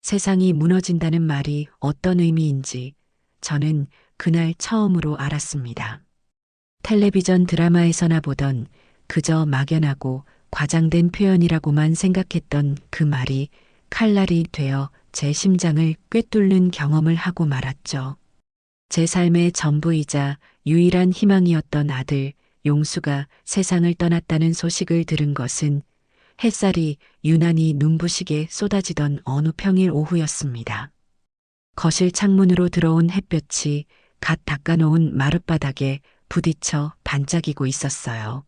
세상이 무너진다는 말이 어떤 의미인지 저는 그날 처음으로 알았습니다. 텔레비전 드라마에서나 보던 그저 막연하고 과장된 표현이라고만 생각했던 그 말이 칼날이 되어 제 심장을 꿰뚫는 경험을 하고 말았죠. 제 삶의 전부이자 유일한 희망이었던 아들 용수가 세상을 떠났다는 소식을 들은 것은 햇살이 유난히 눈부시게 쏟아지던 어느 평일 오후였습니다. 거실 창문으로 들어온 햇볕이 갓 닦아놓은 마룻바닥에 부딪혀 반짝이고 있었어요.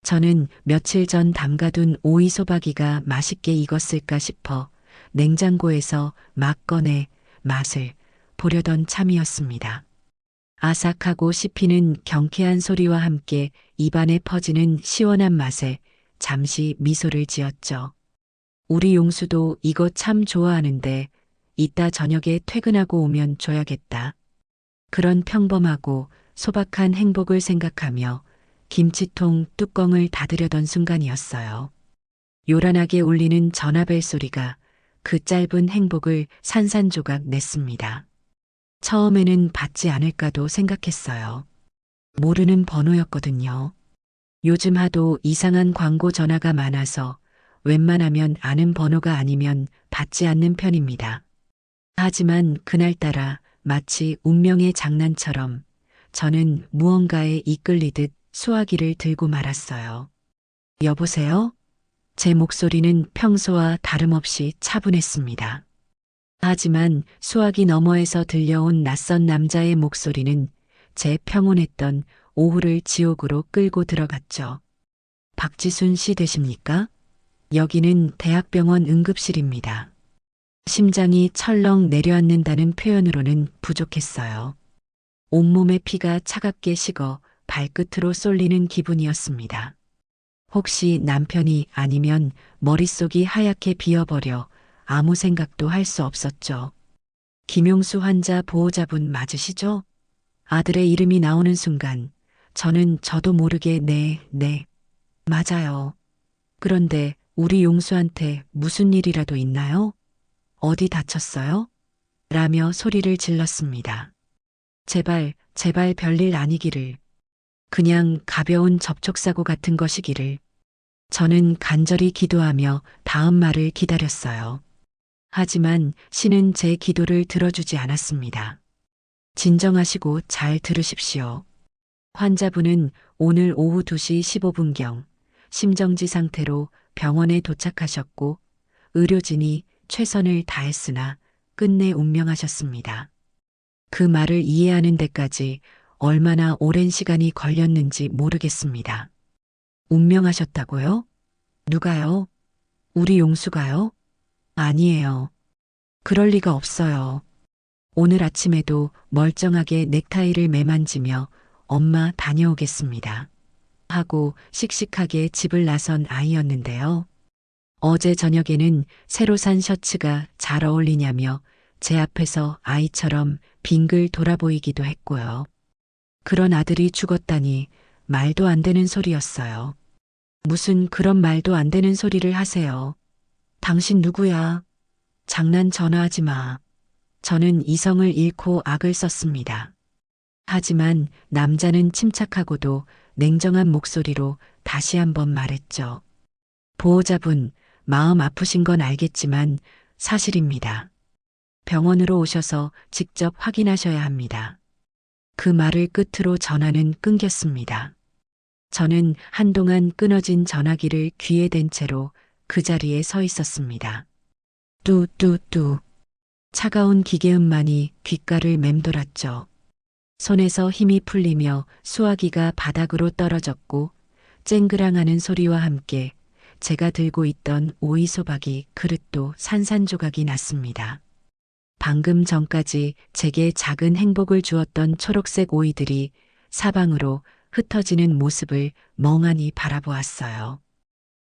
저는 며칠 전 담가둔 오이 소박이가 맛있게 익었을까 싶어 냉장고에서 막 꺼내 맛을 보려던 참이었습니다. 아삭하고 씹히는 경쾌한 소리와 함께 입안에 퍼지는 시원한 맛에 잠시 미소를 지었죠. 우리 용수도 이거 참 좋아하는데 이따 저녁에 퇴근하고 오면 줘야겠다. 그런 평범하고 소박한 행복을 생각하며 김치통 뚜껑을 닫으려던 순간이었어요. 요란하게 울리는 전화벨 소리가 그 짧은 행복을 산산조각 냈습니다. 처음에는 받지 않을까도 생각했어요. 모르는 번호였거든요. 요즘 하도 이상한 광고 전화가 많아서 웬만하면 아는 번호가 아니면 받지 않는 편입니다. 하지만 그날따라 마치 운명의 장난처럼 저는 무언가에 이끌리듯 수화기를 들고 말았어요. 여보세요? 제 목소리는 평소와 다름없이 차분했습니다. 하지만 수화기 너머에서 들려온 낯선 남자의 목소리는 제 평온했던 오후를 지옥으로 끌고 들어갔죠. 박지순 씨 되십니까? 여기는 대학병원 응급실입니다. 심장이 철렁 내려앉는다는 표현으로는 부족했어요. 온몸의 피가 차갑게 식어 발끝으로 쏠리는 기분이었습니다. 혹시 남편이 아니면 머릿속이 하얗게 비어버려 아무 생각도 할 수 없었죠. 김용수 환자 보호자분 맞으시죠? 아들의 이름이 나오는 순간 저는 저도 모르게 네, 맞아요. 그런데 우리 용수한테 무슨 일이라도 있나요? 어디 다쳤어요? 라며 소리를 질렀습니다. 제발 별일 아니기를. 그냥 가벼운 접촉사고 같은 것이기를. 저는 간절히 기도하며 다음 말을 기다렸어요. 하지만 신은 제 기도를 들어주지 않았습니다. 진정하시고 잘 들으십시오. 환자분은 오늘 오후 2시 15분경 심정지 상태로 병원에 도착하셨고 의료진이 최선을 다했으나 끝내 운명하셨습니다. 그 말을 이해하는 데까지 얼마나 오랜 시간이 걸렸는지 모르겠습니다. 운명하셨다고요? 누가요? 우리 용수가요? 아니에요. 그럴 리가 없어요. 오늘 아침에도 멀쩡하게 넥타이를 매만지며 엄마 다녀오겠습니다. 하고 씩씩하게 집을 나선 아이였는데요. 어제 저녁에는 새로 산 셔츠가 잘 어울리냐며 제 앞에서 아이처럼 빙글 돌아보이기도 했고요. 그런 아들이 죽었다니 말도 안 되는 소리였어요. 무슨 그런 말도 안 되는 소리를 하세요. 당신 누구야? 장난 전화하지 마. 저는 이성을 잃고 악을 썼습니다. 하지만 남자는 침착하고도 냉정한 목소리로 다시 한번 말했죠. 보호자분, 마음 아프신 건 알겠지만 사실입니다. 병원으로 오셔서 직접 확인하셔야 합니다. 그 말을 끝으로 전화는 끊겼습니다. 저는 한동안 끊어진 전화기를 귀에 댄 채로 그 자리에 서 있었습니다. 뚜뚜뚜. 차가운 기계음만이 귓가를 맴돌았죠. 손에서 힘이 풀리며 수화기가 바닥으로 떨어졌고 쨍그랑하는 소리와 함께 제가 들고 있던 오이 소박이 그릇도 산산조각이 났습니다. 방금 전까지 제게 작은 행복을 주었던 초록색 오이들이 사방으로 흩어지는 모습을 멍하니 바라보았어요.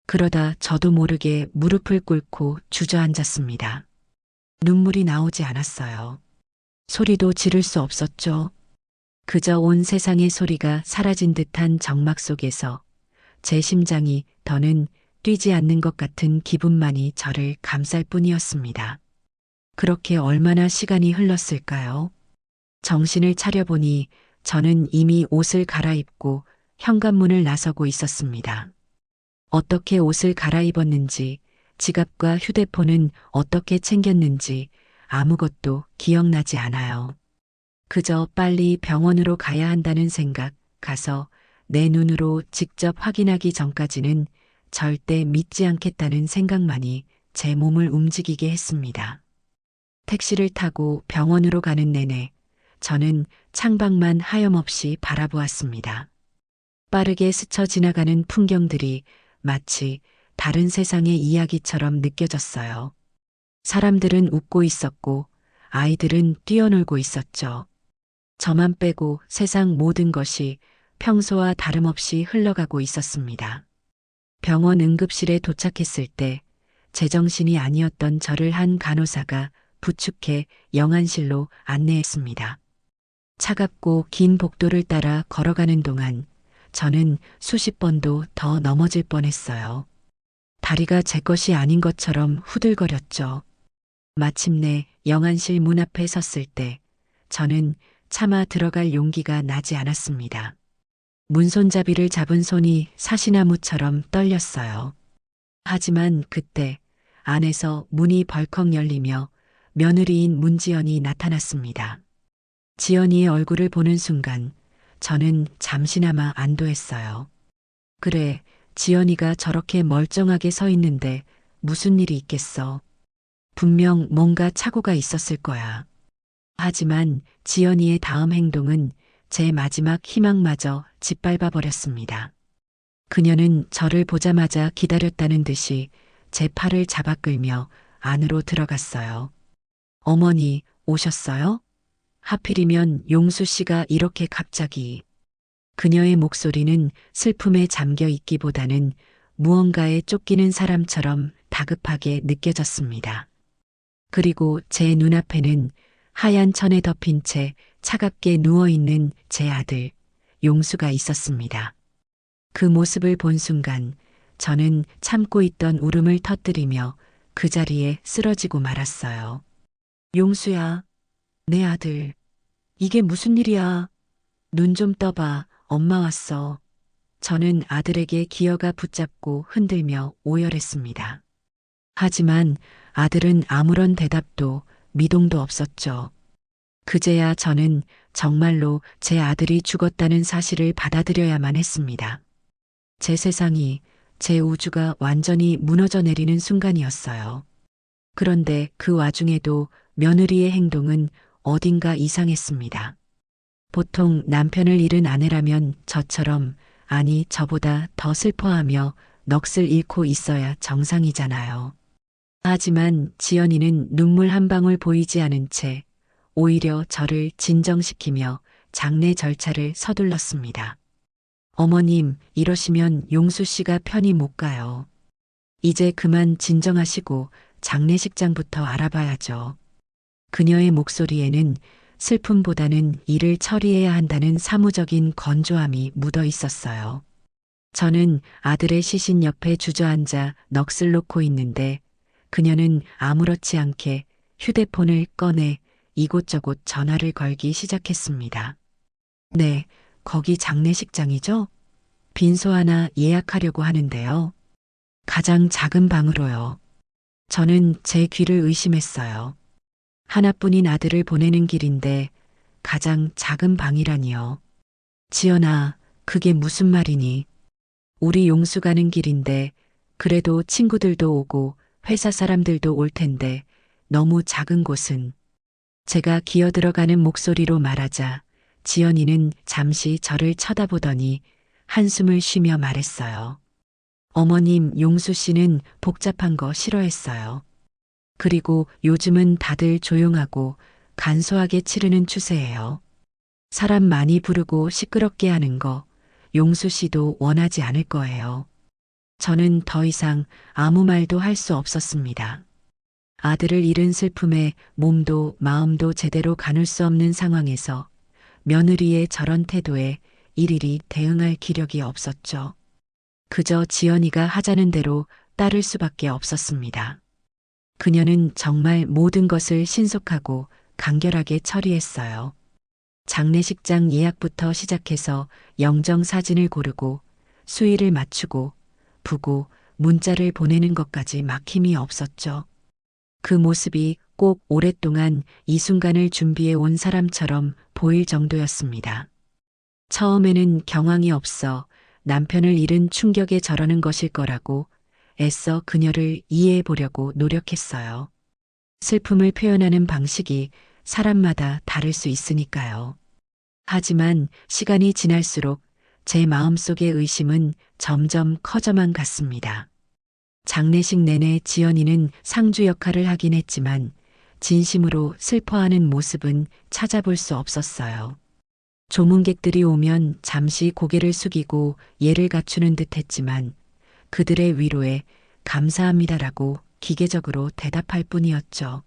그러다 저도 모르게 무릎을 꿇고 주저앉았습니다. 눈물이 나오지 않았어요. 소리도 지를 수 없었죠. 그저 온 세상의 소리가 사라진 듯한 정막 속에서 제 심장이 더는 뛰지 않는 것 같은 기분만이 저를 감쌀 뿐이었습니다. 그렇게 얼마나 시간이 흘렀을까요? 정신을 차려보니 저는 이미 옷을 갈아입고 현관문을 나서고 있었습니다. 어떻게 옷을 갈아입었는지, 지갑과 휴대폰은 어떻게 챙겼는지 아무것도 기억나지 않아요. 그저 빨리 병원으로 가야 한다는 생각, 가서 내 눈으로 직접 확인하기 전까지는 절대 믿지 않겠다는 생각만이 제 몸을 움직이게 했습니다. 택시를 타고 병원으로 가는 내내 저는 창밖만 하염없이 바라보았습니다. 빠르게 스쳐 지나가는 풍경들이 마치 다른 세상의 이야기처럼 느껴졌어요. 사람들은 웃고 있었고 아이들은 뛰어놀고 있었죠. 저만 빼고 세상 모든 것이 평소와 다름없이 흘러가고 있었습니다. 병원 응급실에 도착했을 때 제정신이 아니었던 저를 한 간호사가 부축해 영안실로 안내했습니다. 차갑고 긴 복도를 따라 걸어가는 동안 저는 수십 번도 더 넘어질 뻔했어요. 다리가 제 것이 아닌 것처럼 후들거렸죠. 마침내 영안실 문 앞에 섰을 때 저는 차마 들어갈 용기가 나지 않았습니다. 문손잡이를 잡은 손이 사시나무처럼 떨렸어요. 하지만 그때 안에서 문이 벌컥 열리며 며느리인 문지연이 나타났습니다. 지연이의 얼굴을 보는 순간 저는 잠시나마 안도했어요. 그래, 지연이가 저렇게 멀쩡하게 서 있는데 무슨 일이 있겠어. 분명 뭔가 착오가 있었을 거야. 하지만 지연이의 다음 행동은 제 마지막 희망마저 짓밟아 버렸습니다. 그녀는 저를 보자마자 기다렸다는 듯이 제 팔을 잡아 끌며 안으로 들어갔어요. 어머니, 오셨어요? 하필이면 용수 씨가 이렇게 갑자기. 그녀의 목소리는 슬픔에 잠겨 있기보다는 무언가에 쫓기는 사람처럼 다급하게 느껴졌습니다. 그리고 제 눈앞에는 하얀 천에 덮인 채 차갑게 누워있는 제 아들, 용수가 있었습니다. 그 모습을 본 순간 저는 참고 있던 울음을 터뜨리며 그 자리에 쓰러지고 말았어요. 용수야, 내 아들. 이게 무슨 일이야? 눈 좀 떠봐. 엄마 왔어. 저는 아들에게 기어가 붙잡고 흔들며 오열했습니다. 하지만 아들은 아무런 대답도 미동도 없었죠. 그제야 저는 정말로 제 아들이 죽었다는 사실을 받아들여야만 했습니다. 제 세상이, 제 우주가 완전히 무너져 내리는 순간이었어요. 그런데 그 와중에도 며느리의 행동은 어딘가 이상했습니다. 보통 남편을 잃은 아내라면 저처럼, 아니 저보다 더 슬퍼하며 넋을 잃고 있어야 정상이잖아요. 하지만 지연이는 눈물 한 방울 보이지 않은 채 오히려 저를 진정시키며 장례 절차를 서둘렀습니다. 어머님, 이러시면 용수 씨가 편히 못 가요. 이제 그만 진정하시고 장례식장부터 알아봐야죠. 그녀의 목소리에는 슬픔보다는 일을 처리해야 한다는 사무적인 건조함이 묻어 있었어요. 저는 아들의 시신 옆에 주저앉아 넋을 놓고 있는데 그녀는 아무렇지 않게 휴대폰을 꺼내 이곳저곳 전화를 걸기 시작했습니다. 네, 거기 장례식장이죠? 빈소 하나 예약하려고 하는데요. 가장 작은 방으로요. 저는 제 귀를 의심했어요. 하나뿐인 아들을 보내는 길인데 가장 작은 방이라니요. 지연아, 그게 무슨 말이니? 우리 용수 가는 길인데 그래도 친구들도 오고 회사 사람들도 올 텐데 너무 작은 곳은. 제가 기어들어가는 목소리로 말하자 지연이는 잠시 저를 쳐다보더니 한숨을 쉬며 말했어요. 어머님, 용수 씨는 복잡한 거 싫어했어요. 그리고 요즘은 다들 조용하고 간소하게 치르는 추세예요. 사람 많이 부르고 시끄럽게 하는 거 용수 씨도 원하지 않을 거예요. 저는 더 이상 아무 말도 할 수 없었습니다. 아들을 잃은 슬픔에 몸도 마음도 제대로 가눌 수 없는 상황에서 며느리의 저런 태도에 일일이 대응할 기력이 없었죠. 그저 지연이가 하자는 대로 따를 수밖에 없었습니다. 그녀는 정말 모든 것을 신속하고 간결하게 처리했어요. 장례식장 예약부터 시작해서 영정 사진을 고르고 수의를 맞추고 부고 문자를 보내는 것까지 막힘이 없었죠. 그 모습이 꼭 오랫동안 이 순간을 준비해 온 사람처럼 보일 정도였습니다. 처음에는 경황이 없어 남편을 잃은 충격에 저러는 것일 거라고 애써 그녀를 이해해 보려고 노력했어요. 슬픔을 표현하는 방식이 사람마다 다를 수 있으니까요. 하지만 시간이 지날수록 제 마음속의 의심은 점점 커져만 갔습니다. 장례식 내내 지연이는 상주 역할을 하긴 했지만 진심으로 슬퍼하는 모습은 찾아볼 수 없었어요. 조문객들이 오면 잠시 고개를 숙이고 예를 갖추는 듯 했지만 그들의 위로에 감사합니다라고 기계적으로 대답할 뿐이었죠.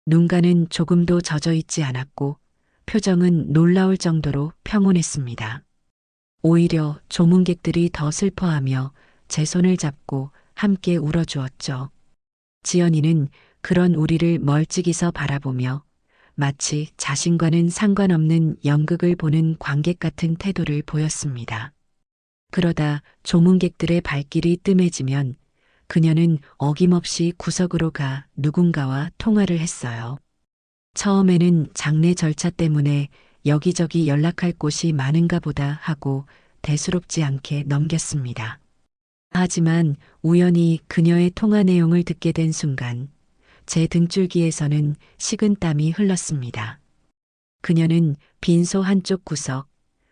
눈가는 조금도 젖어 있지 않았고 표정은 놀라울 정도로 평온했습니다. 오히려 조문객들이 더 슬퍼하며 제 손을 잡고 함께 울어주었죠. 지연이는 그런 우리를 멀찍이서 바라보며 마치 자신과는 상관없는 연극을 보는 관객 같은 태도를 보였습니다. 그러다 조문객들의 발길이 뜸해지면 그녀는 어김없이 구석으로 가 누군가와 통화를 했어요. 처음에는 장례 절차 때문에 여기저기 연락할 곳이 많은가 보다 하고 대수롭지 않게 넘겼습니다. 하지만 우연히 그녀의 통화 내용을 듣게 된 순간 제 등줄기에서는 식은땀이 흘렀습니다. 그녀는 빈소 한쪽 구석,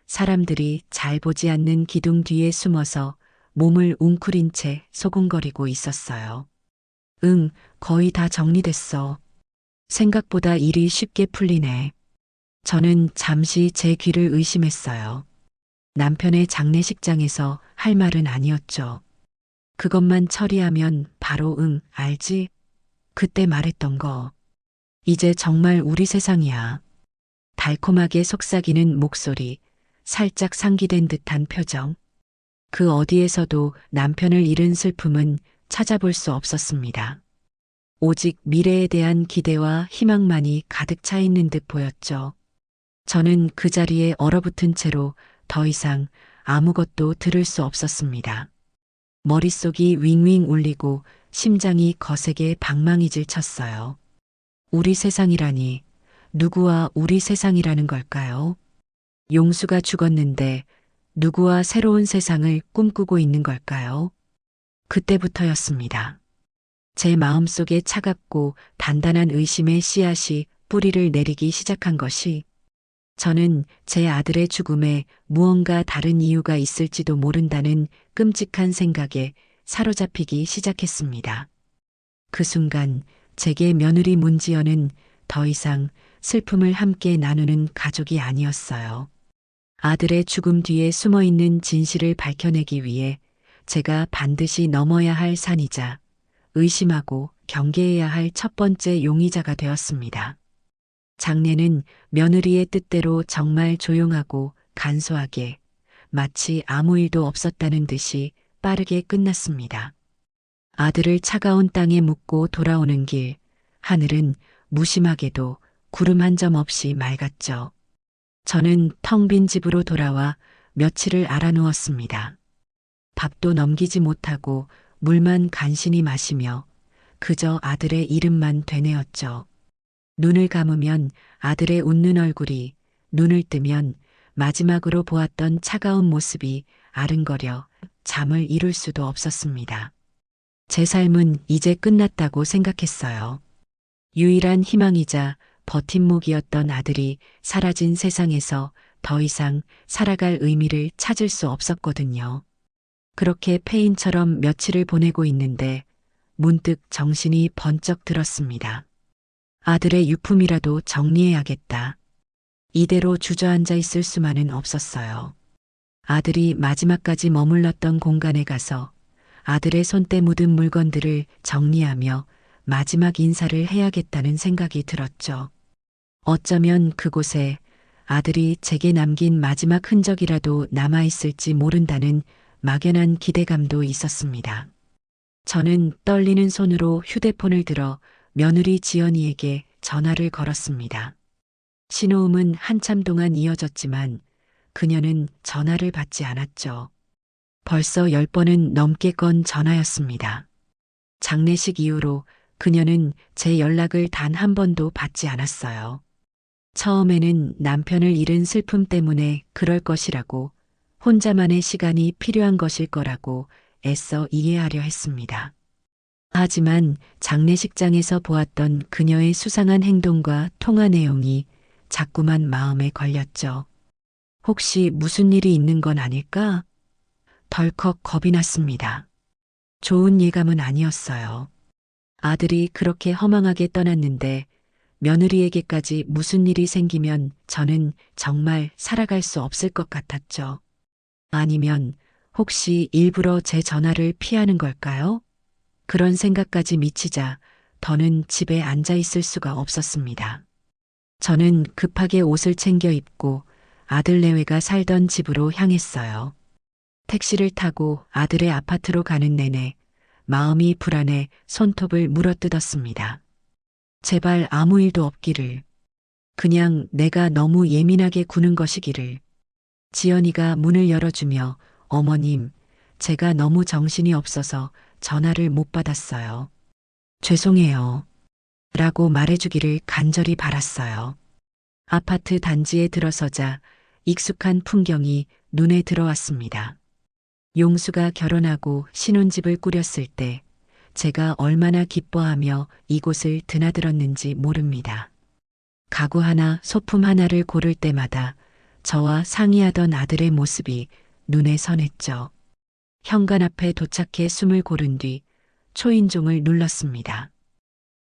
사람들이 잘 보지 않는 기둥 뒤에 숨어서 몸을 웅크린 채 소곤거리고 있었어요. 응, 거의 다 정리됐어. 생각보다 일이 쉽게 풀리네. 저는 잠시 제 귀를 의심했어요. 남편의 장례식장에서 할 말은 아니었죠. 그것만 처리하면 바로 응, 알지? 그때 말했던 거. 이제 정말 우리 세상이야. 달콤하게 속삭이는 목소리, 살짝 상기된 듯한 표정. 그 어디에서도 남편을 잃은 슬픔은 찾아볼 수 없었습니다. 오직 미래에 대한 기대와 희망만이 가득 차 있는 듯 보였죠. 저는 그 자리에 얼어붙은 채로 더 이상 아무것도 들을 수 없었습니다. 머릿속이 윙윙 울리고 심장이 거세게 방망이질 쳤어요. 우리 세상이라니, 누구와 우리 세상이라는 걸까요? 용수가 죽었는데 누구와 새로운 세상을 꿈꾸고 있는 걸까요? 그때부터였습니다. 제 마음속에 차갑고 단단한 의심의 씨앗이 뿌리를 내리기 시작한 것이 저는 제 아들의 죽음에 무언가 다른 이유가 있을지도 모른다는 끔찍한 생각에 사로잡히기 시작했습니다. 그 순간 제게 며느리 문지연은 더 이상 슬픔을 함께 나누는 가족이 아니었어요. 아들의 죽음 뒤에 숨어 있는 진실을 밝혀내기 위해 제가 반드시 넘어야 할 산이자 의심하고 경계해야 할 첫 번째 용의자가 되었습니다. 장례는 며느리의 뜻대로 정말 조용하고 간소하게 마치 아무 일도 없었다는 듯이 빠르게 끝났습니다. 아들을 차가운 땅에 묻고 돌아오는 길, 하늘은 무심하게도 구름 한 점 없이 맑았죠. 저는 텅 빈 집으로 돌아와 며칠을 알아누웠습니다. 밥도 넘기지 못하고 물만 간신히 마시며 그저 아들의 이름만 되뇌었죠. 눈을 감으면 아들의 웃는 얼굴이, 눈을 뜨면 마지막으로 보았던 차가운 모습이 아른거려 잠을 이룰 수도 없었습니다. 제 삶은 이제 끝났다고 생각했어요. 유일한 희망이자 버팀목이었던 아들이 사라진 세상에서 더 이상 살아갈 의미를 찾을 수 없었거든요. 그렇게 폐인처럼 며칠을 보내고 있는데 문득 정신이 번쩍 들었습니다. 아들의 유품이라도 정리해야겠다. 이대로 주저앉아 있을 수만은 없었어요. 아들이 마지막까지 머물렀던 공간에 가서 아들의 손때 묻은 물건들을 정리하며 마지막 인사를 해야겠다는 생각이 들었죠. 어쩌면 그곳에 아들이 제게 남긴 마지막 흔적이라도 남아있을지 모른다는 막연한 기대감도 있었습니다. 저는 떨리는 손으로 휴대폰을 들어 며느리 지연이에게 전화를 걸었습니다. 신호음은 한참 동안 이어졌지만 그녀는 전화를 받지 않았죠. 벌써 10번은 넘게 건 전화였습니다. 장례식 이후로 그녀는 제 연락을 단 한 번도 받지 않았어요. 처음에는 남편을 잃은 슬픔 때문에 그럴 것이라고, 혼자만의 시간이 필요한 것일 거라고 애써 이해하려 했습니다. 하지만 장례식장에서 보았던 그녀의 수상한 행동과 통화 내용이 자꾸만 마음에 걸렸죠. 혹시 무슨 일이 있는 건 아닐까? 덜컥 겁이 났습니다. 좋은 예감은 아니었어요. 아들이 그렇게 허망하게 떠났는데 며느리에게까지 무슨 일이 생기면 저는 정말 살아갈 수 없을 것 같았죠. 아니면 혹시 일부러 제 전화를 피하는 걸까요? 그런 생각까지 미치자 더는 집에 앉아 있을 수가 없었습니다. 저는 급하게 옷을 챙겨 입고 아들 내외가 살던 집으로 향했어요. 택시를 타고 아들의 아파트로 가는 내내 마음이 불안해 손톱을 물어뜯었습니다. 제발 아무 일도 없기를. 그냥 내가 너무 예민하게 구는 것이기를. 지연이가 문을 열어주며 어머님, 제가 너무 정신이 없어서 전화를 못 받았어요. 죄송해요. 라고 말해주기를 간절히 바랐어요. 아파트 단지에 들어서자 익숙한 풍경이 눈에 들어왔습니다. 용수가 결혼하고 신혼집을 꾸렸을 때 제가 얼마나 기뻐하며 이곳을 드나들었는지 모릅니다. 가구 하나, 소품 하나를 고를 때마다 저와 상의하던 아들의 모습이 눈에 선했죠. 현관 앞에 도착해 숨을 고른 뒤 초인종을 눌렀습니다.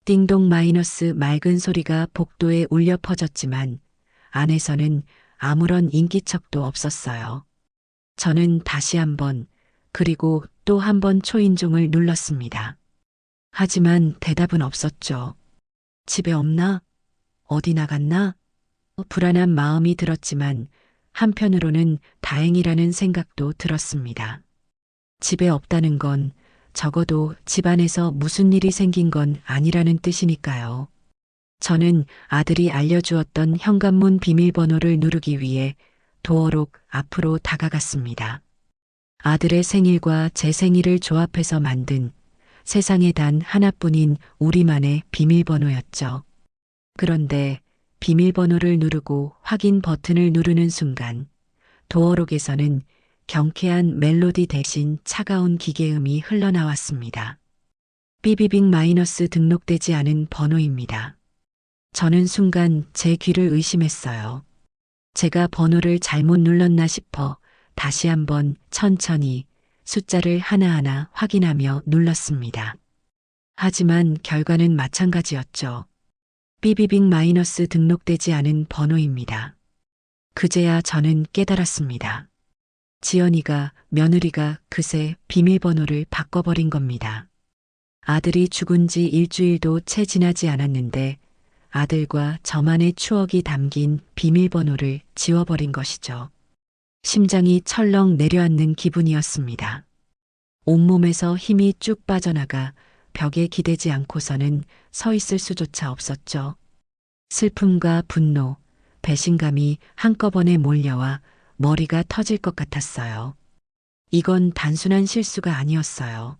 띵동 마이너스 맑은 소리가 복도에 울려 퍼졌지만 안에서는 아무런 인기척도 없었어요. 저는 다시 한번 그리고 또 한 번 초인종을 눌렀습니다. 하지만 대답은 없었죠. 집에 없나? 어디 나갔나? 불안한 마음이 들었지만 한편으로는 다행이라는 생각도 들었습니다. 집에 없다는 건 적어도 집안에서 무슨 일이 생긴 건 아니라는 뜻이니까요. 저는 아들이 알려주었던 현관문 비밀번호를 누르기 위해 도어록 앞으로 다가갔습니다. 아들의 생일과 제 생일을 조합해서 만든 세상에 단 하나뿐인 우리만의 비밀번호였죠. 그런데 비밀번호를 누르고 확인 버튼을 누르는 순간 도어록에서는 경쾌한 멜로디 대신 차가운 기계음이 흘러나왔습니다. 삐비빅 마이너스 등록되지 않은 번호입니다. 저는 순간 제 귀를 의심했어요. 제가 번호를 잘못 눌렀나 싶어 다시 한번 천천히 숫자를 하나하나 확인하며 눌렀습니다. 하지만 결과는 마찬가지였죠. 삐비빅 마이너스 등록되지 않은 번호입니다. 그제야 저는 깨달았습니다. 지연이가, 며느리가 그새 비밀번호를 바꿔버린 겁니다. 아들이 죽은 지 일주일도 채 지나지 않았는데 아들과 저만의 추억이 담긴 비밀번호를 지워버린 것이죠. 심장이 철렁 내려앉는 기분이었습니다. 온몸에서 힘이 쭉 빠져나가 벽에 기대지 않고서는 서 있을 수조차 없었죠. 슬픔과 분노, 배신감이 한꺼번에 몰려와 머리가 터질 것 같았어요. 이건 단순한 실수가 아니었어요.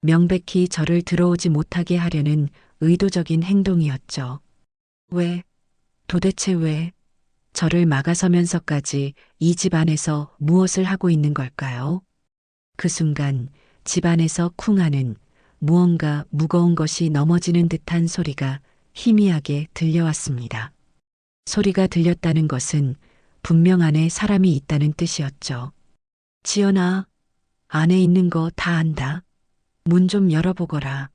명백히 저를 들어오지 못하게 하려는 의도적인 행동이었죠. 왜? 도대체 왜? 저를 막아서면서까지 이 집 안에서 무엇을 하고 있는 걸까요? 그 순간 집 안에서 쿵 하는 무언가 무거운 것이 넘어지는 듯한 소리가 희미하게 들려왔습니다. 소리가 들렸다는 것은 분명 안에 사람이 있다는 뜻이었죠. 지연아, 안에 있는 거 다 안다. 문 좀 열어보거라.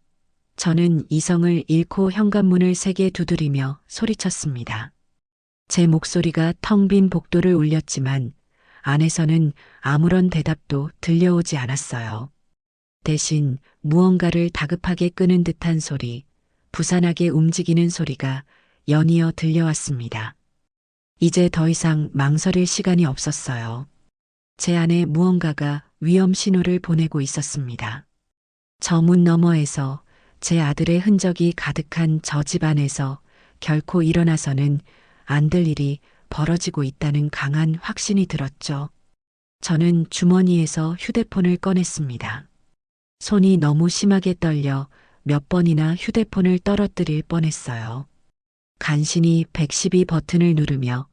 저는 이성을 잃고 현관문을 세게 두드리며 소리쳤습니다. 제 목소리가 텅 빈 복도를 울렸지만 안에서는 아무런 대답도 들려오지 않았어요. 대신 무언가를 다급하게 끄는 듯한 소리, 부산하게 움직이는 소리가 연이어 들려왔습니다. 이제 더 이상 망설일 시간이 없었어요. 제 안에 무언가가 위험 신호를 보내고 있었습니다. 저 문 너머에서 제 아들의 흔적이 가득한 저 집안에서 결코 일어나서는 안 될 일이 벌어지고 있다는 강한 확신이 들었죠. 저는 주머니에서 휴대폰을 꺼냈습니다. 손이 너무 심하게 떨려 몇 번이나 휴대폰을 떨어뜨릴 뻔했어요. 간신히 112 버튼을 누르며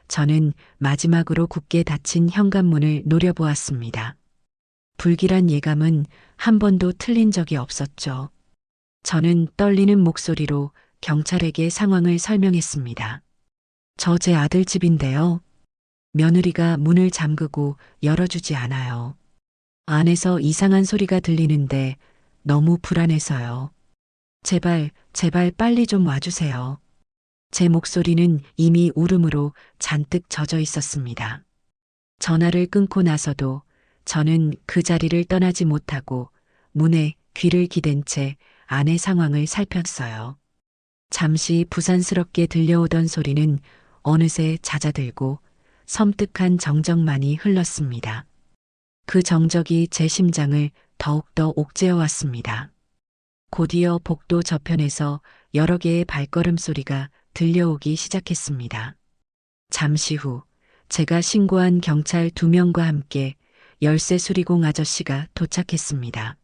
저는 마지막으로 굳게 닫힌 현관문을 노려보았습니다. 불길한 예감은 한 번도 틀린 적이 없었죠. 저는 떨리는 목소리로 경찰에게 상황을 설명했습니다. 저 제 아들 집인데요. 며느리가 문을 잠그고 열어주지 않아요. 안에서 이상한 소리가 들리는데 너무 불안해서요. 제발, 제발 빨리 좀 와주세요. 제 목소리는 이미 울음으로 잔뜩 젖어 있었습니다. 전화를 끊고 나서도 저는 그 자리를 떠나지 못하고 문에 귀를 기댄 채 안의 상황을 살폈어요. 잠시 부산스럽게 들려오던 소리는 어느새 잦아들고 섬뜩한 정적만이 흘렀습니다. 그 정적이 제 심장을 더욱더 옥죄어 왔습니다. 곧이어 복도 저편에서 여러 개의 발걸음 소리가 들려오기 시작했습니다. 잠시 후 제가 신고한 경찰 2명과 함께 열쇠 수리공 아저씨가 도착했습니다.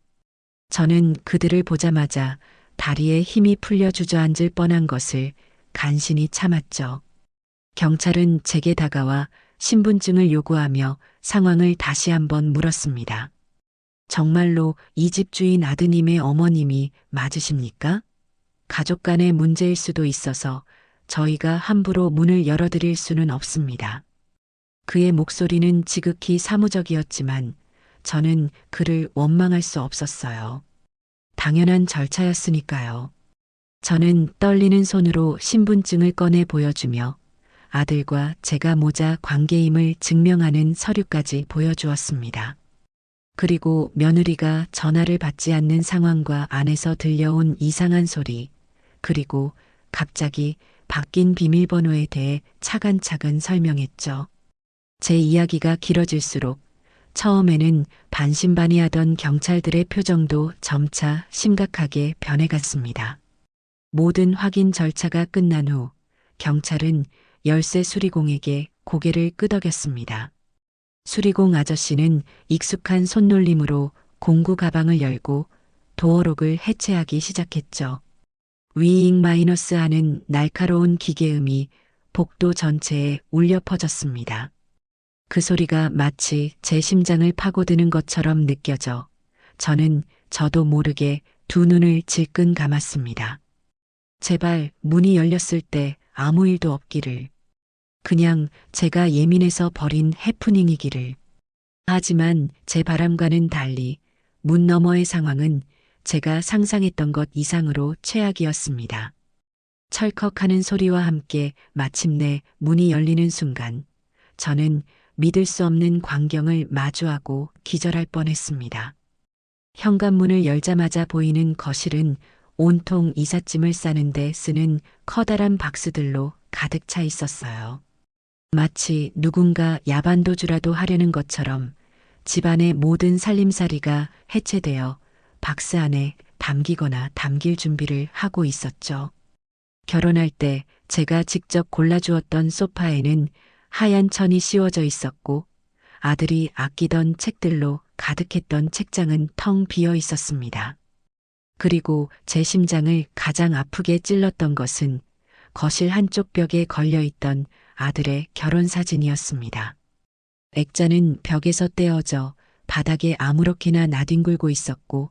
저는 그들을 보자마자 다리에 힘이 풀려 주저앉을 뻔한 것을 간신히 참았죠. 경찰은 제게 다가와 신분증을 요구하며 상황을 다시 한번 물었습니다. 정말로 이 집 주인 아드님의 어머님이 맞으십니까? 가족 간의 문제일 수도 있어서 저희가 함부로 문을 열어드릴 수는 없습니다. 그의 목소리는 지극히 사무적이었지만 저는 그를 원망할 수 없었어요. 당연한 절차였으니까요. 저는 떨리는 손으로 신분증을 꺼내 보여주며 아들과 제가 모자 관계임을 증명하는 서류까지 보여주었습니다. 그리고 며느리가 전화를 받지 않는 상황과 안에서 들려온 이상한 소리, 그리고 갑자기 바뀐 비밀번호에 대해 차근차근 설명했죠. 제 이야기가 길어질수록 처음에는 반신반의하던 경찰들의 표정도 점차 심각하게 변해갔습니다. 모든 확인 절차가 끝난 후 경찰은 열쇠 수리공에게 고개를 끄덕였습니다. 수리공 아저씨는 익숙한 손놀림으로 공구 가방을 열고 도어록을 해체하기 시작했죠. 위잉 마이너스 하는 날카로운 기계음이 복도 전체에 울려 퍼졌습니다. 그 소리가 마치 제 심장을 파고드는 것처럼 느껴져 저는 저도 모르게 두 눈을 질끈 감았습니다. 제발 문이 열렸을 때 아무 일도 없기를. 그냥 제가 예민해서 벌인 해프닝이기를. 하지만 제 바람과는 달리 문 너머의 상황은 제가 상상했던 것 이상으로 최악이었습니다. 철컥하는 소리와 함께 마침내 문이 열리는 순간 저는 믿을 수 없는 광경을 마주하고 기절할 뻔했습니다. 현관문을 열자마자 보이는 거실은 온통 이삿짐을 싸는데 쓰는 커다란 박스들로 가득 차 있었어요. 마치 누군가 야반도주라도 하려는 것처럼 집안의 모든 살림살이가 해체되어 박스 안에 담기거나 담길 준비를 하고 있었죠. 결혼할 때 제가 직접 골라주었던 소파에는 하얀 천이 씌워져 있었고 아들이 아끼던 책들로 가득했던 책장은 텅 비어 있었습니다. 그리고 제 심장을 가장 아프게 찔렀던 것은 거실 한쪽 벽에 걸려있던 아들의 결혼 사진이었습니다. 액자는 벽에서 떼어져 바닥에 아무렇게나 나뒹굴고 있었고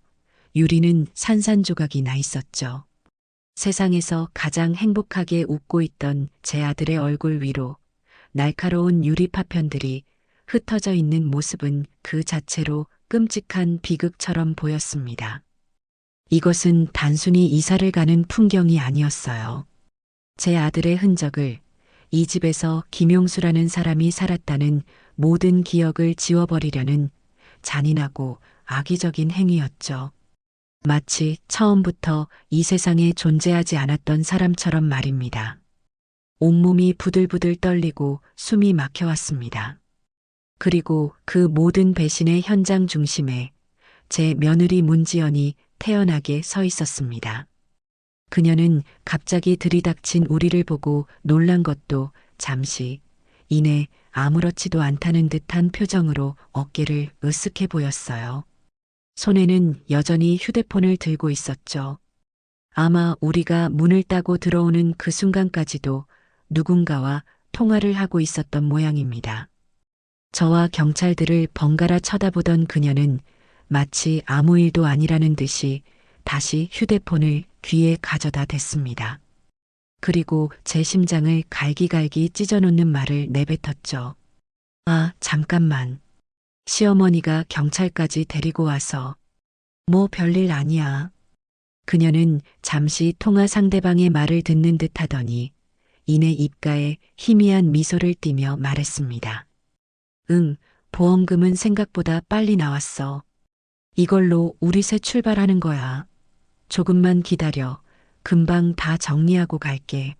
유리는 산산조각이 나 있었죠. 세상에서 가장 행복하게 웃고 있던 제 아들의 얼굴 위로 날카로운 유리 파편들이 흩어져 있는 모습은 그 자체로 끔찍한 비극처럼 보였습니다. 이것은 단순히 이사를 가는 풍경이 아니었어요. 제 아들의 흔적을, 이 집에서 김용수라는 사람이 살았다는 모든 기억을 지워버리려는 잔인하고 악의적인 행위였죠. 마치 처음부터 이 세상에 존재하지 않았던 사람처럼 말입니다. 온몸이 부들부들 떨리고 숨이 막혀왔습니다. 그리고 그 모든 배신의 현장 중심에 제 며느리 문지연이 태연하게 서 있었습니다. 그녀는 갑자기 들이닥친 우리를 보고 놀란 것도 잠시 이내 아무렇지도 않다는 듯한 표정으로 어깨를 으쓱해 보였어요. 손에는 여전히 휴대폰을 들고 있었죠. 아마 우리가 문을 따고 들어오는 그 순간까지도 누군가와 통화를 하고 있었던 모양입니다. 저와 경찰들을 번갈아 쳐다보던 그녀는 마치 아무 일도 아니라는 듯이 다시 휴대폰을 귀에 가져다 댔습니다. 그리고 제 심장을 갈기갈기 찢어놓는 말을 내뱉었죠. 아, 잠깐만. 시어머니가 경찰까지 데리고 와서. 뭐 별일 아니야. 그녀는 잠시 통화 상대방의 말을 듣는 듯 하더니 이내 입가에 희미한 미소를 띠며 말했습니다. 응, 보험금은 생각보다 빨리 나왔어. 이걸로 우리 새 출발하는 거야. 조금만 기다려. 금방 다 정리하고 갈게.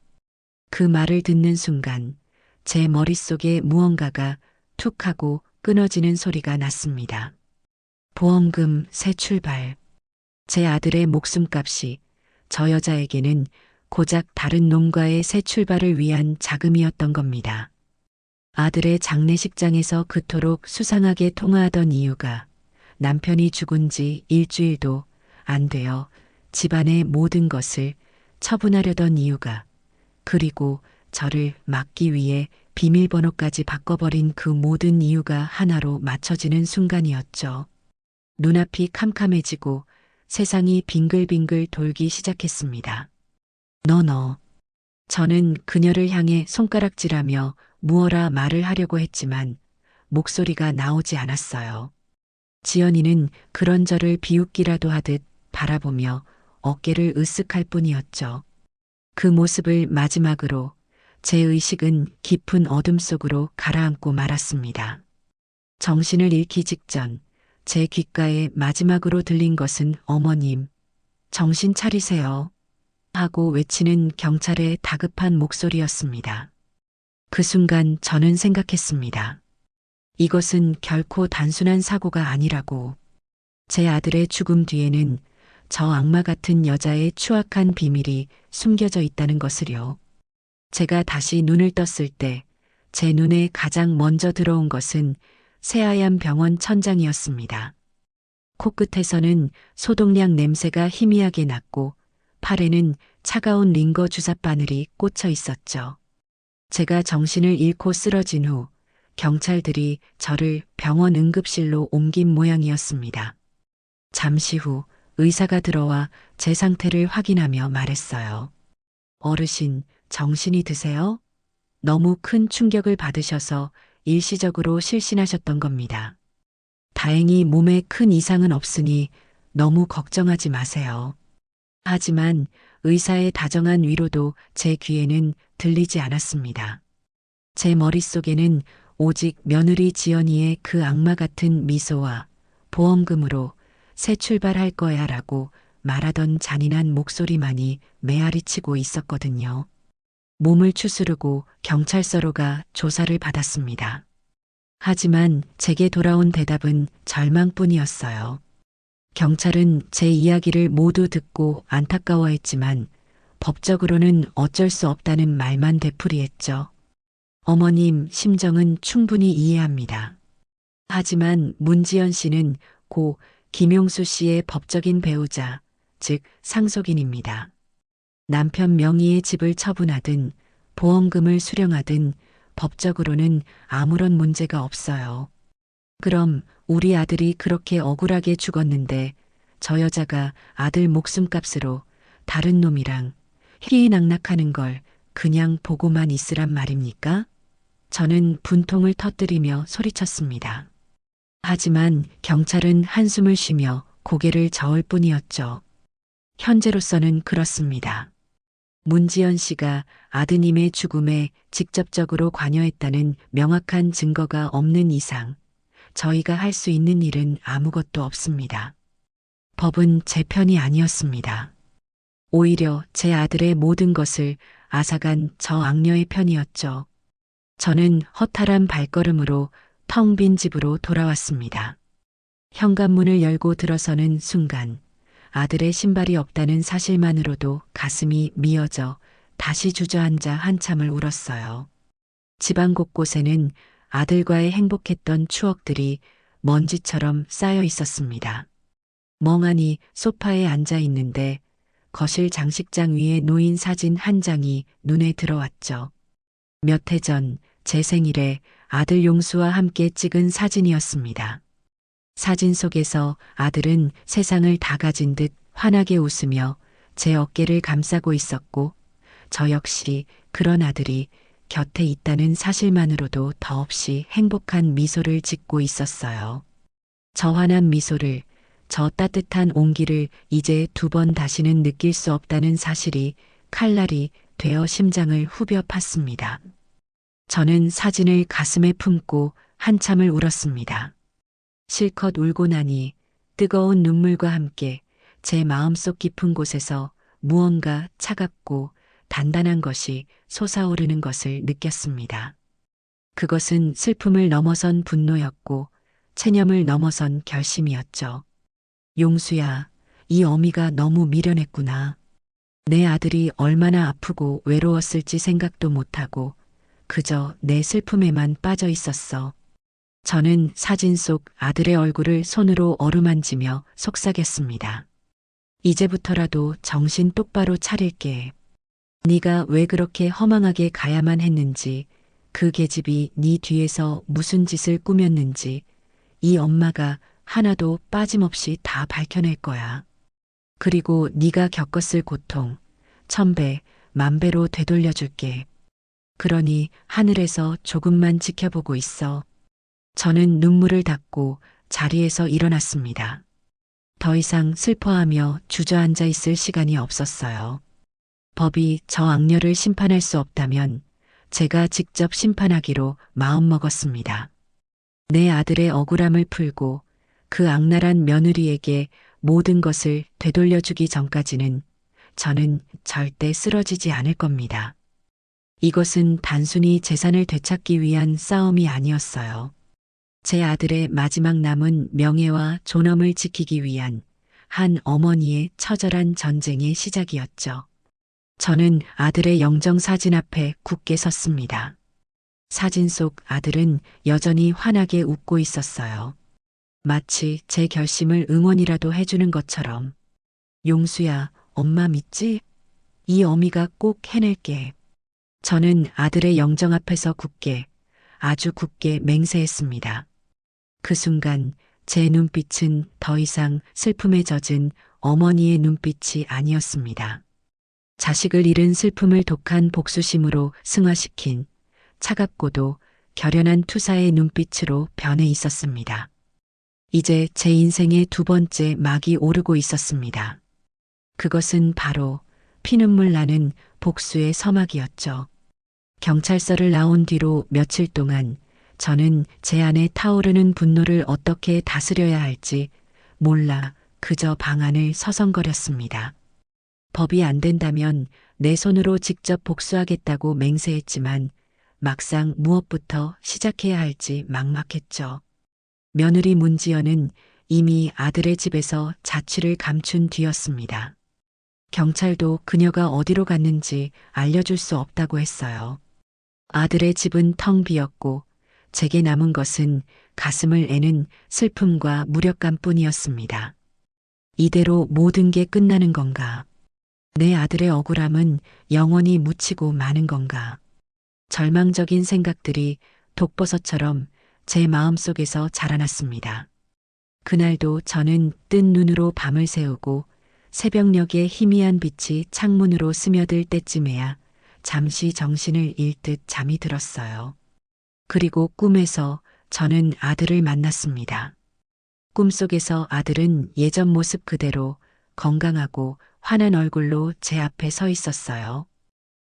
그 말을 듣는 순간 제 머릿속에 무언가가 툭 하고 끊어지는 소리가 났습니다. 보험금 새 출발. 제 아들의 목숨값이 저 여자에게는 고작 다른 놈과의 새 출발을 위한 자금이었던 겁니다. 아들의 장례식장에서 그토록 수상하게 통화하던 이유가 남편이 죽은 지 일주일도 안 되어 집안의 모든 것을 처분하려던 이유가, 그리고 저를 막기 위해 비밀번호까지 바꿔버린 그 모든 이유가 하나로 맞춰지는 순간이었죠. 눈앞이 캄캄해지고 세상이 빙글빙글 돌기 시작했습니다. 너. 저는 그녀를 향해 손가락질하며 무어라 말을 하려고 했지만 목소리가 나오지 않았어요. 지연이는 그런 저를 비웃기라도 하듯 바라보며 어깨를 으쓱할 뿐이었죠. 그 모습을 마지막으로 제 의식은 깊은 어둠 속으로 가라앉고 말았습니다. 정신을 잃기 직전 제 귓가에 마지막으로 들린 것은 어머님, 정신 차리세요. 하고 외치는 경찰의 다급한 목소리였습니다. 그 순간 저는 생각했습니다. 이것은 결코 단순한 사고가 아니라고. 제 아들의 죽음 뒤에는 저 악마 같은 여자의 추악한 비밀이 숨겨져 있다는 것을요. 제가 다시 눈을 떴을 때 제 눈에 가장 먼저 들어온 것은 새하얀 병원 천장이었습니다. 코끝에서는 소독약 냄새가 희미하게 났고 팔에는 차가운 링거 주사 바늘이 꽂혀 있었죠. 제가 정신을 잃고 쓰러진 후 경찰들이 저를 병원 응급실로 옮긴 모양이었습니다. 잠시 후 의사가 들어와 제 상태를 확인하며 말했어요. 어르신, 정신이 드세요? 너무 큰 충격을 받으셔서 일시적으로 실신하셨던 겁니다. 다행히 몸에 큰 이상은 없으니 너무 걱정하지 마세요. 하지만 의사의 다정한 위로도 제 귀에는 들리지 않았습니다. 제 머릿속에는 오직 며느리 지연이의 그 악마 같은 미소와 보험금으로 새 출발할 거야 라고 말하던 잔인한 목소리만이 메아리치고 있었거든요. 몸을 추스르고 경찰서로 가 조사를 받았습니다. 하지만 제게 돌아온 대답은 절망뿐이었어요. 경찰은 제 이야기를 모두 듣고 안타까워했지만 법적으로는 어쩔 수 없다는 말만 되풀이했죠. 어머님 심정은 충분히 이해합니다. 하지만 문지연 씨는 고 김용수 씨의 법적인 배우자, 즉 상속인입니다. 남편 명의의 집을 처분하든 보험금을 수령하든 법적으로는 아무런 문제가 없어요. 그럼 우리 아들이 그렇게 억울하게 죽었는데 저 여자가 아들 목숨값으로 다른 놈이랑 희희낙낙하는 걸 그냥 보고만 있으란 말입니까? 저는 분통을 터뜨리며 소리쳤습니다. 하지만 경찰은 한숨을 쉬며 고개를 저을 뿐이었죠. 현재로서는 그렇습니다. 문지연 씨가 아드님의 죽음에 직접적으로 관여했다는 명확한 증거가 없는 이상 저희가 할 수 있는 일은 아무것도 없습니다. 법은 제 편이 아니었습니다. 오히려 제 아들의 모든 것을 앗아간 저 악녀의 편이었죠. 저는 허탈한 발걸음으로 텅 빈 집으로 돌아왔습니다. 현관문을 열고 들어서는 순간 아들의 신발이 없다는 사실만으로도 가슴이 미어져 다시 주저앉아 한참을 울었어요. 집안 곳곳에는 아들과의 행복했던 추억들이 먼지처럼 쌓여 있었습니다. 멍하니 소파에 앉아 있는데 거실 장식장 위에 놓인 사진 한 장이 눈에 들어왔죠. 몇 해 전 제 생일에 아들 용수와 함께 찍은 사진이었습니다. 사진 속에서 아들은 세상을 다 가진 듯 환하게 웃으며 제 어깨를 감싸고 있었고, 저 역시 그런 아들이 곁에 있다는 사실만으로도 더없이 행복한 미소를 짓고 있었어요. 저 환한 미소를, 저 따뜻한 온기를 이제 두 번 다시는 느낄 수 없다는 사실이 칼날이 되어 심장을 후벼 팠습니다. 저는 사진을 가슴에 품고 한참을 울었습니다. 실컷 울고 나니 뜨거운 눈물과 함께 제 마음속 깊은 곳에서 무언가 차갑고 단단한 것이 솟아오르는 것을 느꼈습니다. 그것은 슬픔을 넘어선 분노였고 체념을 넘어선 결심이었죠. 용수야, 이 어미가 너무 미련했구나. 내 아들이 얼마나 아프고 외로웠을지 생각도 못하고 그저 내 슬픔에만 빠져 있었어. 저는 사진 속 아들의 얼굴을 손으로 어루만지며 속삭였습니다. 이제부터라도 정신 똑바로 차릴게. 네가 왜 그렇게 허망하게 가야만 했는지, 그 계집이 네 뒤에서 무슨 짓을 꾸몄는지 이 엄마가 하나도 빠짐없이 다 밝혀낼 거야. 그리고 네가 겪었을 고통 1000배, 10,000배로 되돌려줄게. 그러니 하늘에서 조금만 지켜보고 있어. 저는 눈물을 닦고 자리에서 일어났습니다. 더 이상 슬퍼하며 주저앉아 있을 시간이 없었어요. 법이 저 악녀를 심판할 수 없다면 제가 직접 심판하기로 마음먹었습니다. 내 아들의 억울함을 풀고 그 악랄한 며느리에게 모든 것을 되돌려주기 전까지는 저는 절대 쓰러지지 않을 겁니다. 이것은 단순히 재산을 되찾기 위한 싸움이 아니었어요. 제 아들의 마지막 남은 명예와 존엄을 지키기 위한 한 어머니의 처절한 전쟁의 시작이었죠. 저는 아들의 영정 사진 앞에 굳게 섰습니다. 사진 속 아들은 여전히 환하게 웃고 있었어요. 마치 제 결심을 응원이라도 해주는 것처럼. 용수야, 엄마 믿지? 이 어미가 꼭 해낼게. 저는 아들의 영정 앞에서 굳게, 아주 굳게 맹세했습니다. 그 순간 제 눈빛은 더 이상 슬픔에 젖은 어머니의 눈빛이 아니었습니다. 자식을 잃은 슬픔을 독한 복수심으로 승화시킨 차갑고도 결연한 투사의 눈빛으로 변해 있었습니다. 이제 제 인생의 두 번째 막이 오르고 있었습니다. 그것은 바로 피눈물 나는 복수의 서막이었죠. 경찰서를 나온 뒤로 며칠 동안 저는 제 안에 타오르는 분노를 어떻게 다스려야 할지 몰라 그저 방 안을 서성거렸습니다. 법이 안 된다면 내 손으로 직접 복수하겠다고 맹세했지만 막상 무엇부터 시작해야 할지 막막했죠. 며느리 문지연은 이미 아들의 집에서 자취를 감춘 뒤였습니다. 경찰도 그녀가 어디로 갔는지 알려줄 수 없다고 했어요. 아들의 집은 텅 비었고 제게 남은 것은 가슴을 애는 슬픔과 무력감뿐이었습니다. 이대로 모든 게 끝나는 건가? 내 아들의 억울함은 영원히 묻히고 마는 건가? 절망적인 생각들이 독버섯처럼 제 마음속에서 자라났습니다. 그날도 저는 뜬 눈으로 밤을 새우고 새벽녘의 희미한 빛이 창문으로 스며들 때쯤에야 잠시 정신을 잃듯 잠이 들었어요. 그리고 꿈에서 저는 아들을 만났습니다. 꿈속에서 아들은 예전 모습 그대로 건강하고 환한 얼굴로 제 앞에 서 있었어요.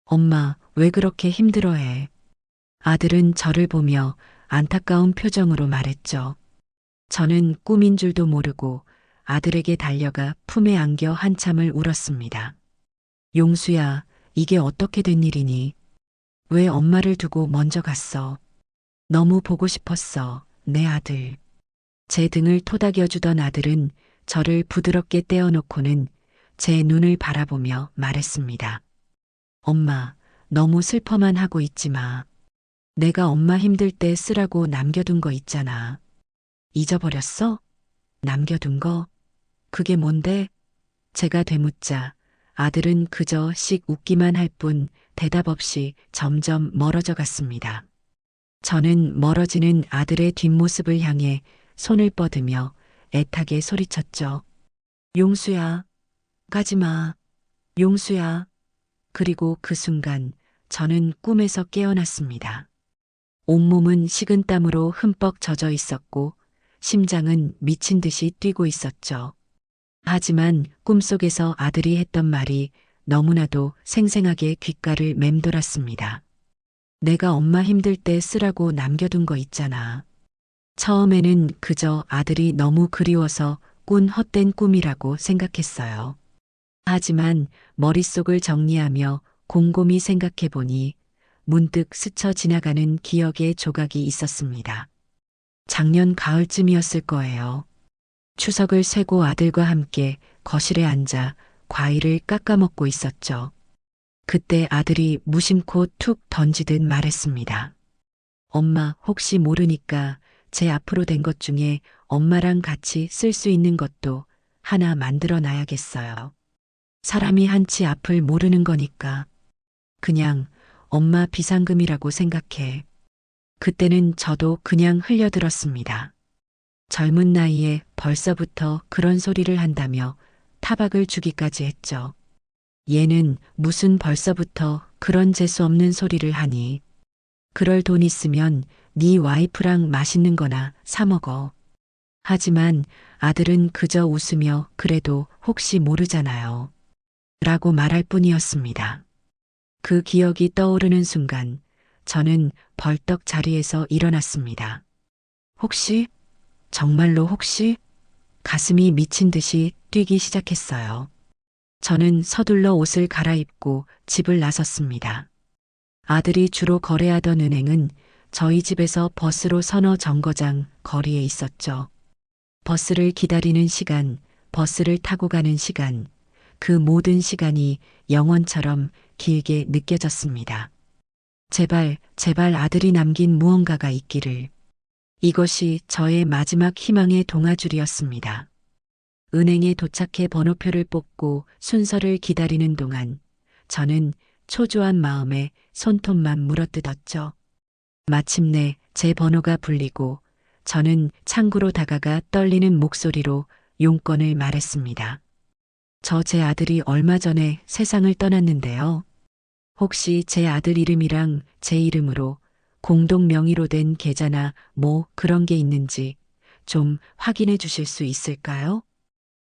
엄마, 왜 그렇게 힘들어해? 아들은 저를 보며 안타까운 표정으로 말했죠. 저는 꿈인 줄도 모르고 아들에게 달려가 품에 안겨 한참을 울었습니다. 용수야, 이게 어떻게 된 일이니? 왜 엄마를 두고 먼저 갔어? 너무 보고 싶었어, 내 아들. 제 등을 토닥여주던 아들은 저를 부드럽게 떼어놓고는 제 눈을 바라보며 말했습니다. 엄마, 너무 슬퍼만 하고 있지 마. 내가 엄마 힘들 때 쓰라고 남겨둔 거 있잖아. 잊어버렸어? 남겨둔 거? 그게 뭔데? 제가 되묻자 아들은 그저 씩 웃기만 할 뿐 대답 없이 점점 멀어져 갔습니다. 저는 멀어지는 아들의 뒷모습을 향해 손을 뻗으며 애타게 소리쳤죠. 용수야, 가지 마. 용수야. 그리고 그 순간 저는 꿈에서 깨어났습니다. 온몸은 식은땀으로 흠뻑 젖어 있었고 심장은 미친 듯이 뛰고 있었죠. 하지만 꿈속에서 아들이 했던 말이 너무나도 생생하게 귓가를 맴돌았습니다. 내가 엄마 힘들 때 쓰라고 남겨둔 거 있잖아. 처음에는 그저 아들이 너무 그리워서 꾼 헛된 꿈이라고 생각했어요. 하지만 머릿속을 정리하며 곰곰이 생각해 보니 문득 스쳐 지나가는 기억의 조각이 있었습니다. 작년 가을쯤이었을 거예요. 추석을 쇠고 아들과 함께 거실에 앉아 과일을 깎아 먹고 있었죠. 그때 아들이 무심코 툭 던지듯 말했습니다. 엄마, 혹시 모르니까 제 앞으로 된 것 중에 엄마랑 같이 쓸 수 있는 것도 하나 만들어 놔야겠어요. 사람이 한치 앞을 모르는 거니까. 그냥 엄마 비상금이라고 생각해. 그때는 저도 그냥 흘려들었습니다. 젊은 나이에 벌써부터 그런 소리를 한다며 타박을 주기까지 했죠. 얘는 무슨 벌써부터 그런 재수 없는 소리를 하니. 그럴 돈 있으면 네 와이프랑 맛있는 거나 사 먹어. 하지만 아들은 그저 웃으며 그래도 혹시 모르잖아요. 라고 말할 뿐이었습니다. 그 기억이 떠오르는 순간 저는 벌떡 자리에서 일어났습니다. 혹시? 정말로 혹시? 가슴이 미친 듯이 뛰기 시작했어요. 저는 서둘러 옷을 갈아입고 집을 나섰습니다. 아들이 주로 거래하던 은행은 저희 집에서 버스로 서너 정거장 거리에 있었죠. 버스를 기다리는 시간, 버스를 타고 가는 시간, 그 모든 시간이 영원처럼 길게 느껴졌습니다. 제발, 제발 아들이 남긴 무언가가 있기를. 이것이 저의 마지막 희망의 동아줄이었습니다. 은행에 도착해 번호표를 뽑고 순서를 기다리는 동안 저는 초조한 마음에 손톱만 물어뜯었죠. 마침내 제 번호가 불리고 저는 창구로 다가가 떨리는 목소리로 용건을 말했습니다. 저 제 아들이 얼마 전에 세상을 떠났는데요. 혹시 제 아들 이름이랑 제 이름으로 공동 명의로 된 계좌나 뭐 그런 게 있는지 좀 확인해 주실 수 있을까요?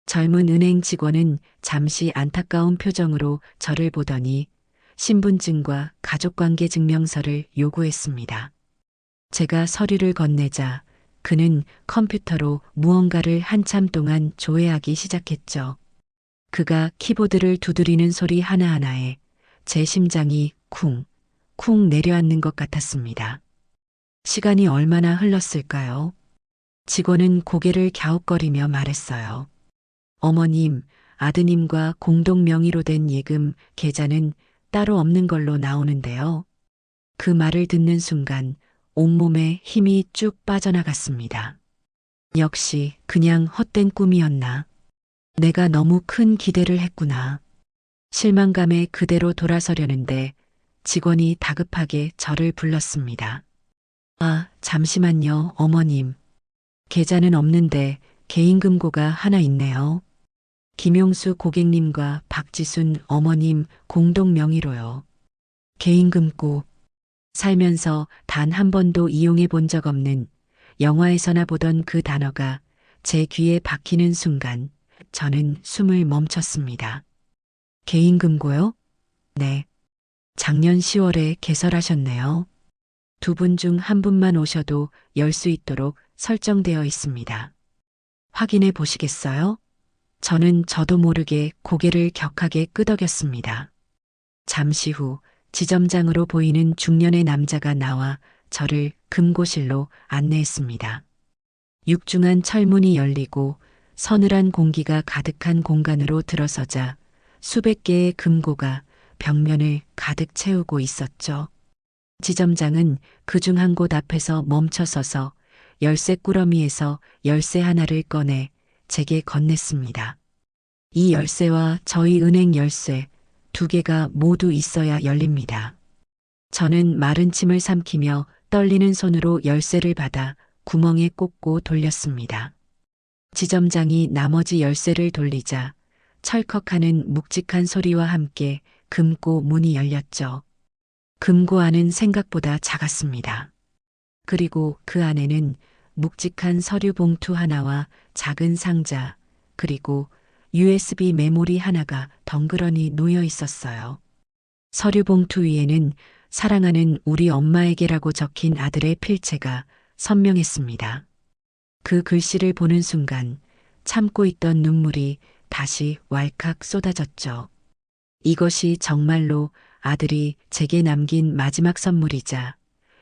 젊은 은행 직원은 잠시 안타까운 표정으로 저를 보더니 신분증과 가족관계 증명서를 요구했습니다. 제가 서류를 건네자 그는 컴퓨터로 무언가를 한참 동안 조회하기 시작했죠. 그가 키보드를 두드리는 소리 하나하나에 제 심장이 쿵, 쿵 내려앉는 것 같았습니다. 시간이 얼마나 흘렀을까요? 직원은 고개를 갸웃거리며 말했어요. 어머님, 아드님과 공동 명의로 된 예금 계좌는 따로 없는 걸로 나오는데요. 그 말을 듣는 순간 온몸에 힘이 쭉 빠져나갔습니다. 역시 그냥 헛된 꿈이었나. 내가 너무 큰 기대를 했구나. 실망감에 그대로 돌아서려는데 직원이 다급하게 저를 불렀습니다. 아, 잠시만요, 어머님. 계좌는 없는데 개인금고가 하나 있네요. 김용수 고객님과 박지순 어머님 공동 명의로요. 개인금고. 살면서 단 한 번도 이용해 본 적 없는 영화에서나 보던 그 단어가 제 귀에 박히는 순간 저는 숨을 멈췄습니다. 개인금고요? 네. 작년 10월에 개설하셨네요. 두 분 중 한 분만 오셔도 열 수 있도록 설정되어 있습니다. 확인해 보시겠어요? 저는 저도 모르게 고개를 격하게 끄덕였습니다. 잠시 후 지점장으로 보이는 중년의 남자가 나와 저를 금고실로 안내했습니다. 육중한 철문이 열리고 서늘한 공기가 가득한 공간으로 들어서자 수백 개의 금고가 벽면을 가득 채우고 있었죠. 지점장은 그중 한 곳 앞에서 멈춰서서 열쇠 꾸러미에서 열쇠 하나를 꺼내 제게 건넸습니다. 이 열쇠와 저희 은행 열쇠 두 개가 모두 있어야 열립니다. 저는 마른 침을 삼키며 떨리는 손으로 열쇠를 받아 구멍에 꽂고 돌렸습니다. 지점장이 나머지 열쇠를 돌리자 철컥하는 묵직한 소리와 함께 금고 문이 열렸죠. 금고 안은 생각보다 작았습니다. 그리고 그 안에는 묵직한 서류 봉투 하나와 작은 상자, 그리고 USB 메모리 하나가 덩그러니 놓여 있었어요. 서류 봉투 위에는 사랑하는 우리 엄마에게라고 적힌 아들의 필체가 선명했습니다. 그 글씨를 보는 순간 참고 있던 눈물이 다시 왈칵 쏟아졌죠. 이것이 정말로 아들이 제게 남긴 마지막 선물이자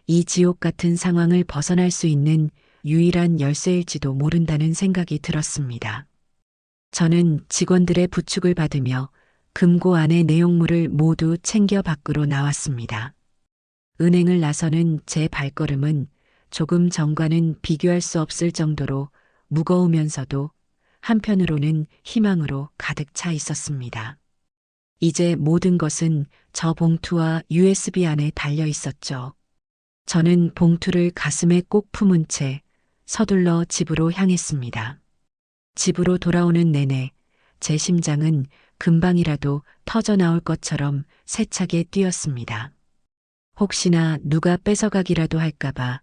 이 지옥 같은 상황을 벗어날 수 있는 유일한 열쇠일지도 모른다는 생각이 들었습니다. 저는 직원들의 부축을 받으며 금고 안의 내용물을 모두 챙겨 밖으로 나왔습니다. 은행을 나서는 제 발걸음은 조금 전과는 비교할 수 없을 정도로 무거우면서도 한편으로는 희망으로 가득 차 있었습니다. 이제 모든 것은 저 봉투와 USB 안에 달려 있었죠. 저는 봉투를 가슴에 꼭 품은 채 서둘러 집으로 향했습니다. 집으로 돌아오는 내내 제 심장은 금방이라도 터져 나올 것처럼 세차게 뛰었습니다. 혹시나 누가 뺏어가기라도 할까봐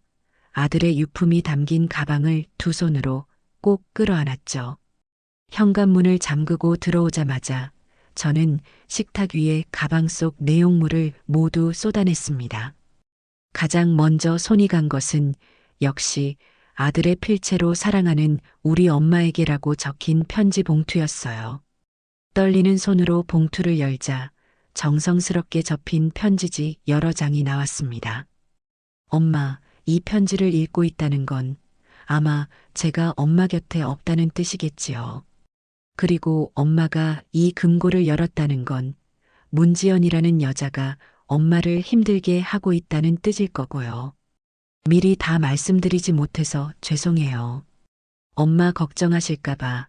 아들의 유품이 담긴 가방을 두 손으로 꼭 끌어안았죠. 현관문을 잠그고 들어오자마자 저는 식탁 위에 가방 속 내용물을 모두 쏟아냈습니다. 가장 먼저 손이 간 것은 역시 아들의 필체로 사랑하는 우리 엄마에게라고 적힌 편지 봉투였어요. 떨리는 손으로 봉투를 열자 정성스럽게 접힌 편지지 여러 장이 나왔습니다. 엄마, 이 편지를 읽고 있다는 건 아마 제가 엄마 곁에 없다는 뜻이겠지요. 그리고 엄마가 이 금고를 열었다는 건 문지연이라는 여자가 엄마를 힘들게 하고 있다는 뜻일 거고요. 미리 다 말씀드리지 못해서 죄송해요. 엄마 걱정하실까봐,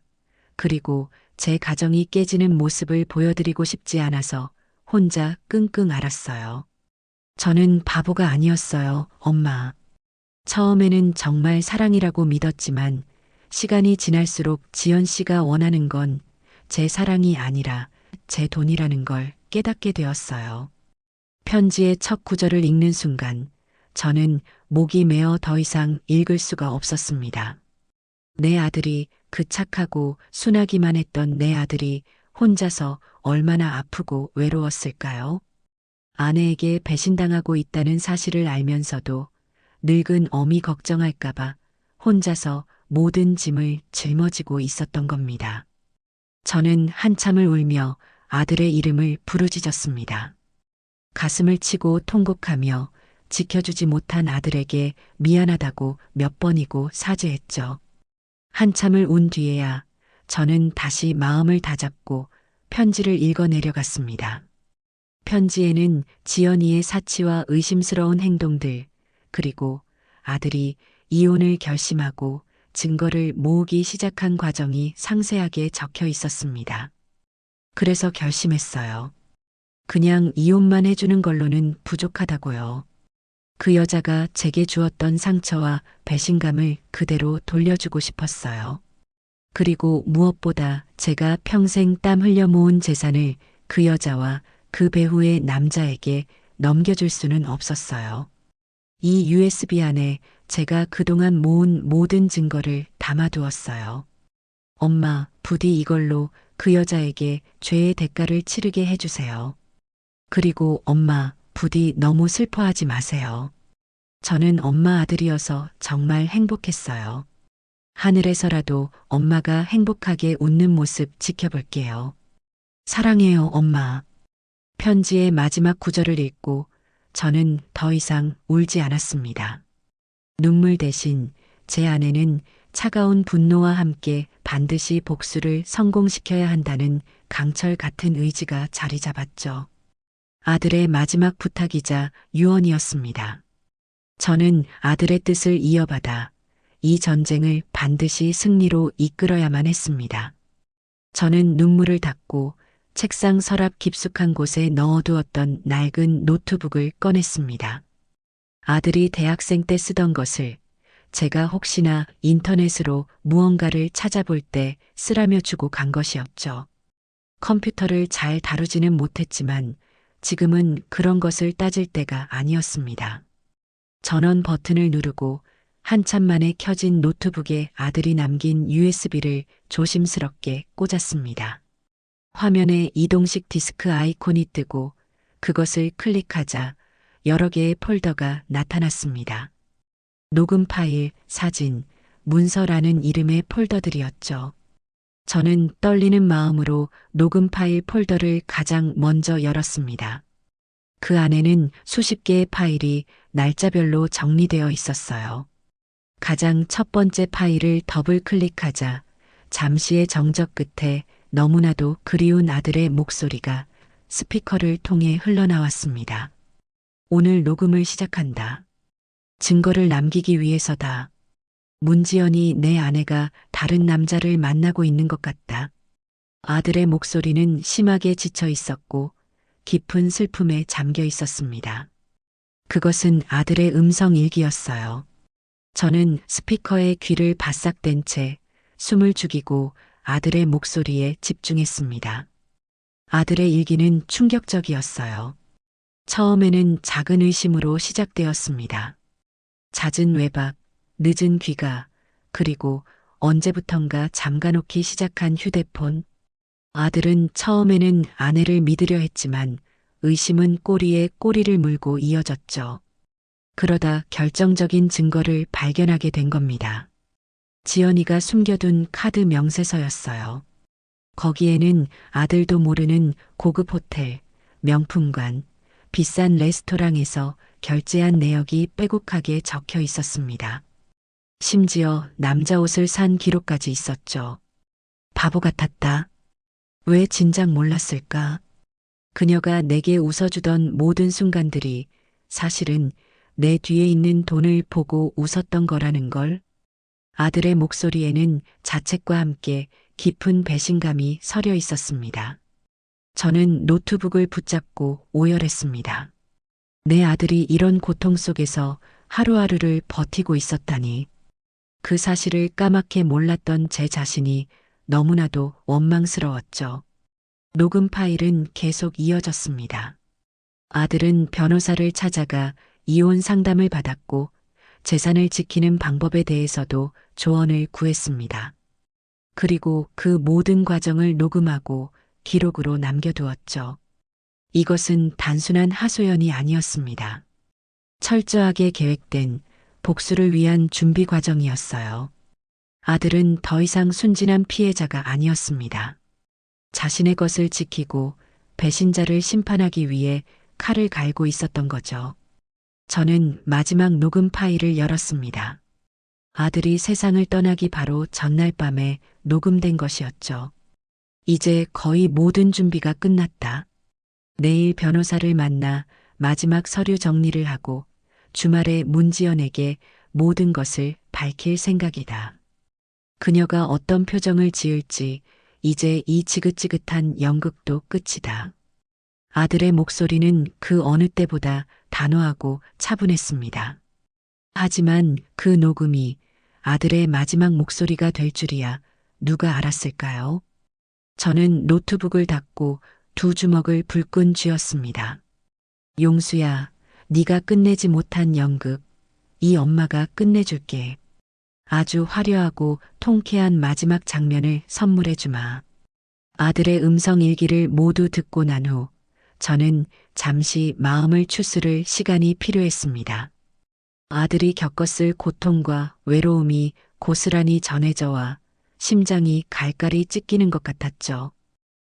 그리고 제 가정이 깨지는 모습을 보여드리고 싶지 않아서 혼자 끙끙 앓았어요. 저는 바보가 아니었어요, 엄마. 처음에는 정말 사랑이라고 믿었지만 시간이 지날수록 지연 씨가 원하는 건 제 사랑이 아니라 제 돈이라는 걸 깨닫게 되었어요. 편지의 첫 구절을 읽는 순간 저는 목이 메어 더 이상 읽을 수가 없었습니다. 내 아들이, 그 착하고 순하기만 했던 내 아들이 혼자서 얼마나 아프고 외로웠을까요? 아내에게 배신당하고 있다는 사실을 알면서도 늙은 어미 걱정할까봐 혼자서 모든 짐을 짊어지고 있었던 겁니다. 저는 한참을 울며 아들의 이름을 부르짖었습니다. 가슴을 치고 통곡하며 지켜주지 못한 아들에게 미안하다고 몇 번이고 사죄했죠. 한참을 운 뒤에야 저는 다시 마음을 다잡고 편지를 읽어 내려갔습니다. 편지에는 지연이의 사치와 의심스러운 행동들, 그리고 아들이 이혼을 결심하고 증거를 모으기 시작한 과정이 상세하게 적혀 있었습니다. 그래서 결심했어요. 그냥 이혼만 해주는 걸로는 부족하다고요. 그 여자가 제게 주었던 상처와 배신감을 그대로 돌려주고 싶었어요. 그리고 무엇보다 제가 평생 땀 흘려 모은 재산을 그 여자와 그 배후의 남자에게 넘겨줄 수는 없었어요. 이 USB 안에 제가 그동안 모은 모든 증거를 담아두었어요. 엄마, 부디 이걸로 그 여자에게 죄의 대가를 치르게 해주세요. 그리고 엄마, 부디 너무 슬퍼하지 마세요. 저는 엄마 아들이어서 정말 행복했어요. 하늘에서라도 엄마가 행복하게 웃는 모습 지켜볼게요. 사랑해요, 엄마. 편지의 마지막 구절을 읽고 저는 더 이상 울지 않았습니다. 눈물 대신 제 안에는 차가운 분노와 함께 반드시 복수를 성공시켜야 한다는 강철 같은 의지가 자리 잡았죠. 아들의 마지막 부탁이자 유언이었습니다. 저는 아들의 뜻을 이어받아 이 전쟁을 반드시 승리로 이끌어야만 했습니다. 저는 눈물을 닦고 책상 서랍 깊숙한 곳에 넣어두었던 낡은 노트북을 꺼냈습니다. 아들이 대학생 때 쓰던 것을 제가 혹시나 인터넷으로 무언가를 찾아볼 때 쓰라며 주고 간 것이었죠. 컴퓨터를 잘 다루지는 못했지만 지금은 그런 것을 따질 때가 아니었습니다. 전원 버튼을 누르고 한참 만에 켜진 노트북에 아들이 남긴 USB를 조심스럽게 꽂았습니다. 화면에 이동식 디스크 아이콘이 뜨고 그것을 클릭하자 여러 개의 폴더가 나타났습니다. 녹음 파일, 사진, 문서라는 이름의 폴더들이었죠. 저는 떨리는 마음으로 녹음 파일 폴더를 가장 먼저 열었습니다. 그 안에는 수십 개의 파일이 날짜별로 정리되어 있었어요. 가장 첫 번째 파일을 더블 클릭하자 잠시의 정적 끝에 너무나도 그리운 아들의 목소리가 스피커를 통해 흘러나왔습니다. 오늘 녹음을 시작한다. 증거를 남기기 위해서다. 문지연이 내 아내가 다른 남자를 만나고 있는 것 같다. 아들의 목소리는 심하게 지쳐 있었고 깊은 슬픔에 잠겨 있었습니다. 그것은 아들의 음성 일기였어요. 저는 스피커에 귀를 바싹 댄 채 숨을 죽이고 아들의 목소리에 집중했습니다. 아들의 일기는 충격적이었어요. 처음에는 작은 의심으로 시작되었습니다. 잦은 외박, 늦은 귀가, 그리고 언제부턴가 잠가놓기 시작한 휴대폰. 아들은 처음에는 아내를 믿으려 했지만 의심은 꼬리에 꼬리를 물고 이어졌죠. 그러다 결정적인 증거를 발견하게 된 겁니다. 지연이가 숨겨둔 카드 명세서였어요. 거기에는 아들도 모르는 고급 호텔, 명품관, 비싼 레스토랑에서 결제한 내역이 빼곡하게 적혀 있었습니다. 심지어 남자 옷을 산 기록까지 있었죠. 바보 같았다. 왜 진작 몰랐을까? 그녀가 내게 웃어주던 모든 순간들이 사실은 내 뒤에 있는 돈을 보고 웃었던 거라는 걸. 아들의 목소리에는 자책과 함께 깊은 배신감이 서려 있었습니다. 저는 노트북을 붙잡고 오열했습니다. 내 아들이 이런 고통 속에서 하루하루를 버티고 있었다니. 그 사실을 까맣게 몰랐던 제 자신이 너무나도 원망스러웠죠. 녹음 파일은 계속 이어졌습니다. 아들은 변호사를 찾아가 이혼 상담을 받았고 재산을 지키는 방법에 대해서도 조언을 구했습니다. 그리고 그 모든 과정을 녹음하고 기록으로 남겨두었죠. 이것은 단순한 하소연이 아니었습니다. 철저하게 계획된 복수를 위한 준비 과정이었어요. 아들은 더 이상 순진한 피해자가 아니었습니다. 자신의 것을 지키고 배신자를 심판하기 위해 칼을 갈고 있었던 거죠. 저는 마지막 녹음 파일을 열었습니다. 아들이 세상을 떠나기 바로 전날 밤에 녹음된 것이었죠. 이제 거의 모든 준비가 끝났다. 내일 변호사를 만나 마지막 서류 정리를 하고 주말에 문지연에게 모든 것을 밝힐 생각이다. 그녀가 어떤 표정을 지을지 이제 이 지긋지긋한 연극도 끝이다. 아들의 목소리는 그 어느 때보다 단호하고 차분했습니다. 하지만 그 녹음이 아들의 마지막 목소리가 될 줄이야 누가 알았을까요? 저는 노트북을 닫고 두 주먹을 불끈 쥐었습니다. 용수야, 네가 끝내지 못한 연극, 이 엄마가 끝내줄게. 아주 화려하고 통쾌한 마지막 장면을 선물해 주마. 아들의 음성 일기를 모두 듣고 난 후 저는 잠시 마음을 추스를 시간이 필요했습니다. 아들이 겪었을 고통과 외로움이 고스란히 전해져와 심장이 갈갈이 찢기는 것 같았죠.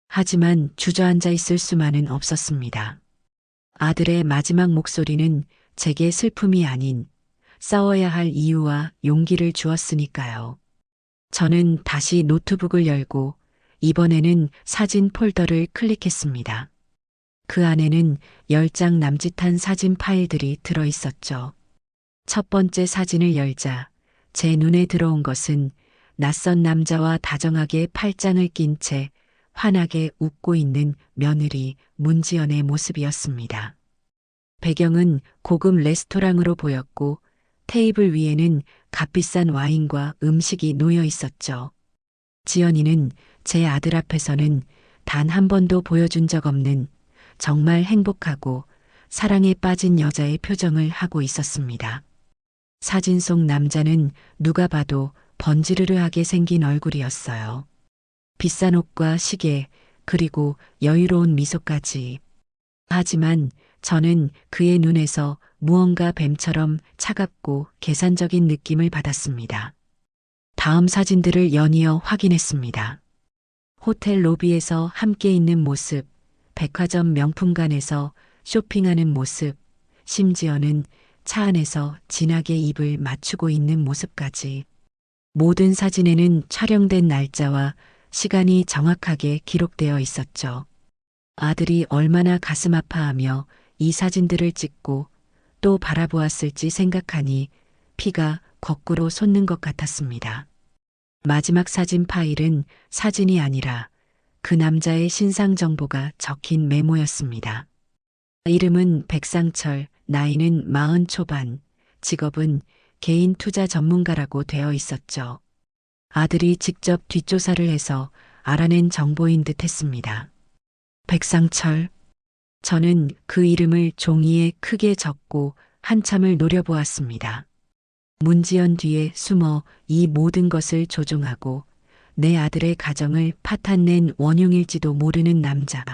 하지만 주저앉아 있을 수만은 없었습니다. 아들의 마지막 목소리는 제게 슬픔이 아닌 싸워야 할 이유와 용기를 주었으니까요. 저는 다시 노트북을 열고 이번에는 사진 폴더를 클릭했습니다. 그 안에는 10장 남짓한 사진 파일들이 들어 있었죠. 첫 번째 사진을 열자 제 눈에 들어온 것은 낯선 남자와 다정하게 팔짱을 낀 채 환하게 웃고 있는 며느리 문지연의 모습이었습니다. 배경은 고급 레스토랑으로 보였고 테이블 위에는 값비싼 와인과 음식이 놓여 있었죠. 지연이는 제 아들 앞에서는 단 한 번도 보여준 적 없는 정말 행복하고 사랑에 빠진 여자의 표정을 하고 있었습니다. 사진 속 남자는 누가 봐도 번지르르하게 생긴 얼굴이었어요. 비싼 옷과 시계, 그리고 여유로운 미소까지. 하지만 저는 그의 눈에서 무언가 뱀처럼 차갑고 계산적인 느낌을 받았습니다. 다음 사진들을 연이어 확인했습니다. 호텔 로비에서 함께 있는 모습, 백화점 명품관에서 쇼핑하는 모습, 심지어는 차 안에서 진하게 입을 맞추고 있는 모습까지. 모든 사진에는 촬영된 날짜와 시간이 정확하게 기록되어 있었죠. 아들이 얼마나 가슴 아파하며 이 사진들을 찍고 또 바라보았을지 생각하니 피가 거꾸로 솟는 것 같았습니다. 마지막 사진 파일은 사진이 아니라 그 남자의 신상 정보가 적힌 메모였습니다. 이름은 백상철, 나이는 40 초반, 직업은 개인 투자 전문가라고 되어 있었죠. 아들이 직접 뒷조사를 해서 알아낸 정보인 듯 했습니다. 백상철. 저는 그 이름을 종이에 크게 적고 한참을 노려보았습니다. 문지연 뒤에 숨어 이 모든 것을 조종하고 내 아들의 가정을 파탄낸 원흉일지도 모르는 남자.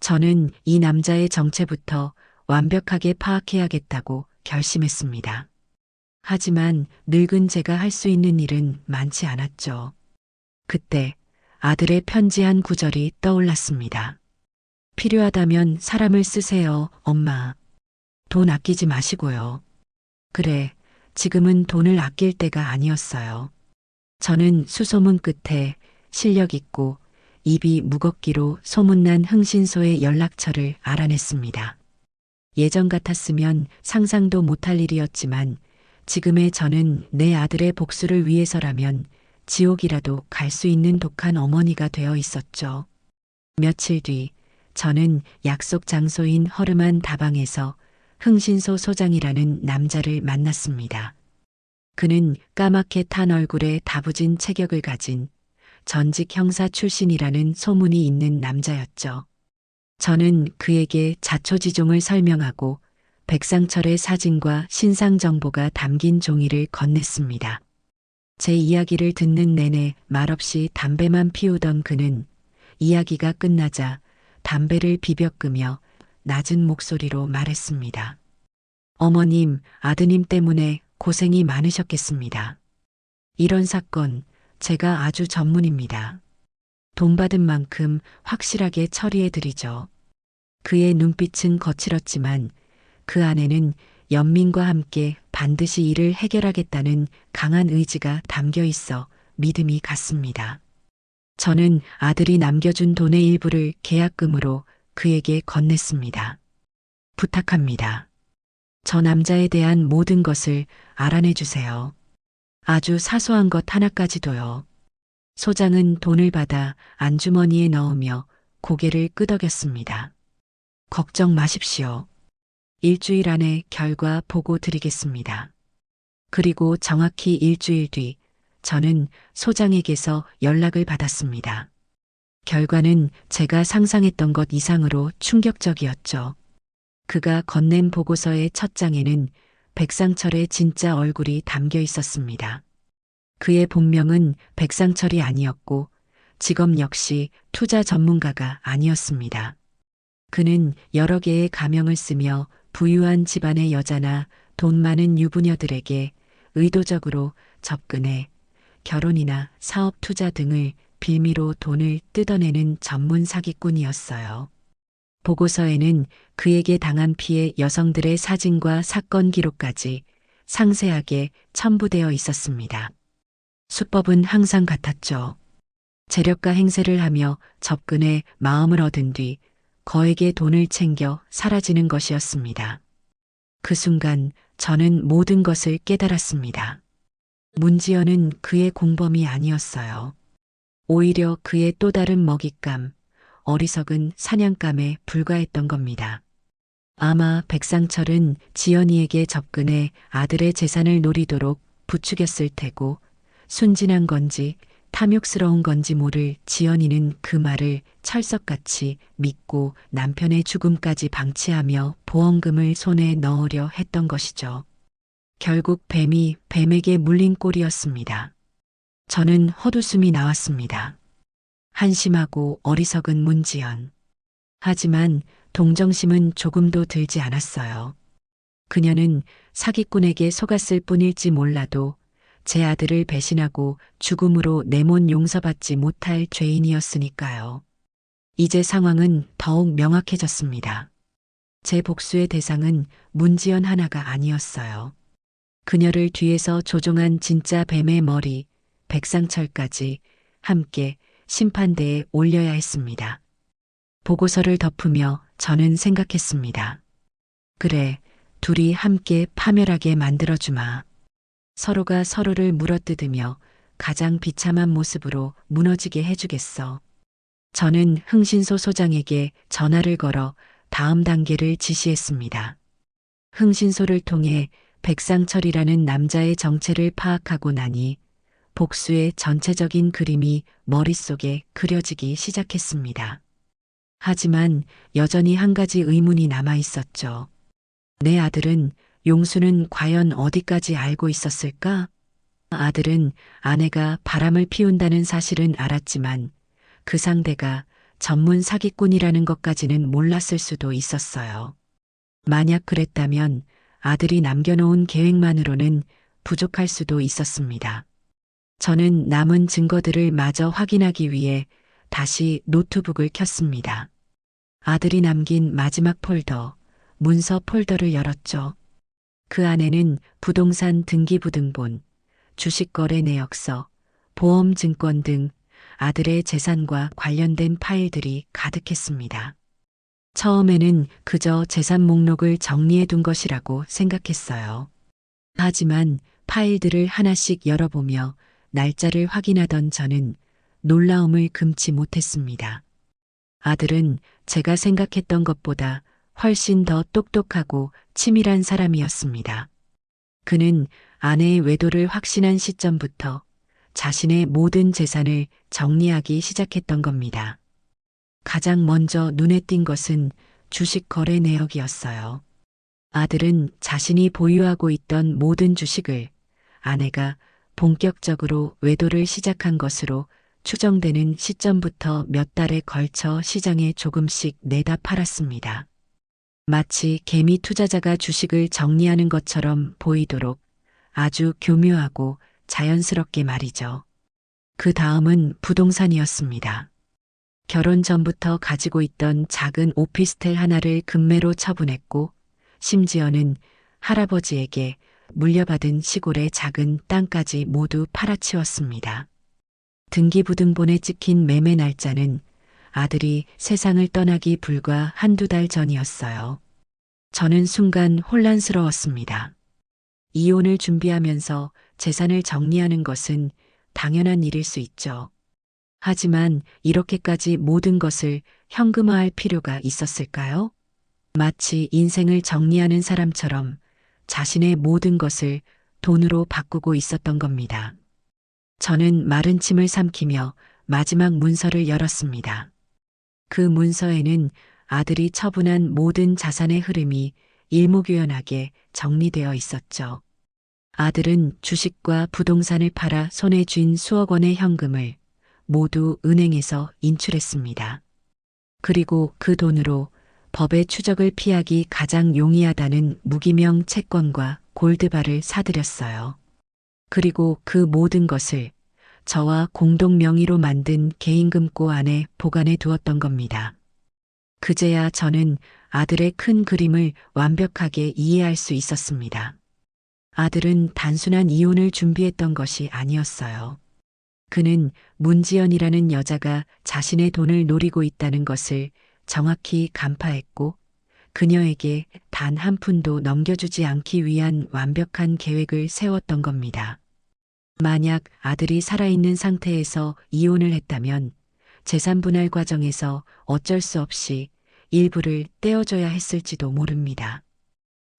저는 이 남자의 정체부터 완벽하게 파악해야겠다고 결심했습니다. 하지만 늙은 제가 할 수 있는 일은 많지 않았죠. 그때 아들의 편지 한 구절이 떠올랐습니다. 필요하다면 사람을 쓰세요, 엄마. 돈 아끼지 마시고요. 그래, 지금은 돈을 아낄 때가 아니었어요. 저는 수소문 끝에 실력 있고 입이 무겁기로 소문난 흥신소의 연락처를 알아냈습니다. 예전 같았으면 상상도 못할 일이었지만 지금의 저는 내 아들의 복수를 위해서라면 지옥이라도 갈 수 있는 독한 어머니가 되어 있었죠. 며칠 뒤 저는 약속 장소인 허름한 다방에서 흥신소 소장이라는 남자를 만났습니다. 그는 까맣게 탄 얼굴에 다부진 체격을 가진 전직 형사 출신이라는 소문이 있는 남자였죠. 저는 그에게 자초지종을 설명하고 백상철의 사진과 신상 정보가 담긴 종이를 건넸습니다. 제 이야기를 듣는 내내 말없이 담배만 피우던 그는 이야기가 끝나자 담배를 비벼 끄며 낮은 목소리로 말했습니다. 어머님, 아드님 때문에 고생이 많으셨겠습니다. 이런 사건 제가 아주 전문입니다. 돈 받은 만큼 확실하게 처리해드리죠. 그의 눈빛은 거칠었지만 그 안에는 연민과 함께 반드시 이를 해결하겠다는 강한 의지가 담겨 있어 믿음이 갔습니다. 저는 아들이 남겨준 돈의 일부를 계약금으로 그에게 건넸습니다. 부탁합니다. 저 남자에 대한 모든 것을 알아내 주세요. 아주 사소한 것 하나까지도요. 소장은 돈을 받아 안주머니에 넣으며 고개를 끄덕였습니다. 걱정 마십시오. 일주일 안에 결과 보고 드리겠습니다. 그리고 정확히 일주일 뒤 저는 소장에게서 연락을 받았습니다. 결과는 제가 상상했던 것 이상으로 충격적이었죠. 그가 건넨 보고서의 첫 장에는 백상철의 진짜 얼굴이 담겨 있었습니다. 그의 본명은 백상철이 아니었고 직업 역시 투자 전문가가 아니었습니다. 그는 여러 개의 가명을 쓰며 부유한 집안의 여자나 돈 많은 유부녀들에게 의도적으로 접근해 결혼이나 사업 투자 등을 빌미로 돈을 뜯어내는 전문 사기꾼이었어요. 보고서에는 그에게 당한 피해 여성들의 사진과 사건 기록까지 상세하게 첨부되어 있었습니다. 수법은 항상 같았죠. 재력가 행세를 하며 접근해 마음을 얻은 뒤 거액의 돈을 챙겨 사라지는 것이었습니다. 그 순간 저는 모든 것을 깨달았습니다. 문지연은 그의 공범이 아니었어요. 오히려 그의 또 다른 먹잇감, 어리석은 사냥감에 불과했던 겁니다. 아마 백상철은 지연이에게 접근해 아들의 재산을 노리도록 부추겼을 테고 순진한 건지 탐욕스러운 건지 모를 지연이는 그 말을 철석같이 믿고 남편의 죽음까지 방치하며 보험금을 손에 넣으려 했던 것이죠. 결국 뱀이 뱀에게 물린 꼴이었습니다. 저는 헛웃음이 나왔습니다. 한심하고 어리석은 문지연. 하지만 동정심은 조금도 들지 않았어요. 그녀는 사기꾼에게 속았을 뿐일지 몰라도 제 아들을 배신하고 죽음으로 내 몸 용서받지 못할 죄인이었으니까요. 이제 상황은 더욱 명확해졌습니다. 제 복수의 대상은 문지연 하나가 아니었어요. 그녀를 뒤에서 조종한 진짜 뱀의 머리, 백상철까지 함께 심판대에 올려야 했습니다. 보고서를 덮으며 저는 생각했습니다. 그래, 둘이 함께 파멸하게 만들어주마. 서로가 서로를 물어뜯으며 가장 비참한 모습으로 무너지게 해주겠어. 저는 흥신소 소장에게 전화를 걸어 다음 단계를 지시했습니다. 흥신소를 통해 백상철이라는 남자의 정체를 파악하고 나니 복수의 전체적인 그림이 머릿속에 그려지기 시작했습니다. 하지만 여전히 한 가지 의문이 남아 있었죠. 내 아들은 용수는 과연 어디까지 알고 있었을까? 아들은 아내가 바람을 피운다는 사실은 알았지만 그 상대가 전문 사기꾼이라는 것까지는 몰랐을 수도 있었어요. 만약 그랬다면 아들이 남겨놓은 계획만으로는 부족할 수도 있었습니다. 저는 남은 증거들을 마저 확인하기 위해 다시 노트북을 켰습니다. 아들이 남긴 마지막 폴더, 문서 폴더를 열었죠. 그 안에는 부동산 등기부등본, 주식거래 내역서, 보험증권 등 아들의 재산과 관련된 파일들이 가득했습니다. 처음에는 그저 재산 목록을 정리해 둔 것이라고 생각했어요. 하지만 파일들을 하나씩 열어보며 날짜를 확인하던 저는 놀라움을 금치 못했습니다. 아들은 제가 생각했던 것보다 훨씬 더 똑똑하고 치밀한 사람이었습니다. 그는 아내의 외도를 확신한 시점부터 자신의 모든 재산을 정리하기 시작했던 겁니다. 가장 먼저 눈에 띈 것은 주식 거래 내역이었어요. 아들은 자신이 보유하고 있던 모든 주식을 아내가 본격적으로 외도를 시작한 것으로 추정되는 시점부터 몇 달에 걸쳐 시장에 조금씩 내다 팔았습니다. 마치 개미 투자자가 주식을 정리하는 것처럼 보이도록 아주 교묘하고 자연스럽게 말이죠. 그 다음은 부동산이었습니다. 결혼 전부터 가지고 있던 작은 오피스텔 하나를 금매로 처분했고 심지어는 할아버지에게 물려받은 시골의 작은 땅까지 모두 팔아치웠습니다. 등기부등본에 찍힌 매매 날짜는 아들이 세상을 떠나기 불과 한두 달 전이었어요. 저는 순간 혼란스러웠습니다. 이혼을 준비하면서 재산을 정리하는 것은 당연한 일일 수 있죠. 하지만 이렇게까지 모든 것을 현금화할 필요가 있었을까요? 마치 인생을 정리하는 사람처럼 자신의 모든 것을 돈으로 바꾸고 있었던 겁니다. 저는 마른 침을 삼키며 마지막 문서를 열었습니다. 그 문서에는 아들이 처분한 모든 자산의 흐름이 일목요연하게 정리되어 있었죠. 아들은 주식과 부동산을 팔아 손에 쥔 수억 원의 현금을 모두 은행에서 인출했습니다. 그리고 그 돈으로 법의 추적을 피하기 가장 용이하다는 무기명 채권과 골드바를 사들였어요. 그리고 그 모든 것을 저와 공동 명의로 만든 개인금고 안에 보관해 두었던 겁니다. 그제야 저는 아들의 큰 그림을 완벽하게 이해할 수 있었습니다. 아들은 단순한 이혼을 준비했던 것이 아니었어요. 그는 문지연이라는 여자가 자신의 돈을 노리고 있다는 것을 정확히 간파했고 그녀에게 단 한 푼도 넘겨주지 않기 위한 완벽한 계획을 세웠던 겁니다. 만약 아들이 살아있는 상태에서 이혼을 했다면 재산 분할 과정에서 어쩔 수 없이 일부를 떼어줘야 했을지도 모릅니다.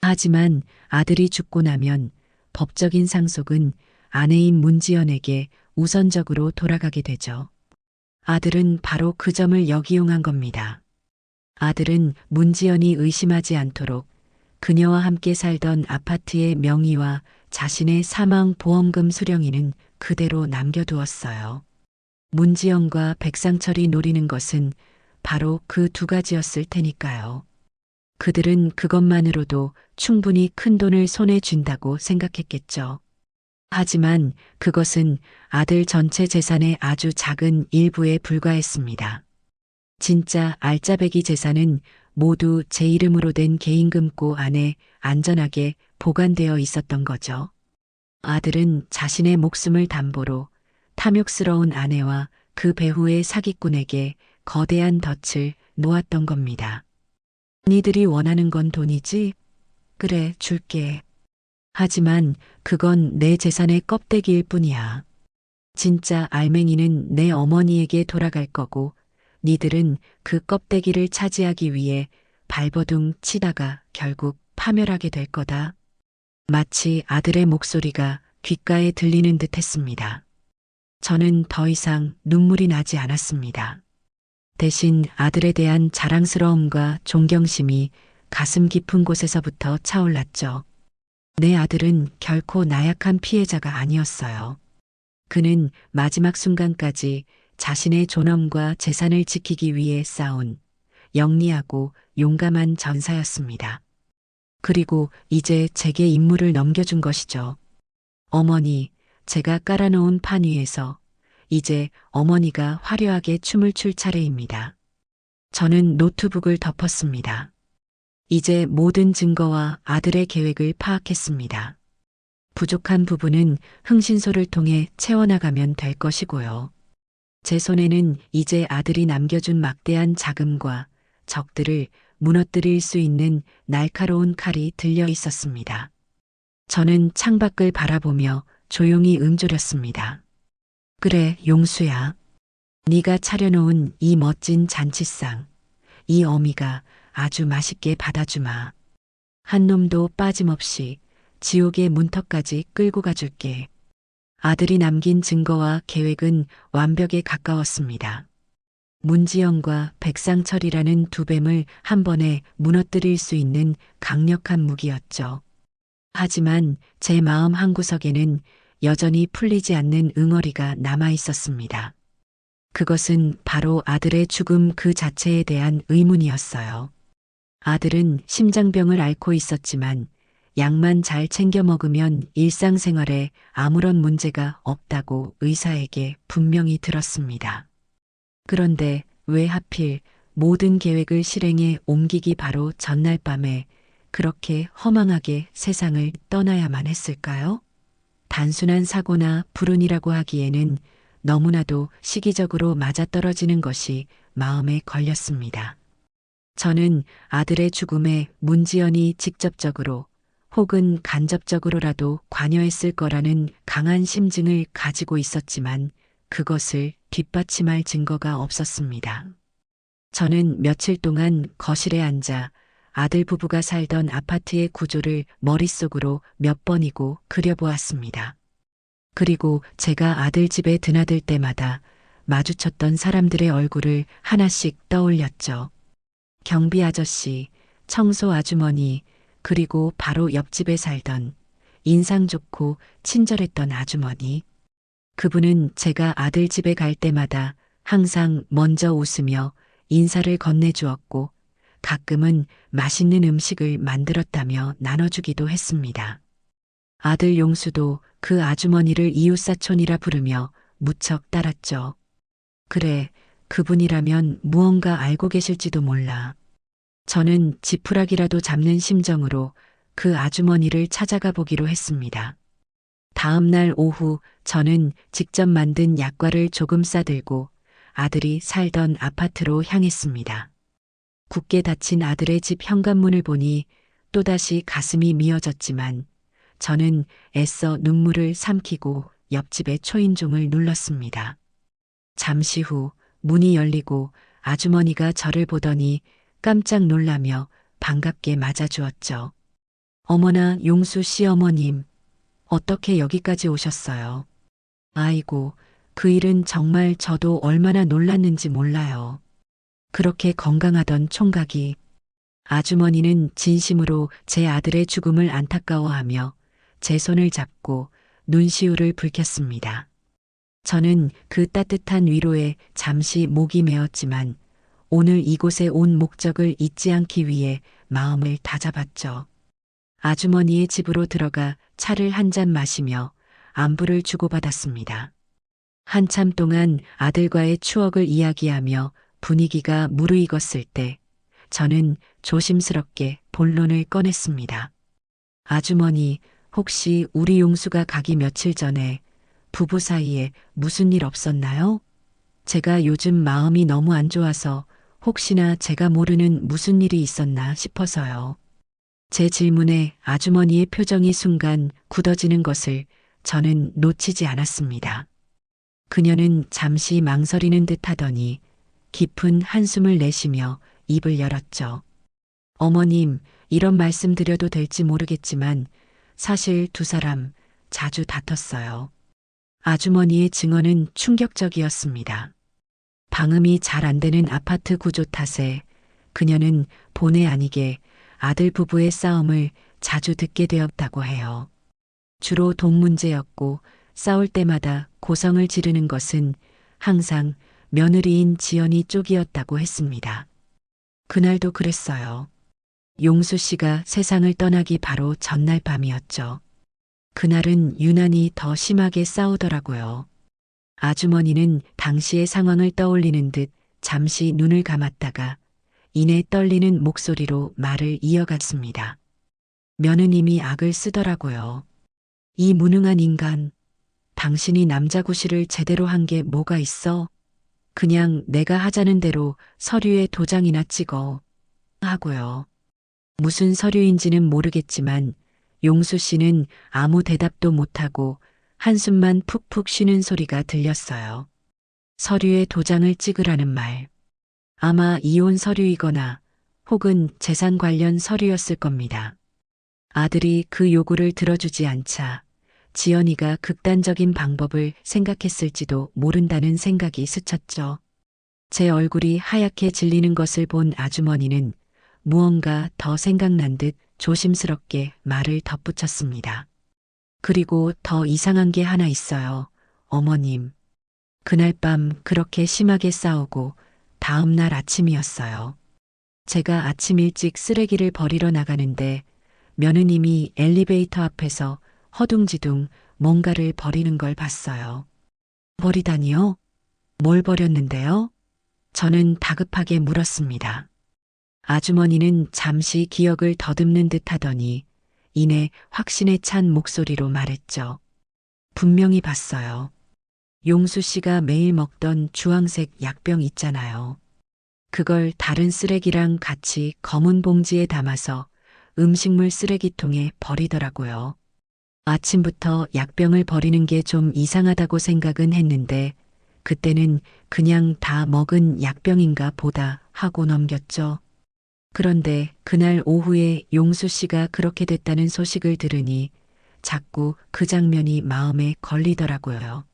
하지만 아들이 죽고 나면 법적인 상속은 아내인 문지연에게 우선적으로 돌아가게 되죠. 아들은 바로 그 점을 역이용한 겁니다. 아들은 문지연이 의심하지 않도록 그녀와 함께 살던 아파트의 명의와 자신의 사망 보험금 수령인은 그대로 남겨두었어요. 문지연과 백상철이 노리는 것은 바로 그 두 가지였을 테니까요. 그들은 그것만으로도 충분히 큰 돈을 손에 쥔다고 생각했겠죠. 하지만 그것은 아들 전체 재산의 아주 작은 일부에 불과했습니다. 진짜 알짜배기 재산은 모두 제 이름으로 된 개인금고 안에 안전하게 보관되어 있었던 거죠. 아들은 자신의 목숨을 담보로 탐욕스러운 아내와 그 배후의 사기꾼에게 거대한 덫을 놓았던 겁니다. 니들이 원하는 건 돈이지? 그래, 줄게. 하지만 그건 내 재산의 껍데기일 뿐이야. 진짜 알맹이는 내 어머니에게 돌아갈 거고 니들은 그 껍데기를 차지하기 위해 발버둥 치다가 결국 파멸하게 될 거다. 마치 아들의 목소리가 귓가에 들리는 듯 했습니다. 저는 더 이상 눈물이 나지 않았습니다. 대신 아들에 대한 자랑스러움과 존경심이 가슴 깊은 곳에서부터 차올랐죠. 내 아들은 결코 나약한 피해자가 아니었어요. 그는 마지막 순간까지 자신의 존엄과 재산을 지키기 위해 싸운 영리하고 용감한 전사였습니다. 그리고 이제 제게 임무를 넘겨준 것이죠. 어머니, 제가 깔아놓은 판 위에서 이제 어머니가 화려하게 춤을 출 차례입니다. 저는 노트북을 덮었습니다. 이제 모든 증거와 아들의 계획을 파악했습니다. 부족한 부분은 흥신소를 통해 채워나가면 될 것이고요. 제 손에는 이제 아들이 남겨준 막대한 자금과 적들을 무너뜨릴 수 있는 날카로운 칼이 들려 있었습니다. 저는 창밖을 바라보며 조용히 음조렸습니다. 그래, 용수야. 네가 차려놓은 이 멋진 잔치상, 이 어미가 아주 맛있게 받아주마. 한 놈도 빠짐없이 지옥의 문턱까지 끌고 가줄게. 아들이 남긴 증거와 계획은 완벽에 가까웠습니다. 문지영과 백상철이라는 두 뱀을 한 번에 무너뜨릴 수 있는 강력한 무기였죠. 하지만 제 마음 한구석에는 여전히 풀리지 않는 응어리가 남아 있었습니다. 그것은 바로 아들의 죽음 그 자체에 대한 의문이었어요. 아들은 심장병을 앓고 있었지만 약만 잘 챙겨 먹으면 일상생활에 아무런 문제가 없다고 의사에게 분명히 들었습니다. 그런데 왜 하필 모든 계획을 실행에 옮기기 바로 전날 밤에 그렇게 허망하게 세상을 떠나야만 했을까요? 단순한 사고나 불운이라고 하기에는 너무나도 시기적으로 맞아떨어지는 것이 마음에 걸렸습니다. 저는 아들의 죽음에 문지연이 직접적으로 혹은 간접적으로라도 관여했을 거라는 강한 심증을 가지고 있었지만 그것을 뒷받침할 증거가 없었습니다. 저는 며칠 동안 거실에 앉아 아들 부부가 살던 아파트의 구조를 머릿속으로 몇 번이고 그려보았습니다. 그리고 제가 아들 집에 드나들 때마다 마주쳤던 사람들의 얼굴을 하나씩 떠올렸죠. 경비 아저씨, 청소 아주머니, 그리고 바로 옆집에 살던 인상 좋고 친절했던 아주머니. 그분은 제가 아들 집에 갈 때마다 항상 먼저 웃으며 인사를 건네주었고 가끔은 맛있는 음식을 만들었다며 나눠주기도 했습니다. 아들 용수도 그 아주머니를 이웃사촌이라 부르며 무척 따랐죠. 그래, 그분이라면 무언가 알고 계실지도 몰라. 저는 지푸라기라도 잡는 심정으로 그 아주머니를 찾아가 보기로 했습니다. 다음 날 오후 저는 직접 만든 약과를 조금 싸들고 아들이 살던 아파트로 향했습니다. 굳게 닫힌 아들의 집 현관문을 보니 또다시 가슴이 미어졌지만 저는 애써 눈물을 삼키고 옆집의 초인종을 눌렀습니다. 잠시 후 문이 열리고 아주머니가 저를 보더니 깜짝 놀라며 반갑게 맞아주었죠. 어머나 용수 씨 어머님, 어떻게 여기까지 오셨어요? 아이고, 그 일은 정말 저도 얼마나 놀랐는지 몰라요. 그렇게 건강하던 총각이 아주머니는 진심으로 제 아들의 죽음을 안타까워하며 제 손을 잡고 눈시울을 붉혔습니다. 저는 그 따뜻한 위로에 잠시 목이 메었지만 오늘 이곳에 온 목적을 잊지 않기 위해 마음을 다잡았죠. 아주머니의 집으로 들어가 차를 한 잔 마시며 안부를 주고받았습니다. 한참 동안 아들과의 추억을 이야기하며 분위기가 무르익었을 때 저는 조심스럽게 본론을 꺼냈습니다. 아주머니, 혹시 우리 용수가 가기 며칠 전에 부부 사이에 무슨 일 없었나요? 제가 요즘 마음이 너무 안 좋아서 혹시나 제가 모르는 무슨 일이 있었나 싶어서요. 제 질문에 아주머니의 표정이 순간 굳어지는 것을 저는 놓치지 않았습니다. 그녀는 잠시 망설이는 듯 하더니 깊은 한숨을 내쉬며 입을 열었죠. 어머님, 이런 말씀 드려도 될지 모르겠지만 사실 두 사람 자주 다퉜어요. 아주머니의 증언은 충격적이었습니다. 방음이 잘 안 되는 아파트 구조 탓에 그녀는 본의 아니게 아들 부부의 싸움을 자주 듣게 되었다고 해요. 주로 돈 문제였고 싸울 때마다 고성을 지르는 것은 항상 며느리인 지연이 쪽이었다고 했습니다. 그날도 그랬어요. 용수 씨가 세상을 떠나기 바로 전날 밤이었죠. 그날은 유난히 더 심하게 싸우더라고요. 아주머니는 당시의 상황을 떠올리는 듯 잠시 눈을 감았다가 이내 떨리는 목소리로 말을 이어갔습니다. 며느님이 악을 쓰더라고요. 이 무능한 인간, 당신이 남자 구실을 제대로 한 게 뭐가 있어? 그냥 내가 하자는 대로 서류에 도장이나 찍어. 하고요. 무슨 서류인지는 모르겠지만 용수 씨는 아무 대답도 못하고 한숨만 푹푹 쉬는 소리가 들렸어요. 서류에 도장을 찍으라는 말. 아마 이혼 서류이거나 혹은 재산 관련 서류였을 겁니다. 아들이 그 요구를 들어주지 않자 지연이가 극단적인 방법을 생각했을지도 모른다는 생각이 스쳤죠. 제 얼굴이 하얗게 질리는 것을 본 아주머니는 무언가 더 생각난 듯 조심스럽게 말을 덧붙였습니다. 그리고 더 이상한 게 하나 있어요. 어머님. 그날 밤 그렇게 심하게 싸우고 다음 날 아침이었어요. 제가 아침 일찍 쓰레기를 버리러 나가는데 며느님이 엘리베이터 앞에서 허둥지둥 뭔가를 버리는 걸 봤어요. 버리다니요? 뭘 버렸는데요? 저는 다급하게 물었습니다. 아주머니는 잠시 기억을 더듬는 듯 하더니 이내 확신에 찬 목소리로 말했죠. 분명히 봤어요. 용수 씨가 매일 먹던 주황색 약병 있잖아요. 그걸 다른 쓰레기랑 같이 검은 봉지에 담아서 음식물 쓰레기통에 버리더라고요. 아침부터 약병을 버리는 게 좀 이상하다고 생각은 했는데 그때는 그냥 다 먹은 약병인가 보다 하고 넘겼죠. 그런데 그날 오후에 용수 씨가 그렇게 됐다는 소식을 들으니 자꾸 그 장면이 마음에 걸리더라고요.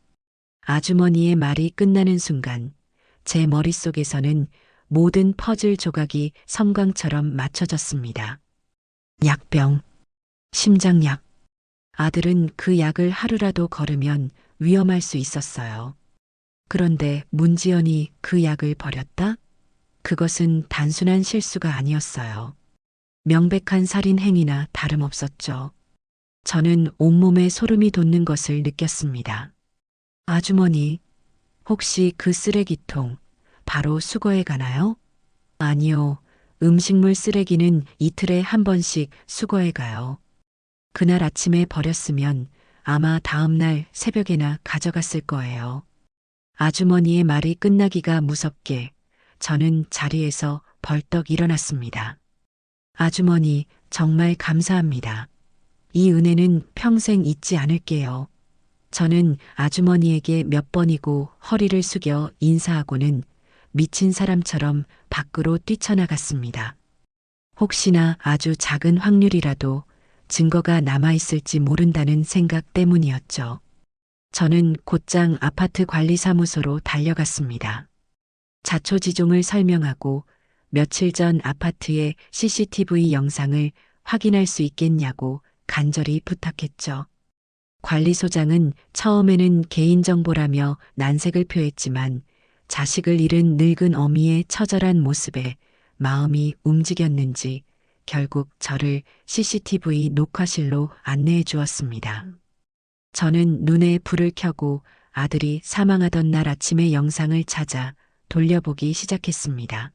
아주머니의 말이 끝나는 순간 제 머릿속에서는 모든 퍼즐 조각이 섬광처럼 맞춰졌습니다. 약병, 심장약. 아들은 그 약을 하루라도 거르면 위험할 수 있었어요. 그런데 문지연이 그 약을 버렸다? 그것은 단순한 실수가 아니었어요. 명백한 살인 행위나 다름없었죠. 저는 온몸에 소름이 돋는 것을 느꼈습니다. 아주머니, 혹시 그 쓰레기통 바로 수거해 가나요? 아니요. 음식물 쓰레기는 이틀에 한 번씩 수거해 가요. 그날 아침에 버렸으면 아마 다음날 새벽에나 가져갔을 거예요. 아주머니의 말이 끝나기가 무섭게 저는 자리에서 벌떡 일어났습니다. 아주머니, 정말 감사합니다. 이 은혜는 평생 잊지 않을게요. 저는 아주머니에게 몇 번이고 허리를 숙여 인사하고는 미친 사람처럼 밖으로 뛰쳐나갔습니다. 혹시나 아주 작은 확률이라도 증거가 남아있을지 모른다는 생각 때문이었죠. 저는 곧장 아파트 관리사무소로 달려갔습니다. 자초지종을 설명하고 며칠 전 아파트의 CCTV 영상을 확인할 수 있겠냐고 간절히 부탁했죠. 관리소장은 처음에는 개인정보라며 난색을 표했지만 자식을 잃은 늙은 어미의 처절한 모습에 마음이 움직였는지 결국 저를 CCTV 녹화실로 안내해 주었습니다. 저는 눈에 불을 켜고 아들이 사망하던 날 아침의 영상을 찾아 돌려보기 시작했습니다.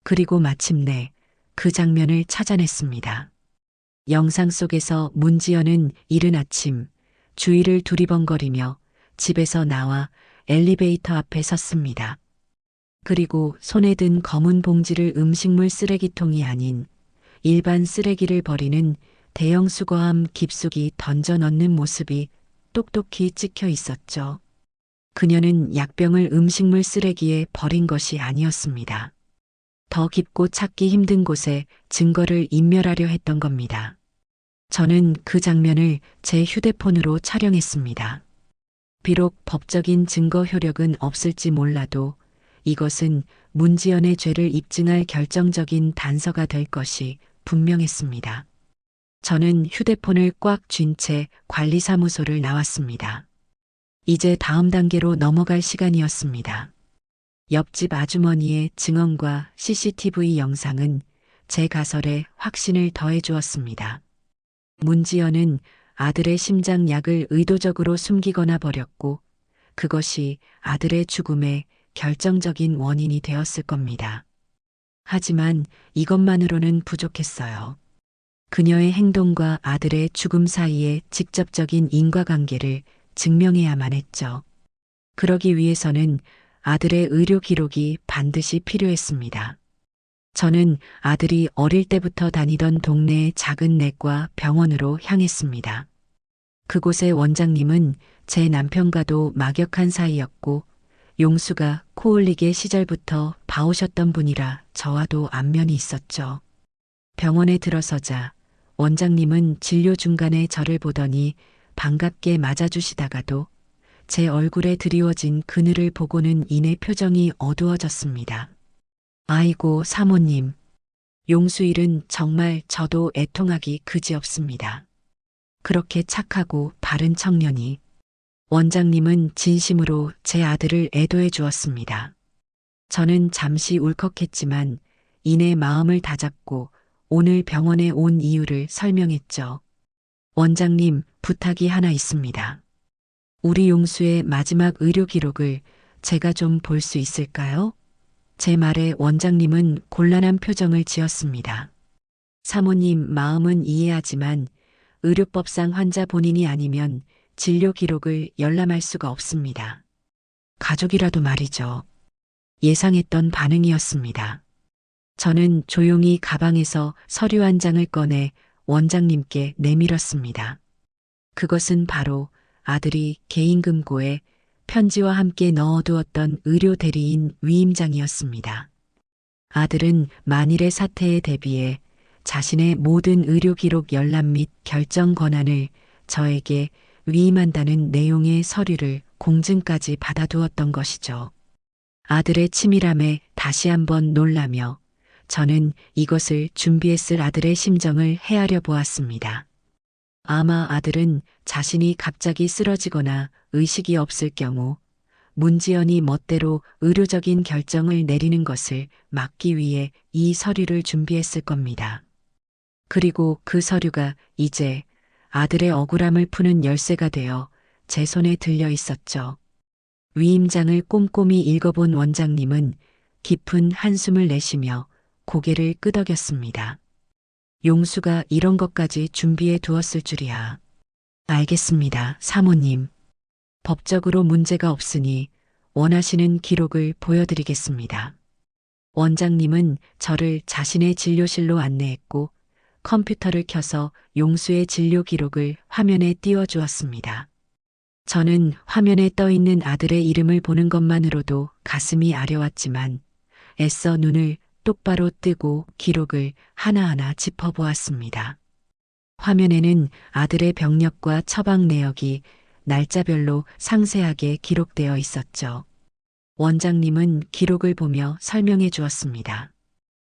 그리고 마침내 그 장면을 찾아냈습니다. 영상 속에서 문지연은 이른 아침 주위를 두리번거리며 집에서 나와 엘리베이터 앞에 섰습니다. 그리고 손에 든 검은 봉지를 음식물 쓰레기통이 아닌 일반 쓰레기를 버리는 대형 수거함 깊숙이 던져 넣는 모습이 똑똑히 찍혀 있었죠. 그녀는 약병을 음식물 쓰레기에 버린 것이 아니었습니다. 더 깊고 찾기 힘든 곳에 증거를 인멸하려 했던 겁니다. 저는 그 장면을 제 휴대폰으로 촬영했습니다. 비록 법적인 증거 효력은 없을지 몰라도 이것은 문지연의 죄를 입증할 결정적인 단서가 될 것이 분명했습니다. 저는 휴대폰을 꽉 쥔 채 관리사무소를 나왔습니다. 이제 다음 단계로 넘어갈 시간이었습니다. 옆집 아주머니의 증언과 CCTV 영상은 제 가설에 확신을 더해 주었습니다. 문지연은 아들의 심장약을 의도적으로 숨기거나 버렸고 그것이 아들의 죽음의 결정적인 원인이 되었을 겁니다. 하지만 이것만으로는 부족했어요. 그녀의 행동과 아들의 죽음 사이의 직접적인 인과관계를 증명해야만 했죠. 그러기 위해서는 아들의 의료 기록이 반드시 필요했습니다. 저는 아들이 어릴 때부터 다니던 동네의 작은 내과 병원으로 향했습니다. 그곳의 원장님은 제 남편과도 막역한 사이였고 용수가 코 올리게 시절부터 봐오셨던 분이라 저와도 안면이 있었죠. 병원에 들어서자 원장님은 진료 중간에 저를 보더니 반갑게 맞아주시다가도 제 얼굴에 드리워진 그늘을 보고는 이내 표정이 어두워졌습니다. 아이고 사모님, 용수 일은 정말 저도 애통하기 그지없습니다. 그렇게 착하고 바른 청년이. 원장님은 진심으로 제 아들을 애도해 주었습니다. 저는 잠시 울컥했지만 이내 마음을 다잡고 오늘 병원에 온 이유를 설명했죠. 원장님, 부탁이 하나 있습니다. 우리 용수의 마지막 의료 기록을 제가 좀 볼 수 있을까요? 제 말에 원장님은 곤란한 표정을 지었습니다. 사모님 마음은 이해하지만 의료법상 환자 본인이 아니면 진료 기록을 열람할 수가 없습니다. 가족이라도 말이죠. 예상했던 반응이었습니다. 저는 조용히 가방에서 서류 한 장을 꺼내 원장님께 내밀었습니다. 그것은 바로 아들이 개인금고에 편지와 함께 넣어두었던 의료 대리인 위임장이었습니다. 아들은 만일의 사태에 대비해 자신의 모든 의료 기록 열람 및 결정 권한을 저에게 위임한다는 내용의 서류를 공증까지 받아두었던 것이죠. 아들의 치밀함에 다시 한번 놀라며 저는 이것을 준비했을 아들의 심정을 헤아려 보았습니다. 아마 아들은 자신이 갑자기 쓰러지거나 의식이 없을 경우 문지연이 멋대로 의료적인 결정을 내리는 것을 막기 위해 이 서류를 준비했을 겁니다. 그리고 그 서류가 이제 아들의 억울함을 푸는 열쇠가 되어 제 손에 들려 있었죠. 위임장을 꼼꼼히 읽어본 원장님은 깊은 한숨을 내쉬며 고개를 끄덕였습니다. 용수가 이런 것까지 준비해 두었을 줄이야. 알겠습니다, 사모님. 법적으로 문제가 없으니 원하시는 기록을 보여드리겠습니다. 원장님은 저를 자신의 진료실로 안내했고 컴퓨터를 켜서 용수의 진료 기록을 화면에 띄워주었습니다. 저는 화면에 떠 있는 아들의 이름을 보는 것만으로도 가슴이 아려왔지만 애써 눈을 똑바로 뜨고 기록을 하나하나 짚어보았습니다. 화면에는 아들의 병력과 처방 내역이 날짜별로 상세하게 기록되어 있었죠. 원장님은 기록을 보며 설명해 주었습니다.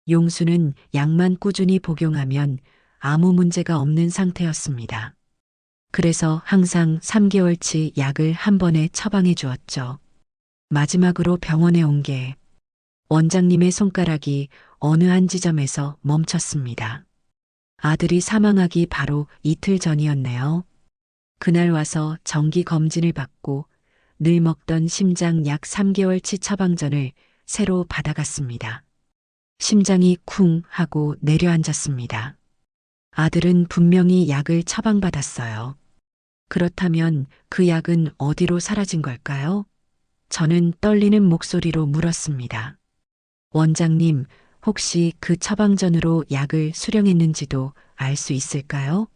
용수는 약만 꾸준히 복용하면 아무 문제가 없는 상태였습니다. 그래서 항상 3개월치 약을 한 번에 처방해 주었죠. 마지막으로 병원에 온 게 원장님의 손가락이 어느 한 지점에서 멈췄습니다. 아들이 사망하기 바로 이틀 전이었네요. 그날 와서 정기 검진을 받고 늘 먹던 심장 약 3개월치 처방전을 새로 받아갔습니다. 심장이 쿵 하고 내려앉았습니다. 아들은 분명히 약을 처방받았어요. 그렇다면 그 약은 어디로 사라진 걸까요? 저는 떨리는 목소리로 물었습니다. 원장님, 혹시 그 처방전으로 약을 수령했는지도 알 수 있을까요?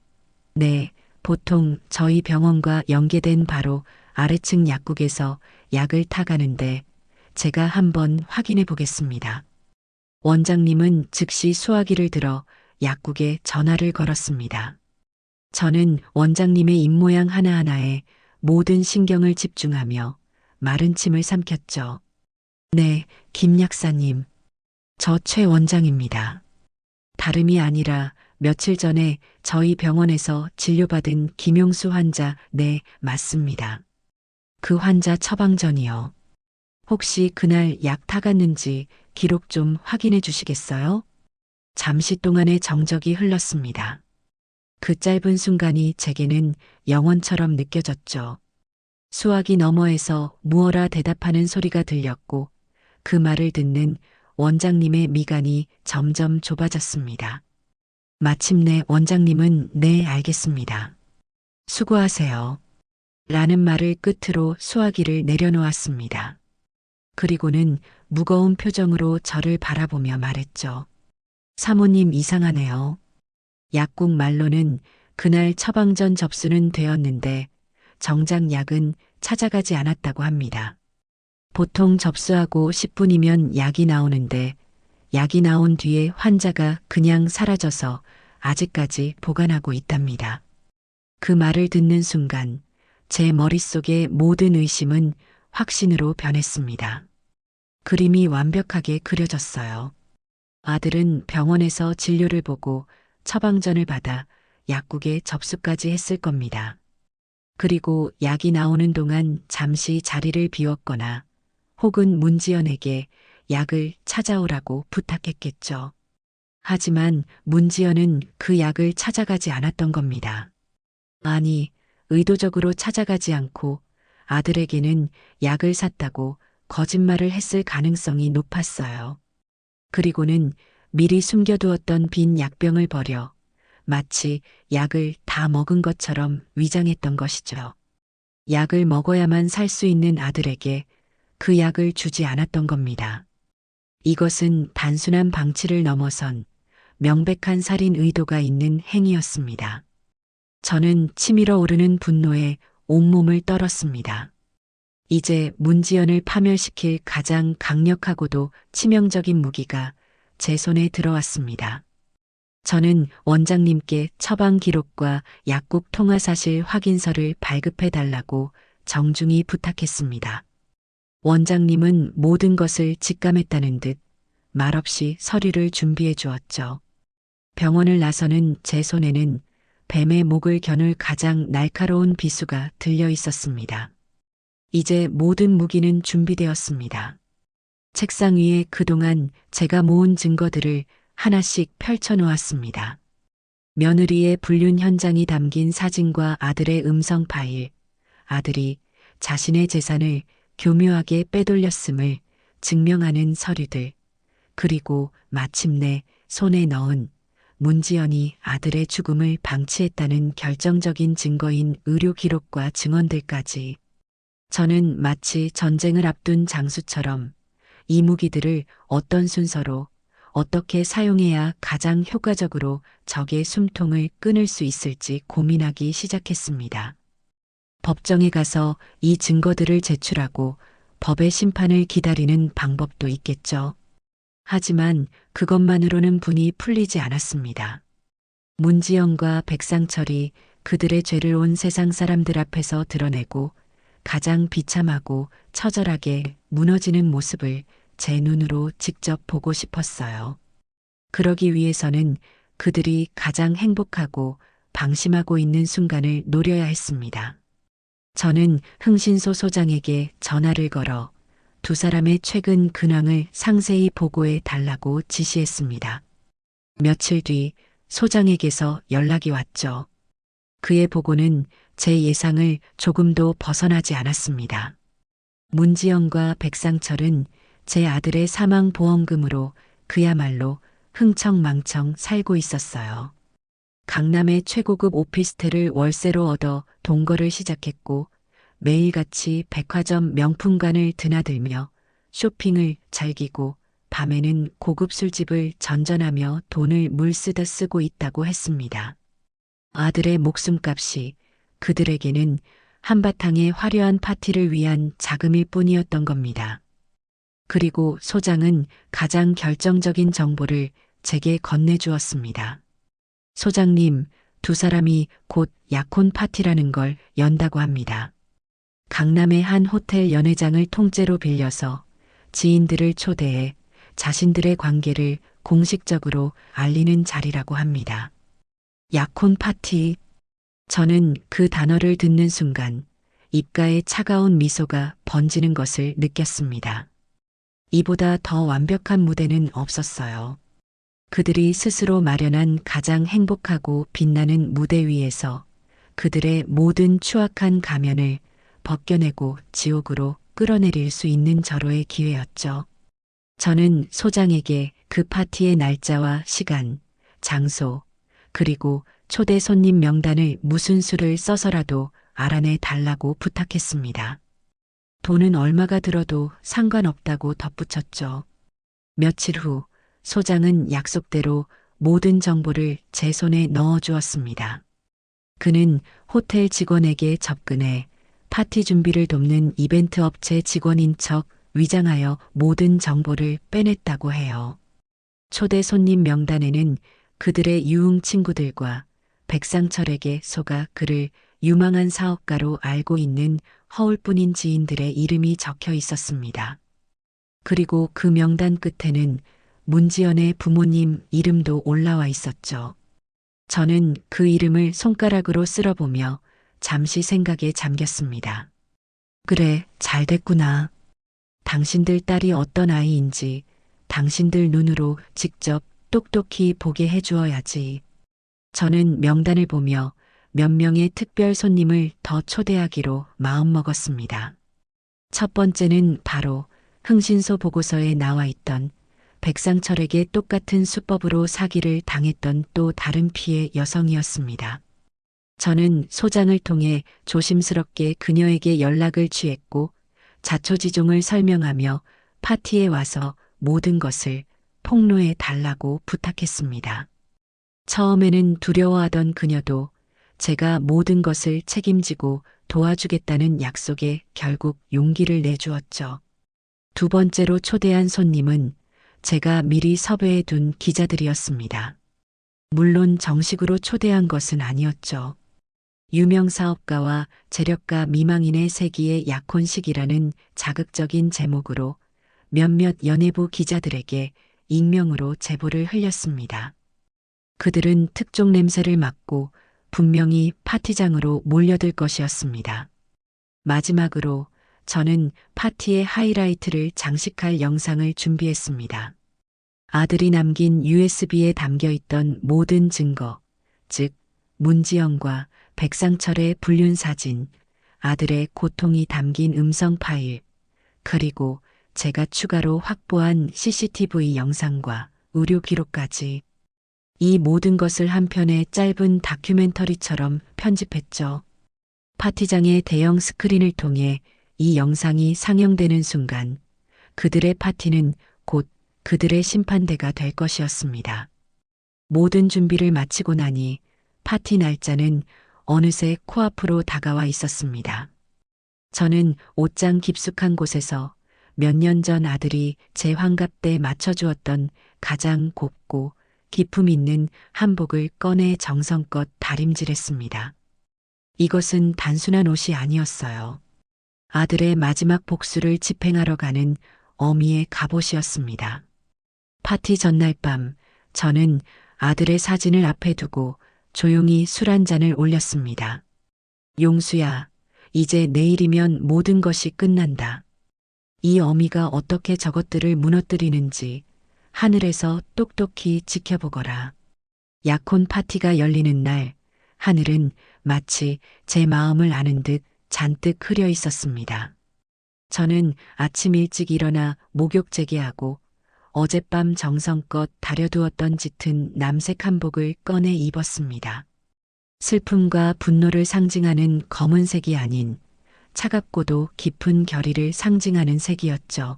네, 보통 저희 병원과 연계된 바로 아래층 약국에서 약을 타가는데 제가 한번 확인해 보겠습니다. 원장님은 즉시 수화기를 들어 약국에 전화를 걸었습니다. 저는 원장님의 입모양 하나하나에 모든 신경을 집중하며 마른 침을 삼켰죠. 네, 김 약사님. 저 최 원장입니다. 다름이 아니라 며칠 전에 저희 병원에서 진료받은 김용수 환자, 네, 맞습니다. 그 환자 처방전이요. 혹시 그날 약 타갔는지 기록 좀 확인해 주시겠어요? 잠시 동안의 정적이 흘렀습니다. 그 짧은 순간이 제게는 영원처럼 느껴졌죠. 수화기 너머에서 무어라 대답하는 소리가 들렸고 그 말을 듣는 원장님의 미간이 점점 좁아졌습니다. 마침내 원장님은 네, 알겠습니다. 수고하세요. 라는 말을 끝으로 수화기를 내려놓았습니다. 그리고는 무거운 표정으로 저를 바라보며 말했죠. 사모님 이상하네요. 약국 말로는 그날 처방전 접수는 되었는데 정작 약은 찾아가지 않았다고 합니다. 보통 접수하고 10분이면 약이 나오는데 약이 나온 뒤에 환자가 그냥 사라져서 아직까지 보관하고 있답니다. 그 말을 듣는 순간 제 머릿속의 모든 의심은 확신으로 변했습니다. 그림이 완벽하게 그려졌어요. 아들은 병원에서 진료를 보고 처방전을 받아 약국에 접수까지 했을 겁니다. 그리고 약이 나오는 동안 잠시 자리를 비웠거나 혹은 문지연에게 약을 찾아오라고 부탁했겠죠. 하지만 문지연은 그 약을 찾아가지 않았던 겁니다. 아니, 의도적으로 찾아가지 않고 아들에게는 약을 샀다고 거짓말을 했을 가능성이 높았어요. 그리고는 미리 숨겨두었던 빈 약병을 버려 마치 약을 다 먹은 것처럼 위장했던 것이죠. 약을 먹어야만 살 수 있는 아들에게 그 약을 주지 않았던 겁니다. 이것은 단순한 방치를 넘어선 명백한 살인 의도가 있는 행위였습니다. 저는 치밀어 오르는 분노에 온몸을 떨었습니다. 이제 문지연을 파멸시킬 가장 강력하고도 치명적인 무기가 제 손에 들어왔습니다. 저는 원장님께 처방 기록과 약국 통화 사실 확인서를 발급해 달라고 정중히 부탁했습니다. 원장님은 모든 것을 직감했다는 듯 말없이 서류를 준비해 주었죠. 병원을 나서는 제 손에는 뱀의 목을 겨눌 가장 날카로운 비수가 들려 있었습니다. 이제 모든 무기는 준비되었습니다. 책상 위에 그동안 제가 모은 증거들을 하나씩 펼쳐 놓았습니다. 며느리의 불륜 현장이 담긴 사진과 아들의 음성 파일, 아들이 자신의 재산을 교묘하게 빼돌렸음을 증명하는 서류들, 그리고 마침내 손에 넣은 문지연이 아들의 죽음을 방치했다는 결정적인 증거인 의료 기록과 증언들까지. 저는 마치 전쟁을 앞둔 장수처럼 이 무기들을 어떤 순서로 어떻게 사용해야 가장 효과적으로 적의 숨통을 끊을 수 있을지 고민하기 시작했습니다. 법정에 가서 이 증거들을 제출하고 법의 심판을 기다리는 방법도 있겠죠. 하지만 그것만으로는 분이 풀리지 않았습니다. 문지영과 백상철이 그들의 죄를 온 세상 사람들 앞에서 드러내고 가장 비참하고 처절하게 무너지는 모습을 제 눈으로 직접 보고 싶었어요. 그러기 위해서는 그들이 가장 행복하고 방심하고 있는 순간을 노려야 했습니다. 저는 흥신소 소장에게 전화를 걸어 두 사람의 최근 근황을 상세히 보고해 달라고 지시했습니다. 며칠 뒤 소장에게서 연락이 왔죠. 그의 보고는 제 예상을 조금도 벗어나지 않았습니다. 문지영과 백상철은 제 아들의 사망 보험금으로 그야말로 흥청망청 살고 있었어요. 강남의 최고급 오피스텔을 월세로 얻어 동거를 시작했고 매일같이 백화점 명품관을 드나들며 쇼핑을 즐기고 밤에는 고급 술집을 전전하며 돈을 물쓰듯 쓰고 있다고 했습니다. 아들의 목숨값이 그들에게는 한바탕의 화려한 파티를 위한 자금일 뿐이었던 겁니다. 그리고 소장은 가장 결정적인 정보를 제게 건네주었습니다. 소장님, 두 사람이 곧 약혼 파티라는 걸 연다고 합니다. 강남의 한 호텔 연회장을 통째로 빌려서 지인들을 초대해 자신들의 관계를 공식적으로 알리는 자리라고 합니다. 약혼 파티. 저는 그 단어를 듣는 순간 입가에 차가운 미소가 번지는 것을 느꼈습니다. 이보다 더 완벽한 무대는 없었어요. 그들이 스스로 마련한 가장 행복하고 빛나는 무대 위에서 그들의 모든 추악한 가면을 벗겨내고 지옥으로 끌어내릴 수 있는 절호의 기회였죠. 저는 소장에게 그 파티의 날짜와 시간, 장소, 그리고 초대 손님 명단을 무슨 수를 써서라도 알아내 달라고 부탁했습니다. 돈은 얼마가 들어도 상관없다고 덧붙였죠. 며칠 후 소장은 약속대로 모든 정보를 제 손에 넣어주었습니다. 그는 호텔 직원에게 접근해 파티 준비를 돕는 이벤트 업체 직원인 척 위장하여 모든 정보를 빼냈다고 해요. 초대 손님 명단에는 그들의 유흥 친구들과 백상철에게 속아 그를 유망한 사업가로 알고 있는 허울뿐인 지인들의 이름이 적혀 있었습니다. 그리고 그 명단 끝에는 문지연의 부모님 이름도 올라와 있었죠. 저는 그 이름을 손가락으로 쓸어보며 잠시 생각에 잠겼습니다. 그래, 잘 됐구나. 당신들 딸이 어떤 아이인지 당신들 눈으로 직접 똑똑히 보게 해주어야지. 저는 명단을 보며 몇 명의 특별 손님을 더 초대하기로 마음먹었습니다. 첫 번째는 바로 흥신소 보고서에 나와 있던 백상철에게 똑같은 수법으로 사기를 당했던 또 다른 피해 여성이었습니다. 저는 소장을 통해 조심스럽게 그녀에게 연락을 취했고 자초지종을 설명하며 파티에 와서 모든 것을 폭로해 달라고 부탁했습니다. 처음에는 두려워하던 그녀도 제가 모든 것을 책임지고 도와주겠다는 약속에 결국 용기를 내주었죠. 두 번째로 초대한 손님은 제가 미리 섭외해 둔 기자들이었습니다. 물론 정식으로 초대한 것은 아니었죠. 유명 사업가와 재력가 미망인의 세기의 약혼식이라는 자극적인 제목으로 몇몇 연예부 기자들에게 익명으로 제보를 흘렸습니다. 그들은 특종 냄새를 맡고 분명히 파티장으로 몰려들 것이었습니다. 마지막으로 저는 파티의 하이라이트를 장식할 영상을 준비했습니다. 아들이 남긴 USB에 담겨 있던 모든 증거, 즉 문지영과 백상철의 불륜 사진, 아들의 고통이 담긴 음성 파일, 그리고 제가 추가로 확보한 CCTV 영상과 의료 기록까지. 이 모든 것을 한 편의 짧은 다큐멘터리처럼 편집했죠. 파티장의 대형 스크린을 통해 이 영상이 상영되는 순간 그들의 파티는 곧 그들의 심판대가 될 것이었습니다. 모든 준비를 마치고 나니 파티 날짜는 어느새 코앞으로 다가와 있었습니다. 저는 옷장 깊숙한 곳에서 몇 년 전 아들이 제 환갑 때 맞춰주었던 가장 곱고 기품 있는 한복을 꺼내 정성껏 다림질했습니다. 이것은 단순한 옷이 아니었어요. 아들의 마지막 복수를 집행하러 가는 어미의 갑옷이었습니다. 파티 전날 밤 저는 아들의 사진을 앞에 두고 조용히 술 한 잔을 올렸습니다. 용수야, 이제 내일이면 모든 것이 끝난다. 이 어미가 어떻게 저것들을 무너뜨리는지 하늘에서 똑똑히 지켜보거라. 약혼 파티가 열리는 날 하늘은 마치 제 마음을 아는 듯 잔뜩 흐려 있었습니다. 저는 아침 일찍 일어나 목욕 재개하고 어젯밤 정성껏 다려두었던 짙은 남색 한복을 꺼내 입었습니다. 슬픔과 분노를 상징하는 검은색이 아닌 차갑고도 깊은 결의를 상징하는 색이었죠.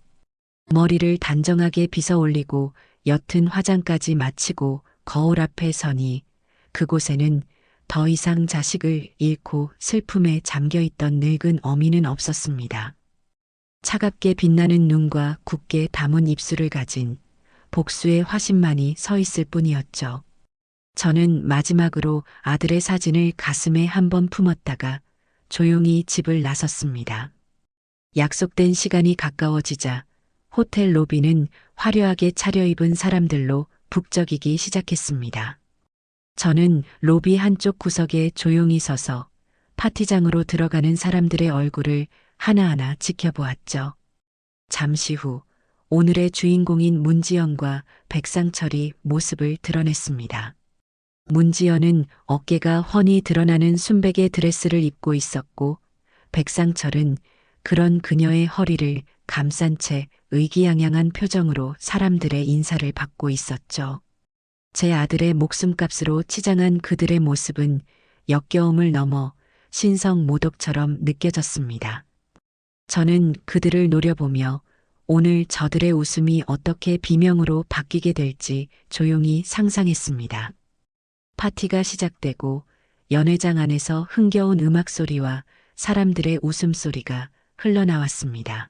머리를 단정하게 빗어 올리고 옅은 화장까지 마치고 거울 앞에 서니 그곳에는 더 이상 자식을 잃고 슬픔에 잠겨 있던 늙은 어미는 없었습니다. 차갑게 빛나는 눈과 굳게 담은 입술을 가진 복수의 화신만이 서 있을 뿐이었죠. 저는 마지막으로 아들의 사진을 가슴에 한번 품었다가 조용히 집을 나섰습니다. 약속된 시간이 가까워지자 호텔 로비는 화려하게 차려입은 사람들로 북적이기 시작했습니다. 저는 로비 한쪽 구석에 조용히 서서 파티장으로 들어가는 사람들의 얼굴을 하나하나 지켜보았죠. 잠시 후 오늘의 주인공인 문지연과 백상철이 모습을 드러냈습니다. 문지연은 어깨가 훤히 드러나는 순백의 드레스를 입고 있었고 백상철은 그런 그녀의 허리를 감싼 채 의기양양한 표정으로 사람들의 인사를 받고 있었죠. 제 아들의 목숨값으로 치장한 그들의 모습은 역겨움을 넘어 신성모독처럼 느껴졌습니다. 저는 그들을 노려보며 오늘 저들의 웃음이 어떻게 비명으로 바뀌게 될지 조용히 상상했습니다. 파티가 시작되고 연회장 안에서 흥겨운 음악 소리와 사람들의 웃음소리가 흘러나왔습니다.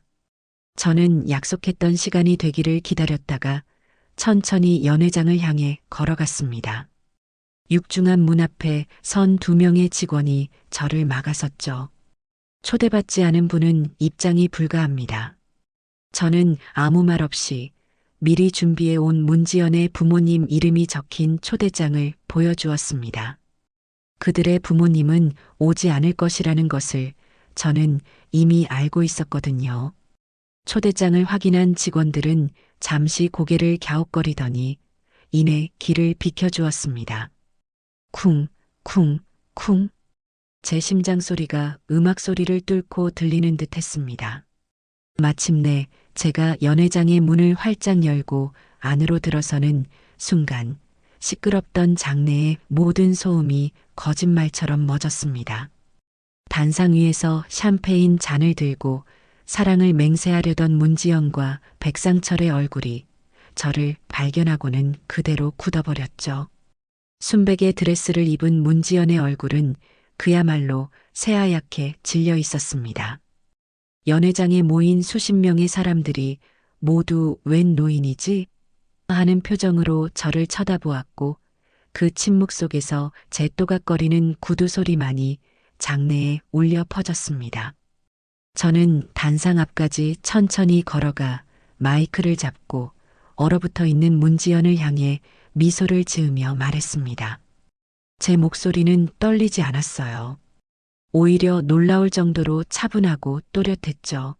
저는 약속했던 시간이 되기를 기다렸다가 천천히 연회장을 향해 걸어갔습니다. 육중한 문 앞에 선 2명의 직원이 저를 막아섰죠. 초대받지 않은 분은 입장이 불가합니다. 저는 아무 말 없이 미리 준비해 온 문지연의 부모님 이름이 적힌 초대장을 보여주었습니다. 그들의 부모님은 오지 않을 것이라는 것을 저는 이미 알고 있었거든요. 초대장을 확인한 직원들은 잠시 고개를 갸웃거리더니 이내 길을 비켜주었습니다. 쿵, 쿵, 쿵. 제 심장 소리가 음악 소리를 뚫고 들리는 듯 했습니다. 마침내 제가 연회장의 문을 활짝 열고 안으로 들어서는 순간 시끄럽던 장내의 모든 소음이 거짓말처럼 멎었습니다. 단상 위에서 샴페인 잔을 들고 사랑을 맹세하려던 문지연과 백상철의 얼굴이 저를 발견하고는 그대로 굳어버렸죠. 순백의 드레스를 입은 문지연의 얼굴은 그야말로 새하얗게 질려 있었습니다. 연회장에 모인 수십 명의 사람들이 모두 웬 노인이지? 하는 표정으로 저를 쳐다보았고 그 침묵 속에서 제 또각거리는 구두 소리만이 장내에 울려 퍼졌습니다. 저는 단상 앞까지 천천히 걸어가 마이크를 잡고 얼어붙어 있는 문지연을 향해 미소를 지으며 말했습니다. 제 목소리는 떨리지 않았어요. 오히려 놀라울 정도로 차분하고 또렷했죠.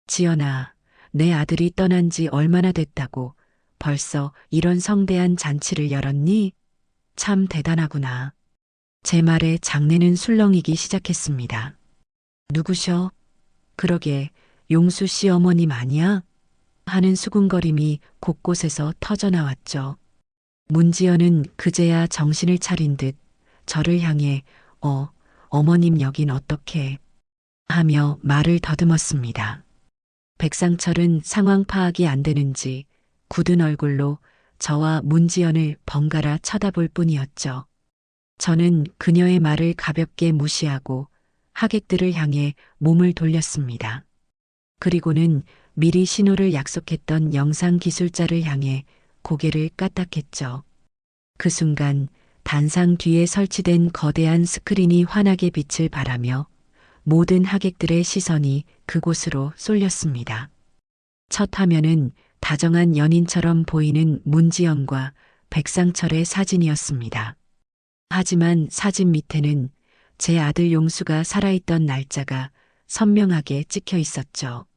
지연아, 내 아들이 떠난 지 얼마나 됐다고 벌써 이런 성대한 잔치를 열었니? 참 대단하구나. 제 말에 장내는 술렁이기 시작했습니다. 누구셔? 그러게 용수 씨 어머님 아니야? 하는 수군거림이 곳곳에서 터져나왔죠. 문지연은 그제야 정신을 차린 듯 저를 향해 어머님 여긴 어떻게 하며 말을 더듬었습니다. 백상철은 상황 파악이 안 되는지 굳은 얼굴로 저와 문지연을 번갈아 쳐다볼 뿐이었죠. 저는 그녀의 말을 가볍게 무시하고 하객들을 향해 몸을 돌렸습니다. 그리고는 미리 신호를 약속했던 영상 기술자를 향해 고개를 까딱했죠. 그 순간 단상 뒤에 설치된 거대한 스크린이 환하게 빛을 발하며 모든 하객들의 시선이 그곳으로 쏠렸습니다. 첫 화면은 다정한 연인처럼 보이는 문지연과 백상철의 사진이었습니다. 하지만 사진 밑에는 제 아들 용수가 살아있던 날짜가 선명하게 찍혀 있었죠.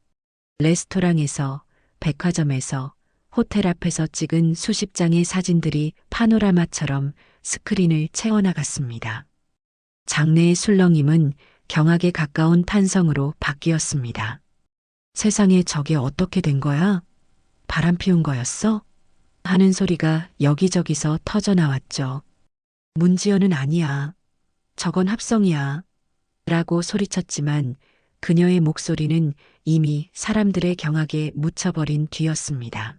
레스토랑에서, 백화점에서, 호텔 앞에서 찍은 수십 장의 사진들이 파노라마처럼 스크린을 채워나갔습니다. 장내의 술렁임은 경악에 가까운 탄성으로 바뀌었습니다. 세상에 저게 어떻게 된 거야? 바람 피운 거였어? 하는 소리가 여기저기서 터져 나왔죠. 문지연은 아니야. 저건 합성이야. 라고 소리쳤지만 그녀의 목소리는 이미 사람들의 경악에 묻혀버린 뒤였습니다.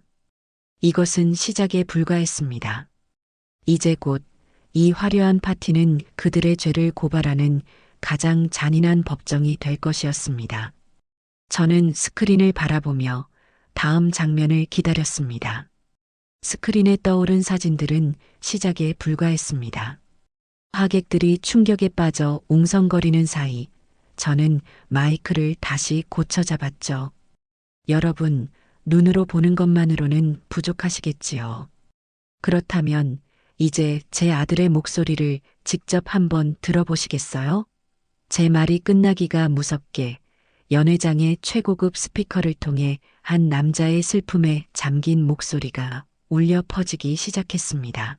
이것은 시작에 불과했습니다. 이제 곧 이 화려한 파티는 그들의 죄를 고발하는 가장 잔인한 법정이 될 것이었습니다. 저는 스크린을 바라보며 다음 장면을 기다렸습니다. 스크린에 떠오른 사진들은 시작에 불과했습니다. 하객들이 충격에 빠져 웅성거리는 사이 저는 마이크를 다시 고쳐 잡았죠. 여러분, 눈으로 보는 것만으로는 부족하시겠지요. 그렇다면 이제 제 아들의 목소리를 직접 한번 들어보시겠어요? 제 말이 끝나기가 무섭게 연회장의 최고급 스피커를 통해 한 남자의 슬픔에 잠긴 목소리가 울려 퍼지기 시작했습니다.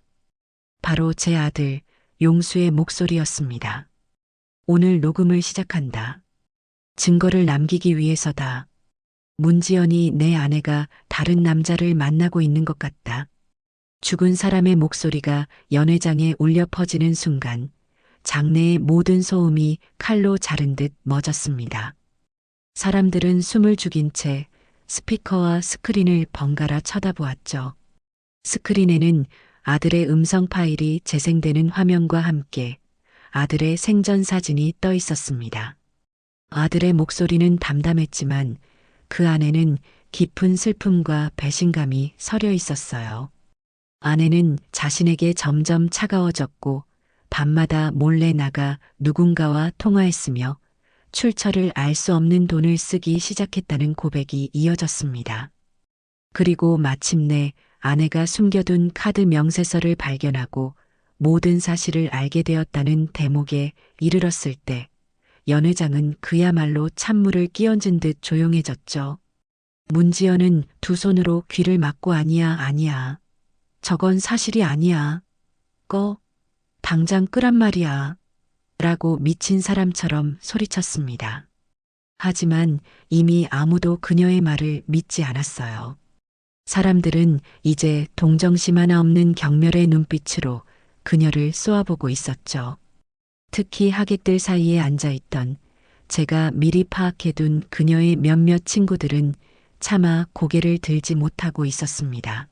바로 제 아들 용수의 목소리였습니다. 오늘 녹음을 시작한다. 증거를 남기기 위해서다. 문지연이 내 아내가 다른 남자를 만나고 있는 것 같다. 죽은 사람의 목소리가 연회장에 울려 퍼지는 순간 장내의 모든 소음이 칼로 자른 듯 멎었습니다. 사람들은 숨을 죽인 채 스피커와 스크린을 번갈아 쳐다보았죠. 스크린에는 아들의 음성 파일이 재생되는 화면과 함께 아들의 생전 사진이 떠 있었습니다. 아들의 목소리는 담담했지만 그 안에는 깊은 슬픔과 배신감이 서려 있었어요. 아내는 자신에게 점점 차가워졌고 밤마다 몰래 나가 누군가와 통화했으며 출처를 알 수 없는 돈을 쓰기 시작했다는 고백이 이어졌습니다. 그리고 마침내 아내가 숨겨둔 카드 명세서를 발견하고 모든 사실을 알게 되었다는 대목에 이르렀을 때 연회장은 그야말로 찬물을 끼얹은 듯 조용해졌죠. 문지연은 두 손으로 귀를 막고 아니야. 저건 사실이 아니야. 당장 끄란 말이야. 라고 미친 사람처럼 소리쳤습니다. 하지만 이미 아무도 그녀의 말을 믿지 않았어요. 사람들은 이제 동정심 하나 없는 경멸의 눈빛으로 그녀를 쏘아보고 있었죠. 특히 하객들 사이에 앉아있던 제가 미리 파악해둔 그녀의 몇몇 친구들은 차마 고개를 들지 못하고 있었습니다.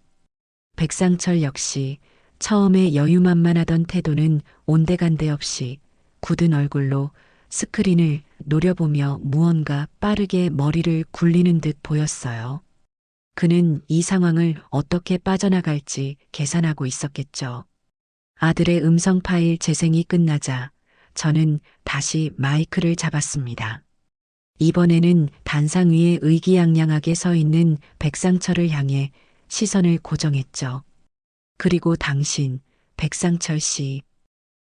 백상철 역시 처음에 여유만만하던 태도는 온데간데 없이 굳은 얼굴로 스크린을 노려보며 무언가 빠르게 머리를 굴리는 듯 보였어요. 그는 이 상황을 어떻게 빠져나갈지 계산하고 있었겠죠. 아들의 음성 파일 재생이 끝나자 저는 다시 마이크를 잡았습니다. 이번에는 단상 위에 의기양양하게 서 있는 백상철을 향해 시선을 고정했죠. 그리고 당신, 백상철 씨,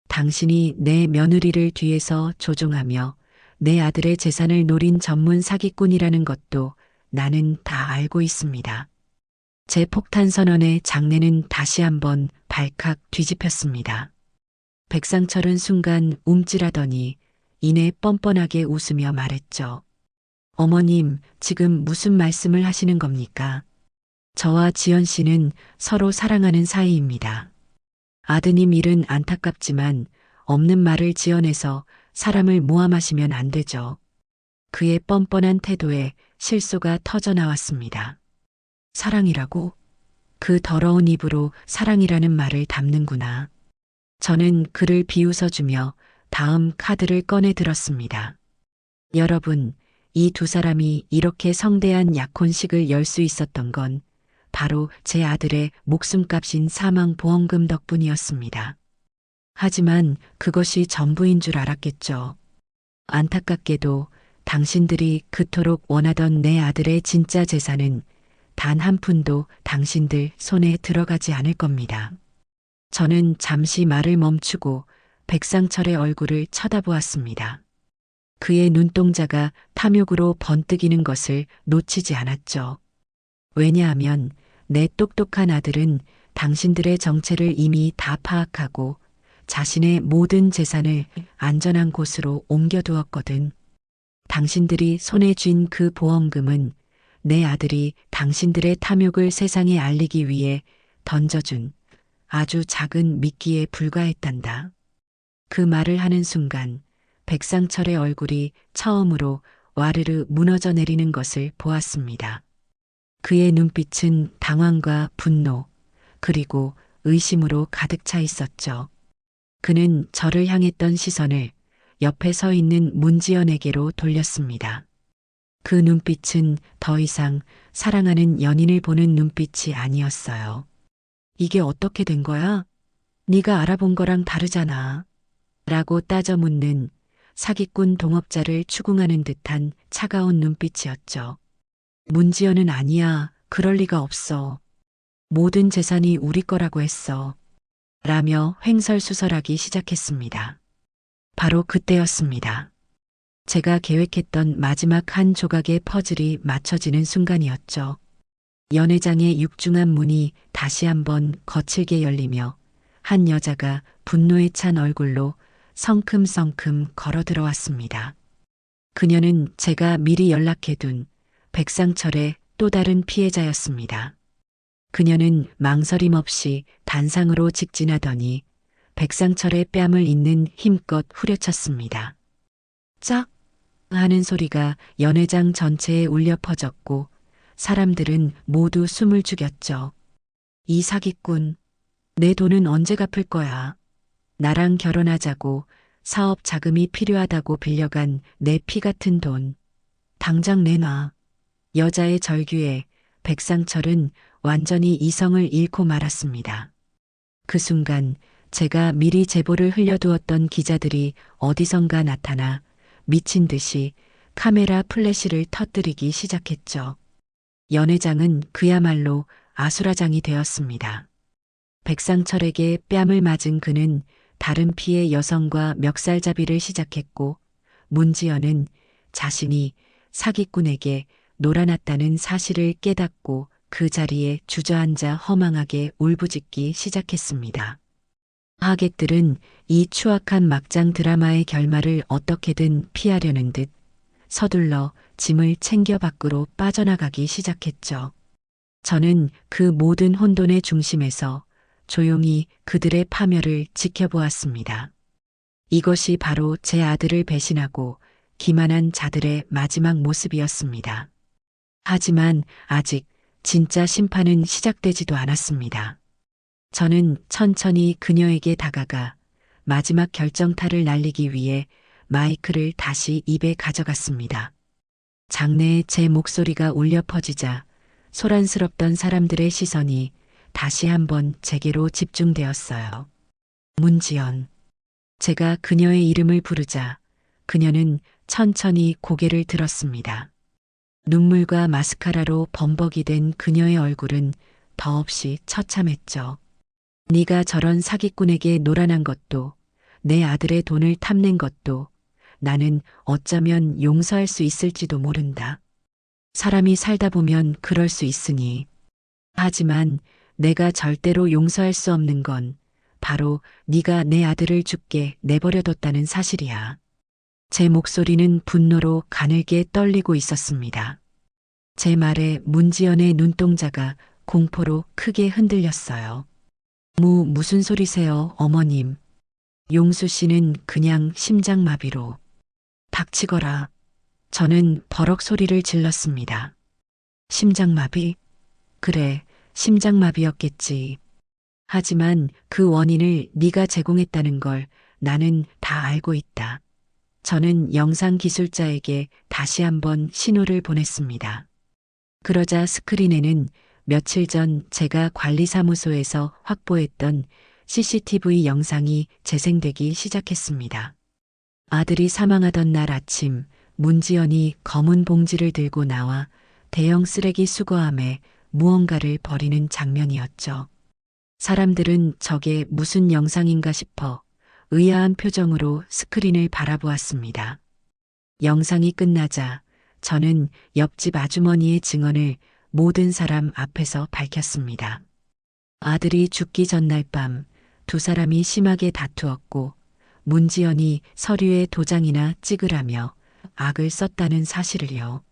당신이 내 며느리를 뒤에서 조종하며 내 아들의 재산을 노린 전문 사기꾼이라는 것도 나는 다 알고 있습니다. 제 폭탄 선언의 장내는 다시 한번 발칵 뒤집혔습니다. 백상철은 순간 움찔하더니 이내 뻔뻔하게 웃으며 말했죠. 어머님, 지금 무슨 말씀을 하시는 겁니까? 저와 지연 씨는 서로 사랑하는 사이입니다. 아드님 일은 안타깝지만 없는 말을 지어내서 사람을 모함하시면 안 되죠. 그의 뻔뻔한 태도에 실소가 터져 나왔습니다. 사랑이라고? 그 더러운 입으로 사랑이라는 말을 담는구나. 저는 그를 비웃어주며 다음 카드를 꺼내 들었습니다. 여러분, 이 두 사람이 이렇게 성대한 약혼식을 열 수 있었던 건 바로 제 아들의 목숨값인 사망보험금 덕분이었습니다. 하지만 그것이 전부인 줄 알았겠죠. 안타깝게도 당신들이 그토록 원하던 내 아들의 진짜 재산은 단 한 푼도 당신들 손에 들어가지 않을 겁니다. 저는 잠시 말을 멈추고 백상철의 얼굴을 쳐다보았습니다. 그의 눈동자가 탐욕으로 번뜩이는 것을 놓치지 않았죠. 왜냐하면 내 똑똑한 아들은 당신들의 정체를 이미 다 파악하고 자신의 모든 재산을 안전한 곳으로 옮겨두었거든. 당신들이 손에 쥔 그 보험금은 내 아들이 당신들의 탐욕을 세상에 알리기 위해 던져준 아주 작은 미끼에 불과했단다. 그 말을 하는 순간 백상철의 얼굴이 처음으로 와르르 무너져 내리는 것을 보았습니다. 그의 눈빛은 당황과 분노, 그리고 의심으로 가득 차 있었죠. 그는 저를 향했던 시선을 옆에 서 있는 문지연에게로 돌렸습니다. 그 눈빛은 더 이상 사랑하는 연인을 보는 눈빛이 아니었어요. 이게 어떻게 된 거야? 네가 알아본 거랑 다르잖아. 라고 따져 묻는 사기꾼 동업자를 추궁하는 듯한 차가운 눈빛이었죠. 문지연은 아니야. 그럴 리가 없어. 모든 재산이 우리 거라고 했어. 라며 횡설수설하기 시작했습니다. 바로 그때였습니다. 제가 계획했던 마지막 한 조각의 퍼즐이 맞춰지는 순간이었죠. 연회장의 육중한 문이 다시 한번 거칠게 열리며 한 여자가 분노에 찬 얼굴로 성큼성큼 걸어 들어왔습니다. 그녀는 제가 미리 연락해둔 백상철의 또 다른 피해자였습니다. 그녀는 망설임 없이 단상으로 직진하더니 백상철의 뺨을 잇는 힘껏 후려쳤습니다. 짝! 하는 소리가 연회장 전체에 울려 퍼졌고 사람들은 모두 숨을 죽였죠. 이 사기꾼, 내 돈은 언제 갚을 거야? 나랑 결혼하자고 사업 자금이 필요하다고 빌려간 내 피 같은 돈. 당장 내놔. 여자의 절규에 백상철은 완전히 이성을 잃고 말았습니다. 그 순간 제가 미리 제보를 흘려두었던 기자들이 어디선가 나타나 미친 듯이 카메라 플래시를 터뜨리기 시작했죠. 연회장은 그야말로 아수라장이 되었습니다. 백상철에게 뺨을 맞은 그는 다른 피해 여성과 멱살잡이를 시작했고 문지연은 자신이 사기꾼에게 놀아났다는 사실을 깨닫고 그 자리에 주저앉아 허망하게 울부짖기 시작했습니다. 하객들은 이 추악한 막장 드라마의 결말을 어떻게든 피하려는 듯 서둘러 짐을 챙겨 밖으로 빠져나가기 시작했죠. 저는 그 모든 혼돈의 중심에서 조용히 그들의 파멸을 지켜보았습니다. 이것이 바로 제 아들을 배신하고 기만한 자들의 마지막 모습이었습니다. 하지만 아직 진짜 심판은 시작되지도 않았습니다. 저는 천천히 그녀에게 다가가 마지막 결정타를 날리기 위해 마이크를 다시 입에 가져갔습니다. 장내에 제 목소리가 울려 퍼지자 소란스럽던 사람들의 시선이 다시 한번 제게로 집중되었어요. 문지연. 제가 그녀의 이름을 부르자 그녀는 천천히 고개를 들었습니다. 눈물과 마스카라로 범벅이 된 그녀의 얼굴은 더없이 처참했죠. 네가 저런 사기꾼에게 놀아난 것도 내 아들의 돈을 탐낸 것도 나는 어쩌면 용서할 수 있을지도 모른다. 사람이 살다 보면 그럴 수 있으니. 하지만 내가 절대로 용서할 수 없는 건 바로 네가 내 아들을 죽게 내버려뒀다는 사실이야. 제 목소리는 분노로 가늘게 떨리고 있었습니다. 제 말에 문지연의 눈동자가 공포로 크게 흔들렸어요. 무슨 소리세요, 어머님? 용수 씨는 그냥 심장마비로. 닥치거라. 저는 버럭 소리를 질렀습니다. 심장마비? 그래, 심장마비였겠지. 하지만 그 원인을 네가 제공했다는 걸 나는 다 알고 있다. 저는 영상 기술자에게 다시 한번 신호를 보냈습니다. 그러자 스크린에는 며칠 전 제가 관리사무소에서 확보했던 CCTV 영상이 재생되기 시작했습니다. 아들이 사망하던 날 아침, 문지연이 검은 봉지를 들고 나와 대형 쓰레기 수거함에 무언가를 버리는 장면이었죠. 사람들은 저게 무슨 영상인가 싶어 의아한 표정으로 스크린을 바라보았습니다. 영상이 끝나자 저는 옆집 아주머니의 증언을 모든 사람 앞에서 밝혔습니다. 아들이 죽기 전날 밤 두 사람이 심하게 다투었고 문지연이 서류에 도장이나 찍으라며 악을 썼다는 사실을요.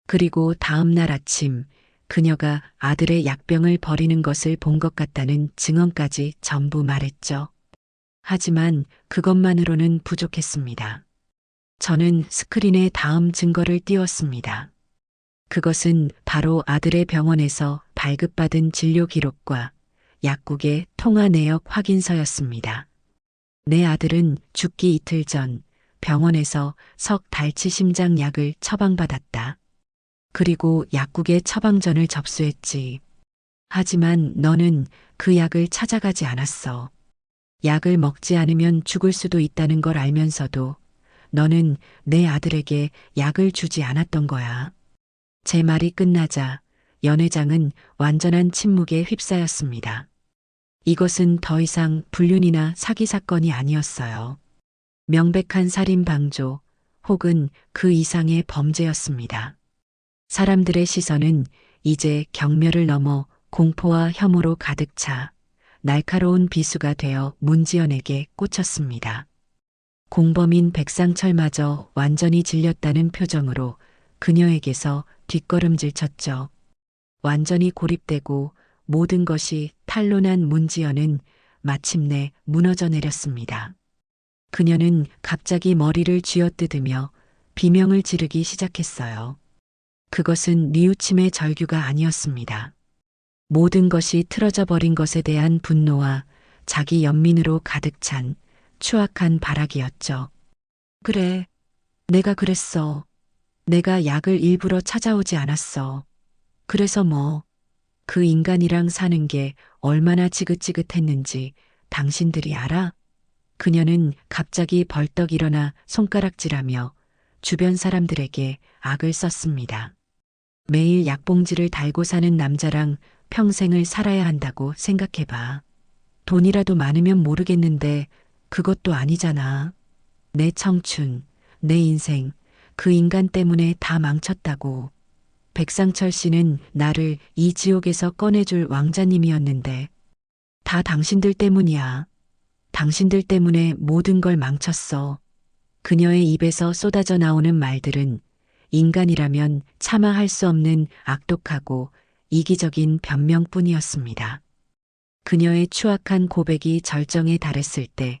그리고 다음 날 아침 그녀가 아들의 약병을 버리는 것을 본 것 같다는 증언까지 전부 말했죠. 하지만 그것만으로는 부족했습니다. 저는 스크린에 다음 증거를 띄웠습니다. 그것은 바로 아들의 병원에서 발급받은 진료 기록과 약국의 통화 내역 확인서였습니다. 내 아들은 죽기 이틀 전 병원에서 석달치 심장 약을 처방받았다. 그리고 약국의 처방전을 접수했지. 하지만 너는 그 약을 찾아가지 않았어. 약을 먹지 않으면 죽을 수도 있다는 걸 알면서도 너는 내 아들에게 약을 주지 않았던 거야. 제 말이 끝나자 연 회장은 완전한 침묵에 휩싸였습니다. 이것은 더 이상 불륜이나 사기 사건이 아니었어요. 명백한 살인 방조 혹은 그 이상의 범죄였습니다. 사람들의 시선은 이제 경멸을 넘어 공포와 혐오로 가득 차 날카로운 비수가 되어 문지연에게 꽂혔습니다. 공범인 백상철마저 완전히 질렸다는 표정으로 그녀에게서 뒷걸음질 쳤죠. 완전히 고립되고 모든 것이 탄로난 문지연은 마침내 무너져 내렸습니다. 그녀는 갑자기 머리를 쥐어뜯으며 비명을 지르기 시작했어요. 그것은 뉘우침의 절규가 아니었습니다. 모든 것이 틀어져 버린 것에 대한 분노와 자기 연민으로 가득 찬 추악한 발악이었죠. 그래, 내가 그랬어. 내가 약을 일부러 찾아오지 않았어. 그래서 뭐, 그 인간이랑 사는 게 얼마나 지긋지긋했는지 당신들이 알아? 그녀는 갑자기 벌떡 일어나 손가락질하며 주변 사람들에게 악을 썼습니다. 매일 약봉지를 달고 사는 남자랑 평생을 살아야 한다고 생각해봐. 돈이라도 많으면 모르겠는데 그것도 아니잖아. 내 청춘, 내 인생, 그 인간 때문에 다 망쳤다고. 백상철 씨는 나를 이 지옥에서 꺼내줄 왕자님이었는데 다 당신들 때문이야. 당신들 때문에 모든 걸 망쳤어. 그녀의 입에서 쏟아져 나오는 말들은 인간이라면 차마 할 수 없는 악독하고 이기적인 변명뿐이었습니다. 그녀의 추악한 고백이 절정에 달했을 때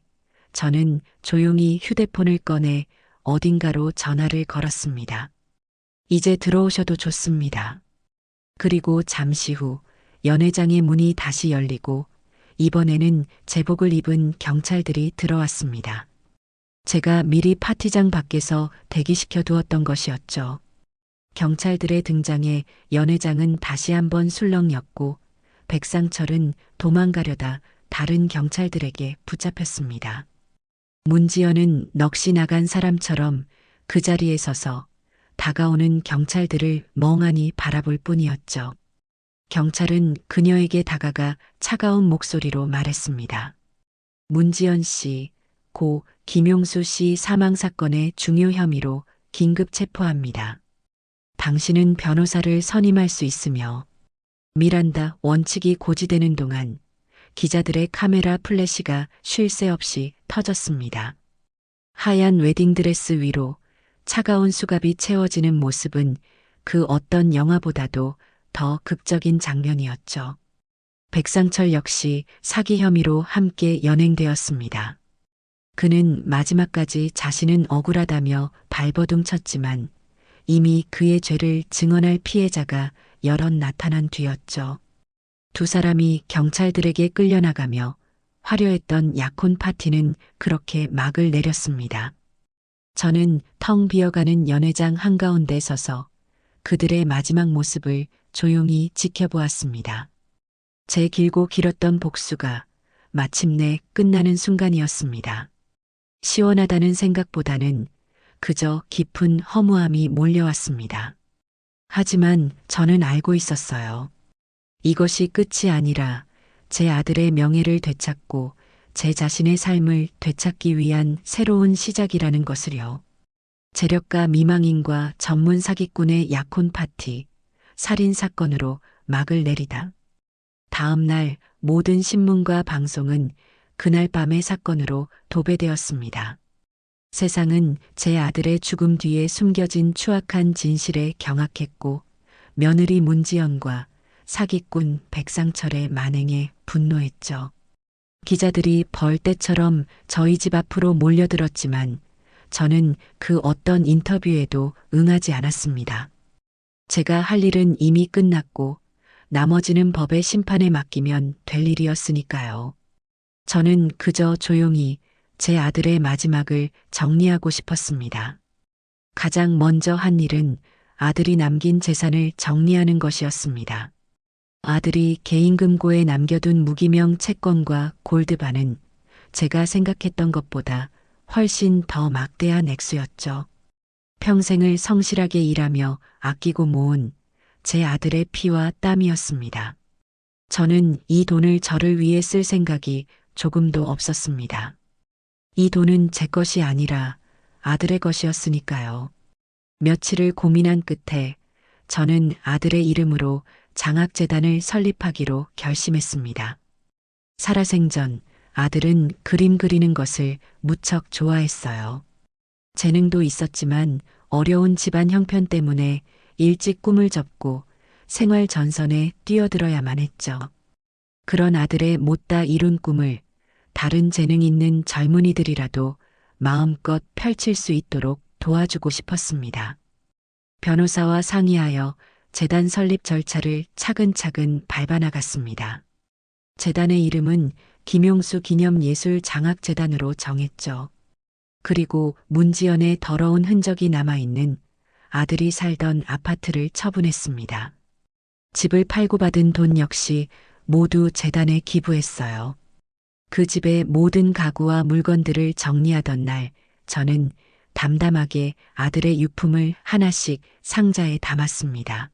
저는 조용히 휴대폰을 꺼내 어딘가로 전화를 걸었습니다. 이제 들어오셔도 좋습니다. 그리고 잠시 후 연회장의 문이 다시 열리고 이번에는 제복을 입은 경찰들이 들어왔습니다. 제가 미리 파티장 밖에서 대기시켜 두었던 것이었죠. 경찰들의 등장에 연회장은 다시 한번 술렁였고 백상철은 도망가려다 다른 경찰들에게 붙잡혔습니다. 문지연은 넋이 나간 사람처럼 그 자리에 서서 다가오는 경찰들을 멍하니 바라볼 뿐이었죠. 경찰은 그녀에게 다가가 차가운 목소리로 말했습니다. 문지연 씨, 고 김용수 씨 사망 사건의 중요 혐의로 긴급 체포합니다. 당신은 변호사를 선임할 수 있으며 미란다 원칙이 고지되는 동안 기자들의 카메라 플래시가 쉴 새 없이 터졌습니다. 하얀 웨딩드레스 위로 차가운 수갑이 채워지는 모습은 그 어떤 영화보다도 더 극적인 장면이었죠. 백상철 역시 사기 혐의로 함께 연행되었습니다. 그는 마지막까지 자신은 억울하다며 발버둥 쳤지만 이미 그의 죄를 증언할 피해자가 여럿 나타난 뒤였죠. 두 사람이 경찰들에게 끌려나가며 화려했던 약혼 파티는 그렇게 막을 내렸습니다. 저는 텅 비어가는 연회장 한가운데 서서 그들의 마지막 모습을 조용히 지켜보았습니다. 제 길고 길었던 복수가 마침내 끝나는 순간이었습니다. 시원하다는 생각보다는 그저 깊은 허무함이 몰려왔습니다. 하지만 저는 알고 있었어요. 이것이 끝이 아니라 제 아들의 명예를 되찾고 제 자신의 삶을 되찾기 위한 새로운 시작이라는 것을요. 재력가 미망인과 전문 사기꾼의 약혼 파티, 살인 사건으로 막을 내리다. 다음 날 모든 신문과 방송은 그날 밤의 사건으로 도배되었습니다. 세상은 제 아들의 죽음 뒤에 숨겨진 추악한 진실에 경악했고 며느리 문지연과 사기꾼 백상철의 만행에 분노했죠. 기자들이 벌떼처럼 저희 집 앞으로 몰려들었지만 저는 그 어떤 인터뷰에도 응하지 않았습니다. 제가 할 일은 이미 끝났고 나머지는 법의 심판에 맡기면 될 일이었으니까요. 저는 그저 조용히 제 아들의 마지막을 정리하고 싶었습니다. 가장 먼저 한 일은 아들이 남긴 재산을 정리하는 것이었습니다. 아들이 개인금고에 남겨둔 무기명 채권과 골드바는 제가 생각했던 것보다 훨씬 더 막대한 액수였죠. 평생을 성실하게 일하며 아끼고 모은 제 아들의 피와 땀이었습니다. 저는 이 돈을 저를 위해 쓸 생각이 조금도 없었습니다. 이 돈은 제 것이 아니라 아들의 것이었으니까요. 며칠을 고민한 끝에 저는 아들의 이름으로 장학재단을 설립하기로 결심했습니다. 살아생전 아들은 그림 그리는 것을 무척 좋아했어요. 재능도 있었지만 어려운 집안 형편 때문에 일찍 꿈을 접고 생활 전선에 뛰어들어야만 했죠. 그런 아들의 못다 이룬 꿈을 다른 재능 있는 젊은이들이라도 마음껏 펼칠 수 있도록 도와주고 싶었습니다. 변호사와 상의하여 재단 설립 절차를 차근차근 밟아나갔습니다. 재단의 이름은 김용수 기념예술 장학재단으로 정했죠. 그리고 문지연의 더러운 흔적이 남아있는 아들이 살던 아파트를 처분했습니다. 집을 팔고 받은 돈 역시 모두 재단에 기부했어요. 그 집의 모든 가구와 물건들을 정리하던 날 저는 담담하게 아들의 유품을 하나씩 상자에 담았습니다.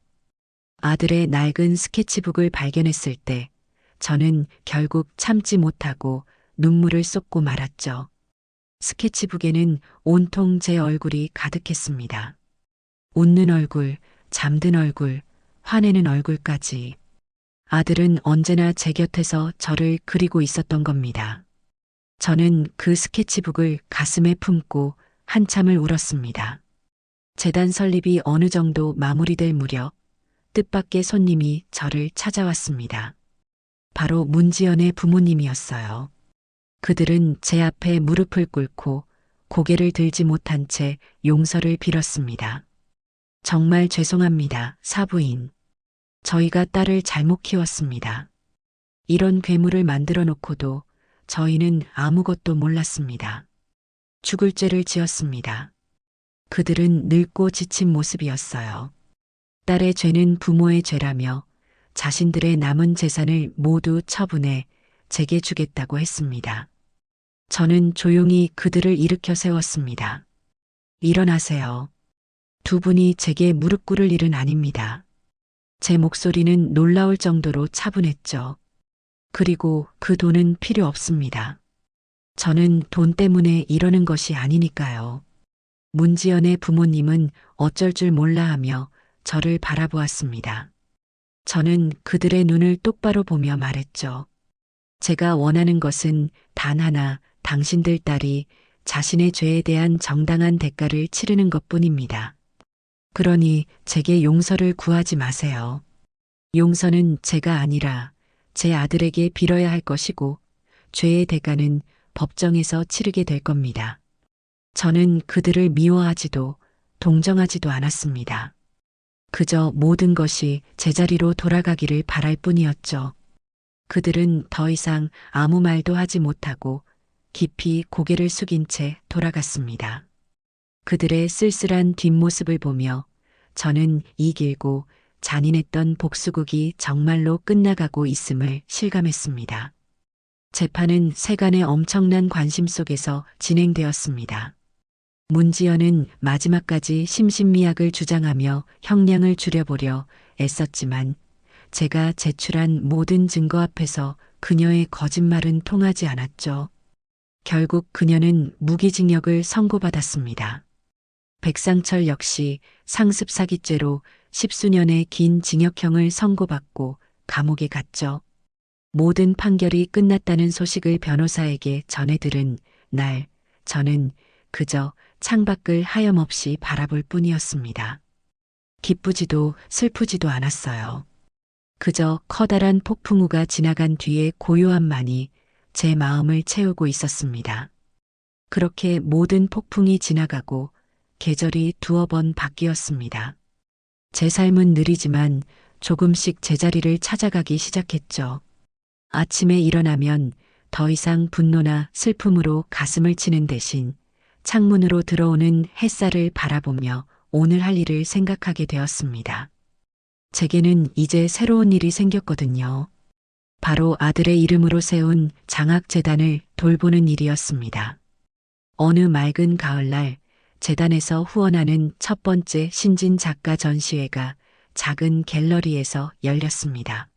아들의 낡은 스케치북을 발견했을 때 저는 결국 참지 못하고 눈물을 쏟고 말았죠. 스케치북에는 온통 제 얼굴이 가득했습니다. 웃는 얼굴, 잠든 얼굴, 화내는 얼굴까지. 아들은 언제나 제 곁에서 저를 그리고 있었던 겁니다. 저는 그 스케치북을 가슴에 품고 한참을 울었습니다. 재단 설립이 어느 정도 마무리될 무렵 뜻밖의 손님이 저를 찾아왔습니다. 바로 문지연의 부모님이었어요. 그들은 제 앞에 무릎을 꿇고 고개를 들지 못한 채 용서를 빌었습니다. 정말 죄송합니다, 사부인. 저희가 딸을 잘못 키웠습니다. 이런 괴물을 만들어 놓고도 저희는 아무것도 몰랐습니다. 죽을 죄를 지었습니다. 그들은 늙고 지친 모습이었어요. 딸의 죄는 부모의 죄라며 자신들의 남은 재산을 모두 처분해 제게 주겠다고 했습니다. 저는 조용히 그들을 일으켜 세웠습니다. 일어나세요. 두 분이 제게 무릎 꿇을 일은 아닙니다. 제 목소리는 놀라울 정도로 차분했죠. 그리고 그 돈은 필요 없습니다. 저는 돈 때문에 이러는 것이 아니니까요. 문지연의 부모님은 어쩔 줄 몰라 하며 저를 바라보았습니다. 저는 그들의 눈을 똑바로 보며 말했죠. 제가 원하는 것은 단 하나, 당신들 딸이 자신의 죄에 대한 정당한 대가를 치르는 것뿐입니다. 그러니 제게 용서를 구하지 마세요. 용서는 제가 아니라 제 아들에게 빌어야 할 것이고 죄의 대가는 법정에서 치르게 될 겁니다. 저는 그들을 미워하지도 동정하지도 않았습니다. 그저 모든 것이 제자리로 돌아가기를 바랄 뿐이었죠. 그들은 더 이상 아무 말도 하지 못하고 깊이 고개를 숙인 채 돌아갔습니다. 그들의 쓸쓸한 뒷모습을 보며 저는 이 길고 잔인했던 복수극이 정말로 끝나가고 있음을 실감했습니다. 재판은 세간의 엄청난 관심 속에서 진행되었습니다. 문지연은 마지막까지 심신미약을 주장하며 형량을 줄여보려 애썼지만 제가 제출한 모든 증거 앞에서 그녀의 거짓말은 통하지 않았죠. 결국 그녀는 무기징역을 선고받았습니다. 백상철 역시 상습 사기죄로 10수년의 긴 징역형을 선고받고 감옥에 갔죠. 모든 판결이 끝났다는 소식을 변호사에게 전해 들은 날, 저는 그저 창밖을 하염없이 바라볼 뿐이었습니다. 기쁘지도 슬프지도 않았어요. 그저 커다란 폭풍우가 지나간 뒤의 고요함만이 제 마음을 채우고 있었습니다. 그렇게 모든 폭풍이 지나가고 계절이 두어 번 바뀌었습니다. 제 삶은 느리지만 조금씩 제자리를 찾아가기 시작했죠. 아침에 일어나면 더 이상 분노나 슬픔으로 가슴을 치는 대신 창문으로 들어오는 햇살을 바라보며 오늘 할 일을 생각하게 되었습니다. 제게는 이제 새로운 일이 생겼거든요. 바로 아들의 이름으로 세운 장학재단을 돌보는 일이었습니다. 어느 맑은 가을날 재단에서 후원하는 첫 번째 신진 작가 전시회가 작은 갤러리에서 열렸습니다.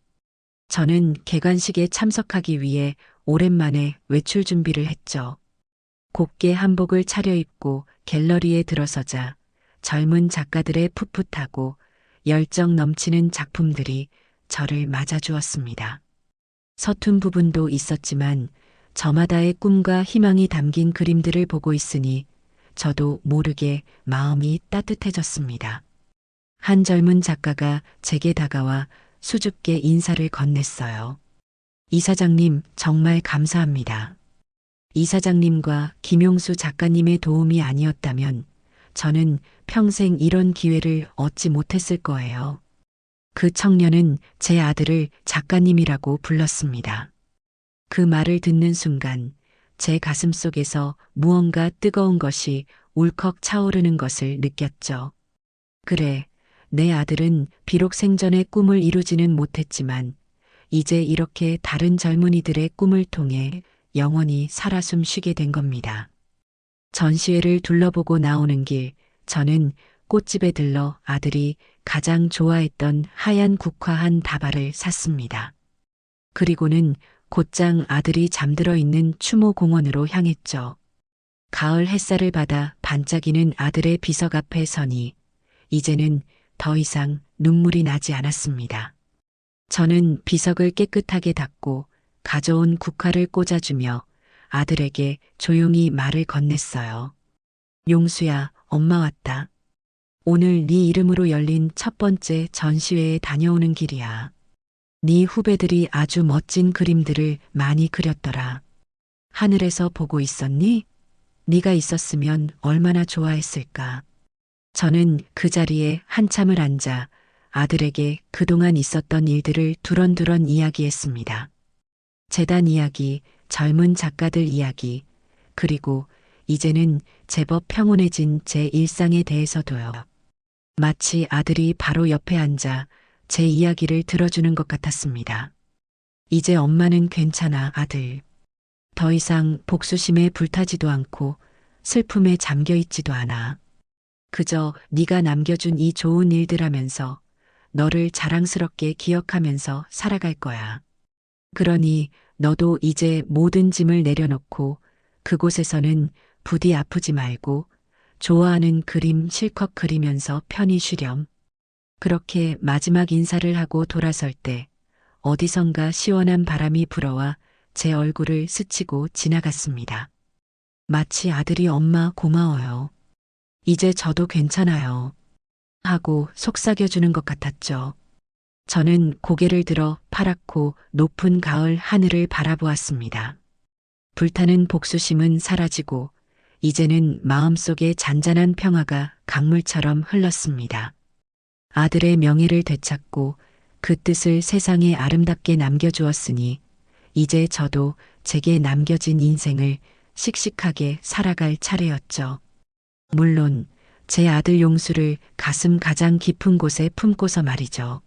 저는 개관식에 참석하기 위해 오랜만에 외출 준비를 했죠. 곱게 한복을 차려입고 갤러리에 들어서자 젊은 작가들의 풋풋하고 열정 넘치는 작품들이 저를 맞아주었습니다. 서툰 부분도 있었지만 저마다의 꿈과 희망이 담긴 그림들을 보고 있으니 저도 모르게 마음이 따뜻해졌습니다. 한 젊은 작가가 제게 다가와 수줍게 인사를 건넸어요. 이사장님, 정말 감사합니다. 이사장님과 김용수 작가님의 도움이 아니었다면 저는 평생 이런 기회를 얻지 못했을 거예요. 그 청년은 제 아들을 작가님이라고 불렀습니다. 그 말을 듣는 순간 제 가슴 속에서 무언가 뜨거운 것이 울컥 차오르는 것을 느꼈죠. 그래, 내 아들은 비록 생전에 꿈을 이루지는 못했지만 이제 이렇게 다른 젊은이들의 꿈을 통해 영원히 살아 숨쉬게 된 겁니다. 전시회를 둘러보고 나오는 길, 저는 꽃집에 들러 아들이 가장 좋아했던 하얀 국화한 다발을 샀습니다. 그리고는 곧장 아들이 잠들어 있는 추모공원으로 향했죠. 가을 햇살을 받아 반짝이는 아들의 비석 앞에 서니 이제는 더 이상 눈물이 나지 않았습니다. 저는 비석을 깨끗하게 닦고 가져온 국화를 꽂아주며 아들에게 조용히 말을 건넸어요. 용수야, 엄마 왔다. 오늘 네 이름으로 열린 첫 번째 전시회에 다녀오는 길이야. 네 후배들이 아주 멋진 그림들을 많이 그렸더라. 하늘에서 보고 있었니? 네가 있었으면 얼마나 좋아했을까. 저는 그 자리에 한참을 앉아 아들에게 그동안 있었던 일들을 두런두런 이야기했습니다. 재단 이야기, 젊은 작가들 이야기, 그리고 이제는 제법 평온해진 제 일상에 대해서도요. 마치 아들이 바로 옆에 앉아 제 이야기를 들어주는 것 같았습니다. 이제 엄마는 괜찮아, 아들. 더 이상 복수심에 불타지도 않고 슬픔에 잠겨 있지도 않아. 그저 네가 남겨준 이 좋은 일들 하면서 너를 자랑스럽게 기억하면서 살아갈 거야. 그러니 너도 이제 모든 짐을 내려놓고 그곳에서는 부디 아프지 말고 좋아하는 그림 실컷 그리면서 편히 쉬렴. 그렇게 마지막 인사를 하고 돌아설 때 어디선가 시원한 바람이 불어와 제 얼굴을 스치고 지나갔습니다. 마치 아들이 엄마 고마워요. 이제 저도 괜찮아요. 하고 속삭여주는 것 같았죠. 저는 고개를 들어 파랗고 높은 가을 하늘을 바라보았습니다. 불타는 복수심은 사라지고 이제는 마음속에 잔잔한 평화가 강물처럼 흘렀습니다. 아들의 명예를 되찾고 그 뜻을 세상에 아름답게 남겨주었으니 이제 저도 제게 남겨진 인생을 씩씩하게 살아갈 차례였죠. 물론 제 아들 용수를 가슴 가장 깊은 곳에 품고서 말이죠.